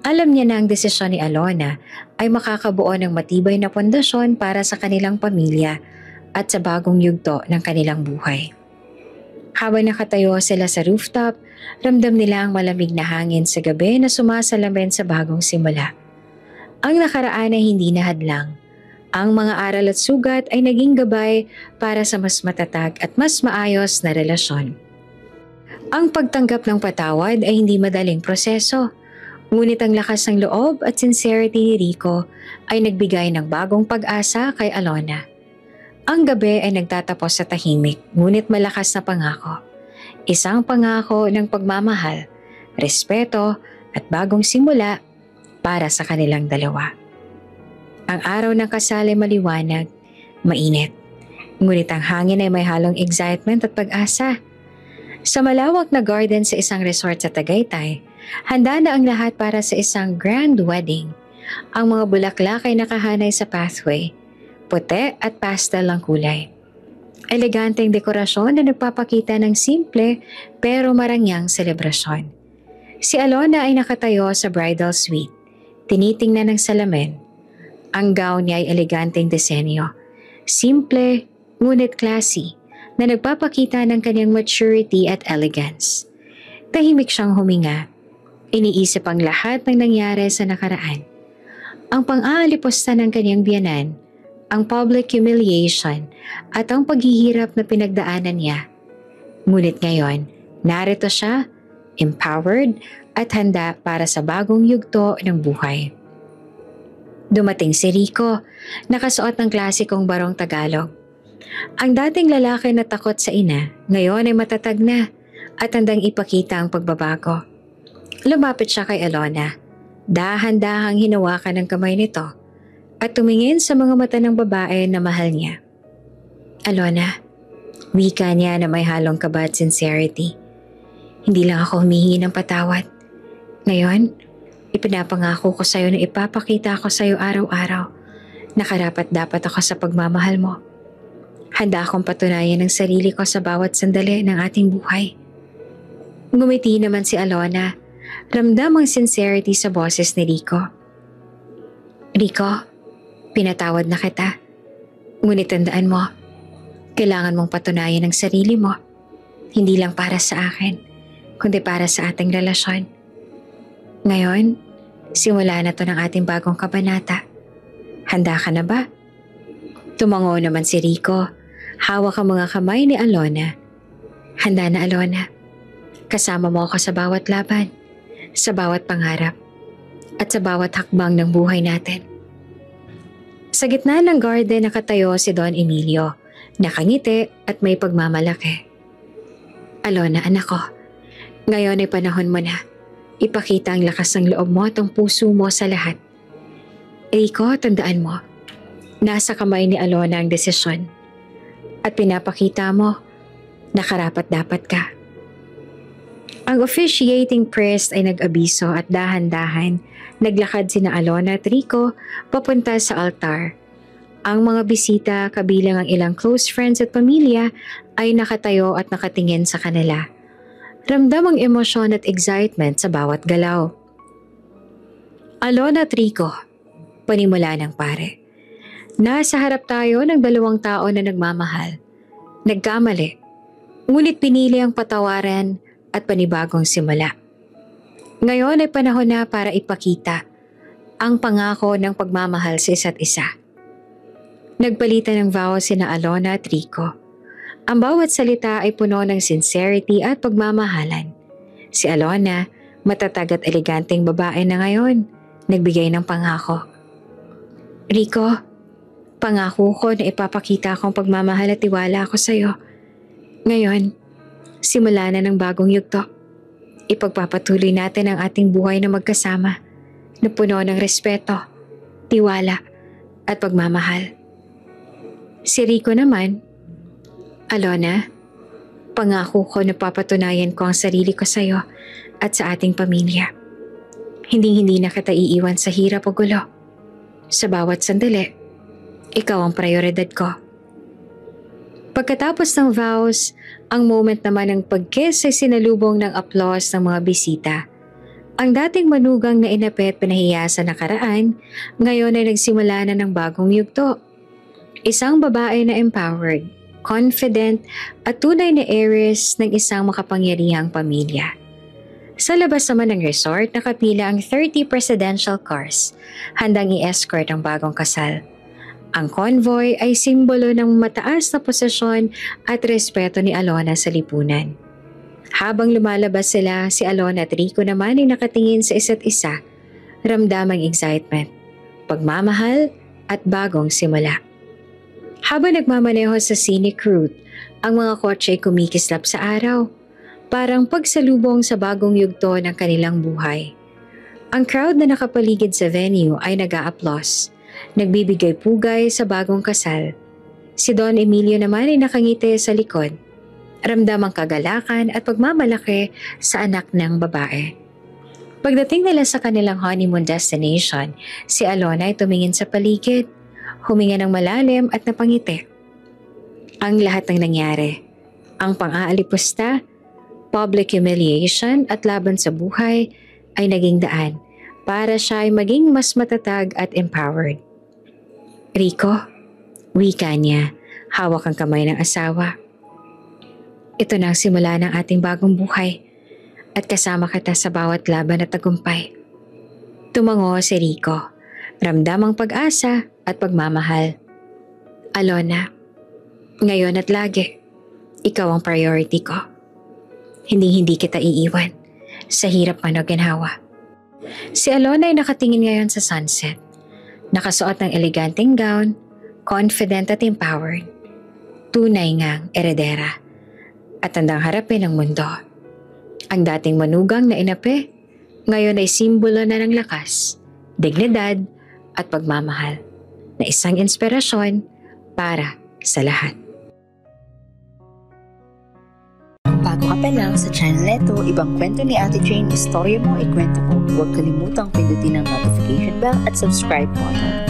Speaker 1: Alam niya na ang desisyon ni Alona ay makakabuo ng matibay na pundasyon para sa kanilang pamilya at sa bagong yugto ng kanilang buhay. Habang nakatayo sila sa rooftop, ramdam nila ang malamig na hangin sa gabi na sumasalamin sa bagong simula. Ang nakaraan ay hindi na hadlang. Ang mga aral at sugat ay naging gabay para sa mas matatag at mas maayos na relasyon. Ang pagtanggap ng patawad ay hindi madaling proseso, ngunit ang lakas ng loob at sincerity ni Rico ay nagbigay ng bagong pag-asa kay Alona. Ang gabi ay nagtatapos sa tahimik, ngunit malakas na pangako. Isang pangako ng pagmamahal, respeto at bagong simula para sa kanilang dalawa. Ang araw ng kasal ay maliwanag, mainit, ngunit ang hangin ay may halong excitement at pag-asa. Sa malawak na garden sa isang resort sa Tagaytay, handa na ang lahat para sa isang grand wedding. Ang mga bulaklak ay nakahanay sa pathway, puti at pastel ang kulay. Eleganteng dekorasyon na nagpapakita ng simple pero marangyang selebrasyon. Si Alona ay nakatayo sa bridal suite, tinitingnan ng salamin. Ang gown niya ay eleganteng disenyo, simple ngunit classy, na nagpapakita ng kanyang maturity at elegance. Tahimik siyang huminga. Iniisip ang lahat ng nangyari sa nakaraan. Ang pang-aalipusta ng kanyang biyanan, ang public humiliation at ang paghihirap na pinagdaanan niya. Ngunit ngayon, narito siya, empowered at handa para sa bagong yugto ng buhay. Dumating si Rico, nakasuot ng klasikong barong Tagalog. Ang dating lalaki na takot sa ina, ngayon ay matatag na at handang ipakita ang pagbabago. Lumapit siya kay Alona. Dahan-dahang hinawakan ang kamay nito at tumingin sa mga mata ng babae na mahal niya. "Alona," wika niya na may halong kaba at sincerity. "Hindi lang ako humihingi ng patawad. Ngayon, Ipinapangako ko sa'yo na ipapakita ko sa'yo araw-araw na karapat-dapat ako sa pagmamahal mo. Handa akong patunayan ang sarili ko sa bawat sandali ng ating buhay. Ngumiti naman si Alona. Ramdam ang sincerity sa boses ni Rico. Rico, pinatawad na kita. Ngunit tandaan mo, kailangan mong patunayan ang sarili mo. Hindi lang para sa akin, kundi para sa ating relasyon. Ngayon, simula na to ng ating bagong kabanata. Handa ka na ba? Tumango naman si Rico. Hawak ang mga kamay ni Alona. Handa na, Alona. Kasama mo ako sa bawat laban, sa bawat pangarap, at sa bawat hakbang ng buhay natin. Sa gitna ng garden nakatayo si Don Emilio, nakangiti at may pagmamalaki. Alona, anak ko, ngayon ay panahon mo na. Ipakita ang lakas ng loob mo at ang puso mo sa lahat. Rico, tandaan mo, nasa kamay ni Alona ang desisyon. At pinapakita mo na karapat-dapat ka. Ang officiating priest ay nag-abiso at dahan-dahan naglakad sina Alona at Rico papunta sa altar. Ang mga bisita, kabilang ang ilang close friends at pamilya, ay nakatayo at nakatingin sa kanila. Ramdam ang emosyon at excitement sa bawat galaw. Alona at Rico, panimula ng pare. Nasa harap tayo ng dalawang tao na nagmamahal. Nagkamali, ngunit pinili ang patawaran at panibagong simula. Ngayon ay panahon na para ipakita ang pangako ng pagmamahal sa isa't isa. Nagpalitan ng vow sina Alona at Rico. Ang bawat salita ay puno ng sincerity at pagmamahalan. Si Alona, matatag at eleganteng babae na ngayon, nagbigay ng pangako. Rico, pangako ko na ipapakita akong pagmamahal at tiwala ako sa iyo. Ngayon, simula na ng bagong yugto. Ipagpapatuloy natin ang ating buhay na magkasama, na puno ng respeto, tiwala, at pagmamahal. Si Rico naman, Alona, pangako ko na papatunayan ko ang sarili ko sa iyo at sa ating pamilya. Hindi na kita iiwan sa hirap o gulo. Sa bawat sandali, ikaw ang prioridad ko. Pagkatapos ng vows, ang moment naman ng pag-kiss ay sinalubong ng applause ng mga bisita. Ang dating manugang na inapit pinahiya sa nakaraan, ngayon ay nagsimula na ng bagong yugto. Isang babae na empowered, confident at tunay na heiress ng isang makapangyarihang pamilya. Sa labas naman ng resort, nakapila ang 30 presidential cars, handang i-escort ang bagong kasal. Ang convoy ay simbolo ng mataas na posisyon at respeto ni Alona sa lipunan. Habang lumalabas sila, si Alona at Rico naman ay nakatingin sa isa't isa, ramdam ang excitement, pagmamahal at bagong simula. Habang nagmamaneho sa scenic route, ang mga kotse ay kumikislap sa araw, parang pagsalubong sa bagong yugto ng kanilang buhay. Ang crowd na nakapaligid sa venue ay nag-a-applause, nagbibigay pugay sa bagong kasal. Si Don Emilio naman ay nakangiti sa likod, ramdam ang kagalakan at pagmamalaki sa anak ng babae. Pagdating nila sa kanilang honeymoon destination, si Alona ay tumingin sa paligid, huminga ng malalim at napangiti. Ang lahat ng nangyari, ang pang-aalipusta, public humiliation at laban sa buhay ay naging daan para siya ay maging mas matatag at empowered. Rico, wika niya, hawak ang kamay ng asawa. Ito na ang simula ng ating bagong buhay at kasama kita sa bawat laban at tagumpay. Tumango si Rico, ramdam ang pag-asa at pagmamahal. Alona, ngayon at lagi, ikaw ang priority ko. Hindi kita iiwan sa hirap man o ginhawa. Si Alona ay nakatingin ngayon sa sunset. Nakasuot ng eleganteng gown, confident at empowered. Tunay ngang eredera at handang harapin ang mundo. Ang dating manugang na inape, ngayon ay simbolo na ng lakas, dignidad at pagmamahal na isang inspirasyon para sa lahat.
Speaker 2: bago ka pa lang sa channel neto, ibang kwento ni Ate Jane, istorya mo, ikwento ko. Huwag kalimutang pindutin ang notification bell at subscribe button.